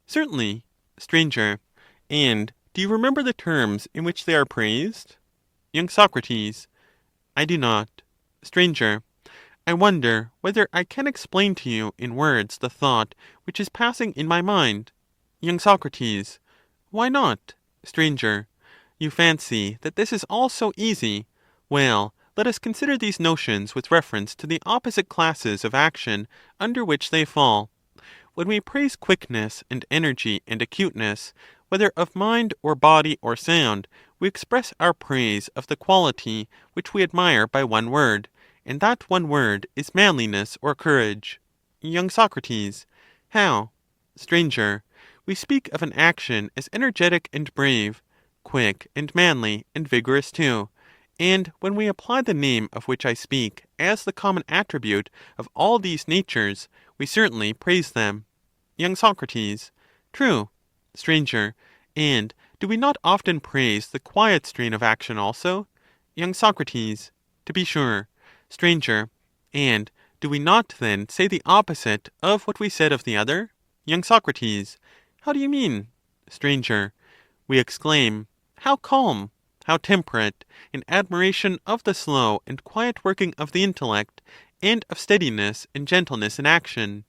Certainly. Stranger. And do you remember the terms in which they are praised? Young Socrates. I do not. Stranger. I wonder whether I can explain to you in words the thought which is passing in my mind. Young Socrates. Why not? Stranger. You fancy that this is all so easy. Well, let us consider these notions with reference to the opposite classes of action under which they fall. When we praise quickness and energy and acuteness, whether of mind or body or sound, we express our praise of the quality which we admire by one word, and that one word is manliness or courage. Young Socrates. How? Stranger. We speak of an action as energetic and brave, quick and manly and vigorous too, and when we apply the name of which I speak as the common attribute of all these natures, we certainly praise them. Young Socrates. True. Stranger. And do we not often praise the quiet strain of action also? Young Socrates. To be sure. Stranger. And do we not then say the opposite of what we said of the other? Young Socrates. How do you mean? Stranger. We exclaim, how calm, how temperate, in admiration of the slow and quiet working of the intellect, and of steadiness and gentleness in action,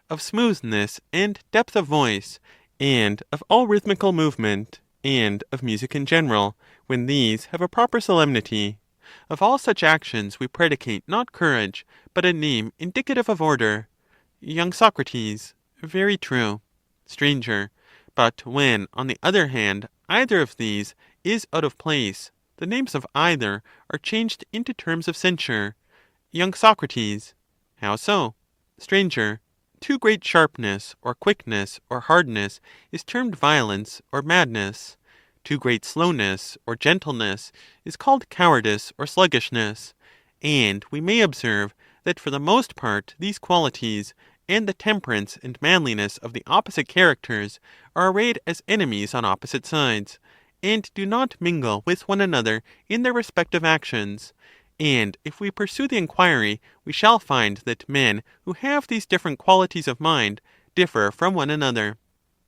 of smoothness and depth of voice, and of all rhythmical movement, and of music in general, when these have a proper solemnity. Of all such actions we predicate not courage, but a name indicative of order. Young Socrates. Very true. Stranger. But when, on the other hand, either of these is out of place, the names of either are changed into terms of censure. Young Socrates. How so? Stranger. Too great sharpness, or quickness, or hardness, is termed violence or madness. Too great slowness, or gentleness, is called cowardice or sluggishness. And we may observe that for the most part these qualities, and the temperance and manliness of the opposite characters, are arrayed as enemies on opposite sides, and do not mingle with one another in their respective actions. And if we pursue the inquiry, we shall find that men who have these different qualities of mind differ from one another.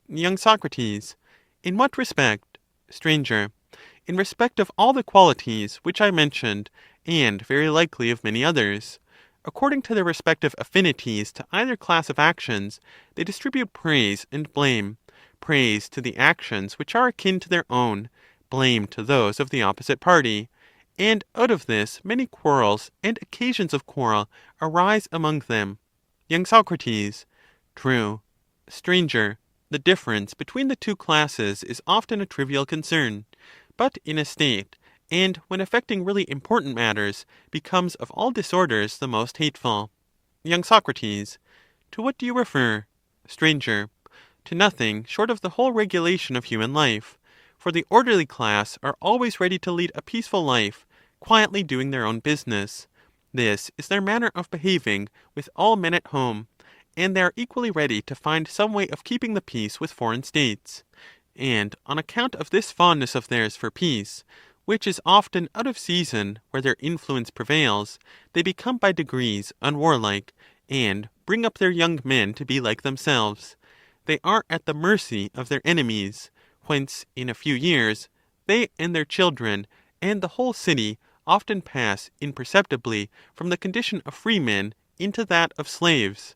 Young Socrates. In what respect? Stranger. In respect of all the qualities which I mentioned, and very likely of many others. According to their respective affinities to either class of actions, they distribute praise and blame: praise to the actions which are akin to their own, blame to those of the opposite party. And out of this many quarrels and occasions of quarrel arise among them. Young Socrates. True. Stranger. The difference between the two classes is often a trivial concern, but in a state, and when affecting really important matters, becomes of all disorders the most hateful. Young Socrates. To what do you refer? Stranger. To nothing short of the whole regulation of human life. For the orderly class are always ready to lead a peaceful life, quietly doing their own business. This is their manner of behaving with all men at home, and they are equally ready to find some way of keeping the peace with foreign states. And on account of this fondness of theirs for peace, which is often out of season where their influence prevails, they become by degrees unwarlike, and bring up their young men to be like themselves. They are at the mercy of their enemies, whence in a few years they and their children and the whole city often pass imperceptibly from the condition of free men into that of slaves.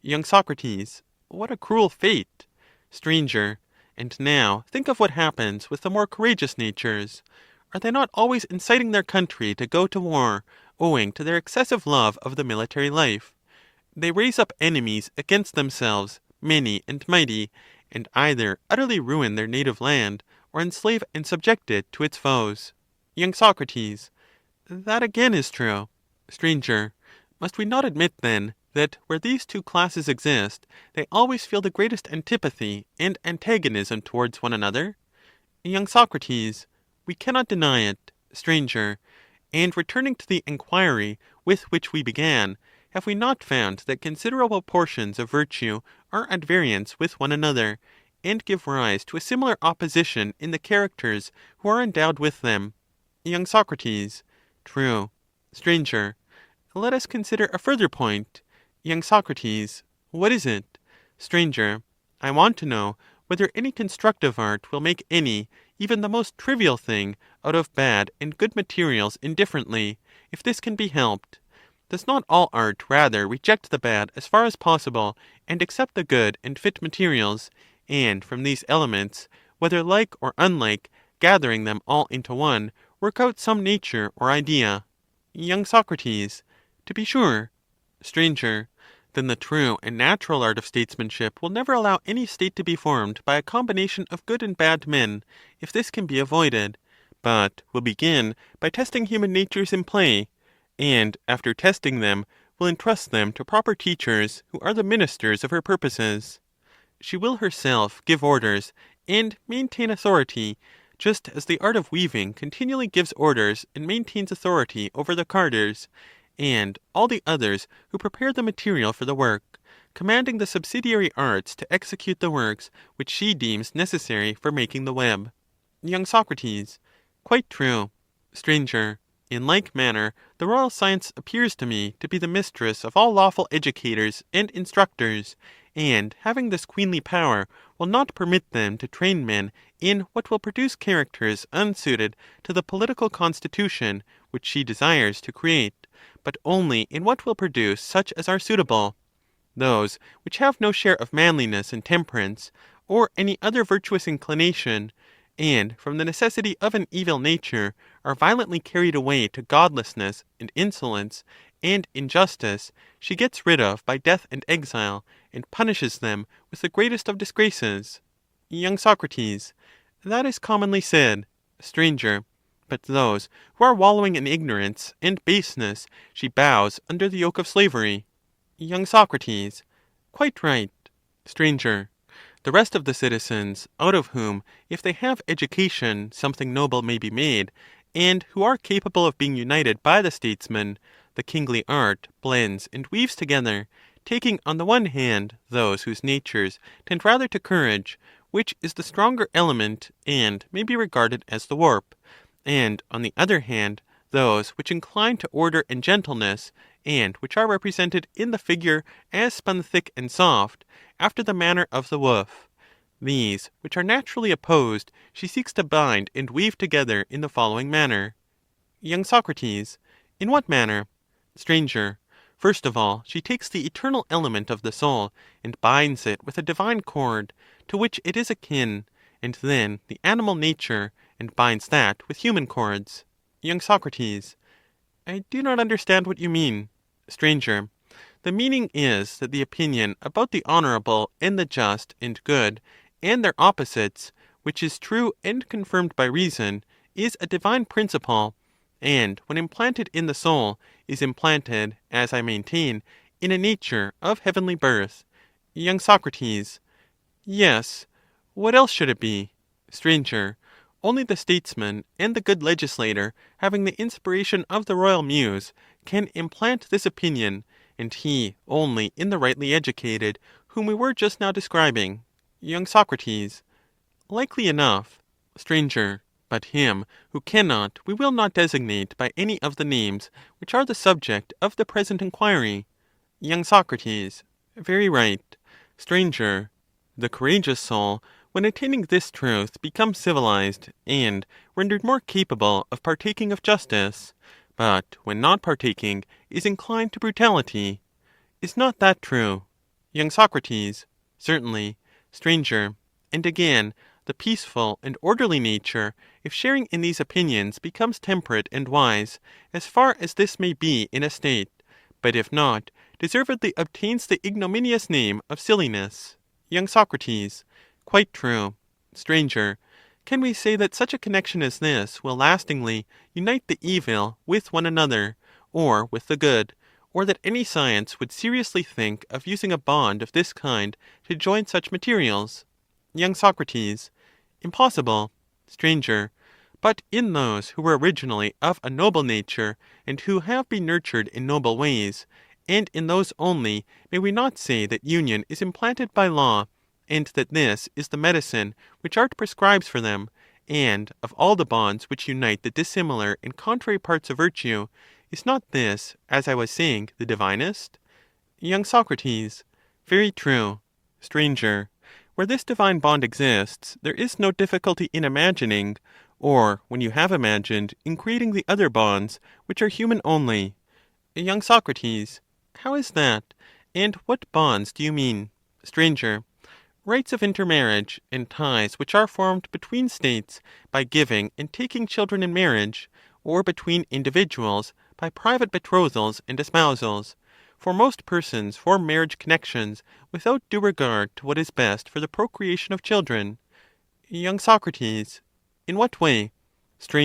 Young Socrates. What a cruel fate! Stranger. And now think of what happens with the more courageous natures. Are they not always inciting their country to go to war, owing to their excessive love of the military life? They raise up enemies against themselves, many and mighty, and either utterly ruin their native land, or enslave and subject it to its foes. Young Socrates. That again is true. Stranger. Must we not admit, then, that where these two classes exist, they always feel the greatest antipathy and antagonism towards one another? Young Socrates. We cannot deny it. Stranger. And returning to the enquiry with which we began, have we not found that considerable portions of virtue are at variance with one another, and give rise to a similar opposition in the characters who are endowed with them? Young Socrates. True. Stranger. Let us consider a further point. Young Socrates. What is it? Stranger. I want to know whether any constructive art will make any, even the most trivial thing, out of bad and good materials indifferently, if this can be helped. Does not all art rather reject the bad as far as possible, and accept the good and fit materials, and from these elements, whether like or unlike, gathering them all into one, work out some nature or idea? Young Socrates. To be sure. Stranger. Then the true and natural art of statesmanship will never allow any state to be formed by a combination of good and bad men, if this can be avoided, but will begin by testing human natures in play, and after testing them will entrust them to proper teachers who are the ministers of her purposes. She will herself give orders and maintain authority, just as the art of weaving continually gives orders and maintains authority over the carders, and all the others who prepare the material for the work, commanding the subsidiary arts to execute the works which she deems necessary for making the web. Young Socrates. Quite true. Stranger. In like manner, the royal science appears to me to be the mistress of all lawful educators and instructors, and having this queenly power, will not permit them to train men in what will produce characters unsuited to the political constitution which she desires to create, but only in what will produce such as are suitable. Those which have no share of manliness and temperance, or any other virtuous inclination, and from the necessity of an evil nature are violently carried away to godlessness and insolence and injustice, she gets rid of by death and exile, and punishes them with the greatest of disgraces. Y. Soc. That is commonly said. Str. But those who are wallowing in ignorance and baseness she bows under the yoke of slavery. Y. Soc. Quite right. Str. The rest of the citizens, out of whom, if they have education, something noble may be made, and who are capable of being united by the statesman, the kingly art blends and weaves together, taking on the one hand those whose natures tend rather to courage, which is the stronger element and may be regarded as the warp, and on the other hand those which incline to order and gentleness, and which are represented in the figure as spun thick and soft, after the manner of the woof. These, which are naturally opposed, she seeks to bind and weave together in the following manner. Y. Soc. In what manner? Str. First of all, she takes the eternal element of the soul, and binds it with a divine cord, to which it is akin, and then the animal nature, and binds that with human cords. Y. Soc. I do not understand what you mean. Str. The meaning is that the opinion about the honorable and the just and good, and their opposites, which is true and confirmed by reason, is a divine principle, and when implanted in the soul, is implanted, as I maintain, in a nature of heavenly birth. Y. Soc. Yes. What else should it be? Str. Only the statesman and the good legislator, having the inspiration of the royal muse, can implant this opinion, and he only in the rightly educated, whom we were just now describing. Y. Soc. Likely enough. Str. But him who cannot we will not designate by any of the names which are the subject of the present inquiry. Y. Soc. Very right. Str. The courageous soul, when attaining this truth, becomes civilized, and rendered more capable of partaking of justice, but when not partaking, is inclined to brutality. Is not that true? Y. Soc. Certainly. Str. And again, the peaceful and orderly nature, if sharing in these opinions, becomes temperate and wise, as far as this may be in a state, but if not, deservedly obtains the ignominious name of silliness. Y. Soc. Quite true. Str. Can we say that such a connection as this will lastingly unite the evil with one another, or with the good, or that any science would seriously think of using a bond of this kind to join such materials? Y. Soc. Impossible. Str. But in those who were originally of a noble nature, and who have been nurtured in noble ways, and in those only, may we not say that union is implanted by law, and that this is the medicine which art prescribes for them, and of all the bonds which unite the dissimilar and contrary parts of virtue, is not this, as I was saying, the divinest? Y. Soc. Very true. Str. Where this divine bond exists, there is no difficulty in imagining, or when you have imagined, in creating the other bonds, which are human only. Y. Soc. How is that? And what bonds do you mean? Str. Rights of intermarriage, and ties which are formed between states by giving and taking children in marriage, or between individuals by private betrothals and espousals. For most persons form marriage connections without due regard to what is best for the procreation of children. Y. Soc. In what way? Str.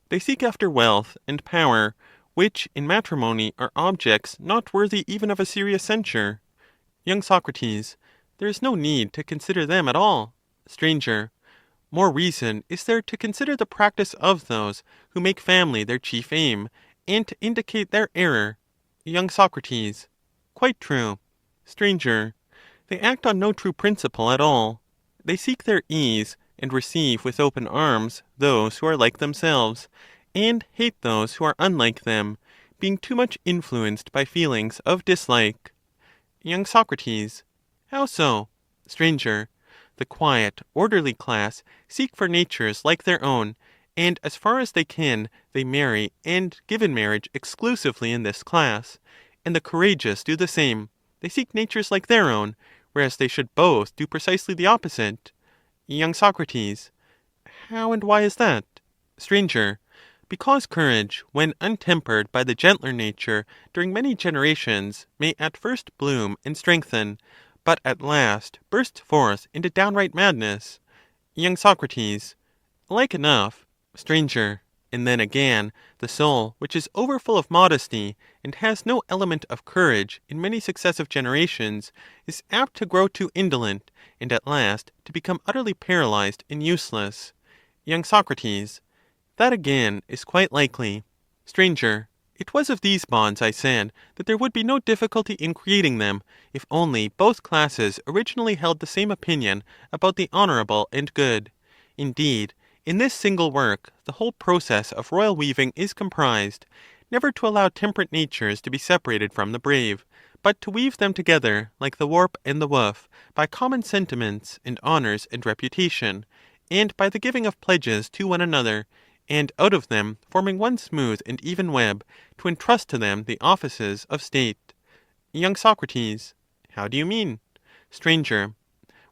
They seek after wealth and power, which in matrimony are objects not worthy even of a serious censure. Y. Soc. There is no need to consider them at all. Str. More reason is there to consider the practice of those who make family their chief aim, and to indicate their error. Y. Soc. Quite true. Str. They act on no true principle at all. They seek their ease, and receive with open arms those who are like themselves, and hate those who are unlike them, being too much influenced by feelings of dislike. Young Socrates. How so? Stranger. The quiet, orderly class seek for natures like their own, and as far as they can, they marry and give in marriage exclusively in this class. And the courageous do the same. They seek natures like their own, whereas they should both do precisely the opposite. Young Socrates. How and why is that? Stranger. Because courage, when untempered by the gentler nature during many generations, may at first bloom and strengthen, but at last bursts forth into downright madness. Young Socrates. Like enough. Stranger. And then again, the soul which is overfull of modesty, and has no element of courage in many successive generations, is apt to grow too indolent, and at last to become utterly paralyzed and useless. Young Socrates. That again is quite likely. Stranger. It was of these bonds I said that there would be no difficulty in creating them, if only both classes originally held the same opinion about the honorable and good. Indeed, in this single work the whole process of royal weaving is comprised, never to allow temperate natures to be separated from the brave, but to weave them together like the warp and the woof, by common sentiments and honors and reputation, and by the giving of pledges to one another, and out of them forming one smooth and even web, to entrust to them the offices of state. Young Socrates. How do you mean? Stranger.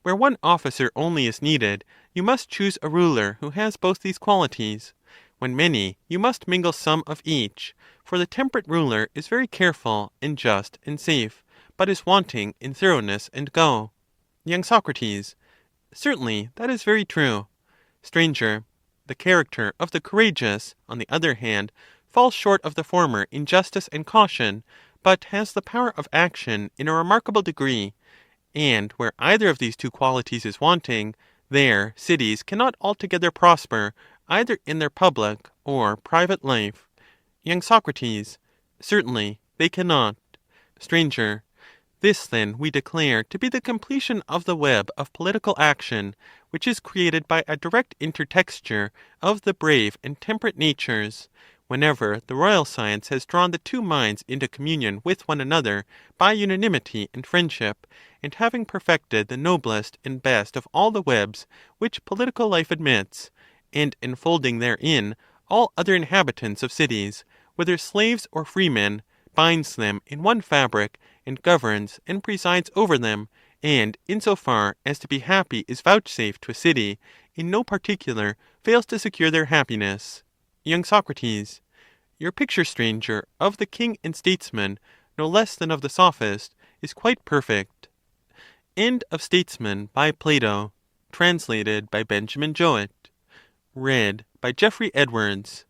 Where one officer only is needed, you must choose a ruler who has both these qualities. When many, you must mingle some of each, for the temperate ruler is very careful and just and safe, but is wanting in thoroughness and go. Young Socrates. Certainly, that is very true. Stranger. The character of the courageous, on the other hand, falls short of the former in justice and caution, but has the power of action in a remarkable degree. And where either of these two qualities is wanting, there cities cannot altogether prosper, either in their public or private life. Young Socrates. Certainly, they cannot. Stranger. This then we declare to be the completion of the web of political action, which is created by a direct intertexture of the brave and temperate natures, whenever the royal science has drawn the two minds into communion with one another by unanimity and friendship, and having perfected the noblest and best of all the webs which political life admits, and enfolding therein all other inhabitants of cities, whether slaves or freemen, binds them in one fabric, and governs and presides over them, and in so far as to be happy is vouchsafed to a city, in no particular fails to secure their happiness. Young Socrates. Your picture, stranger, of the king and statesman, no less than of the sophist, is quite perfect. End of Statesman by Plato. Translated by Benjamin Jowett. Read by Geoffrey Edwards.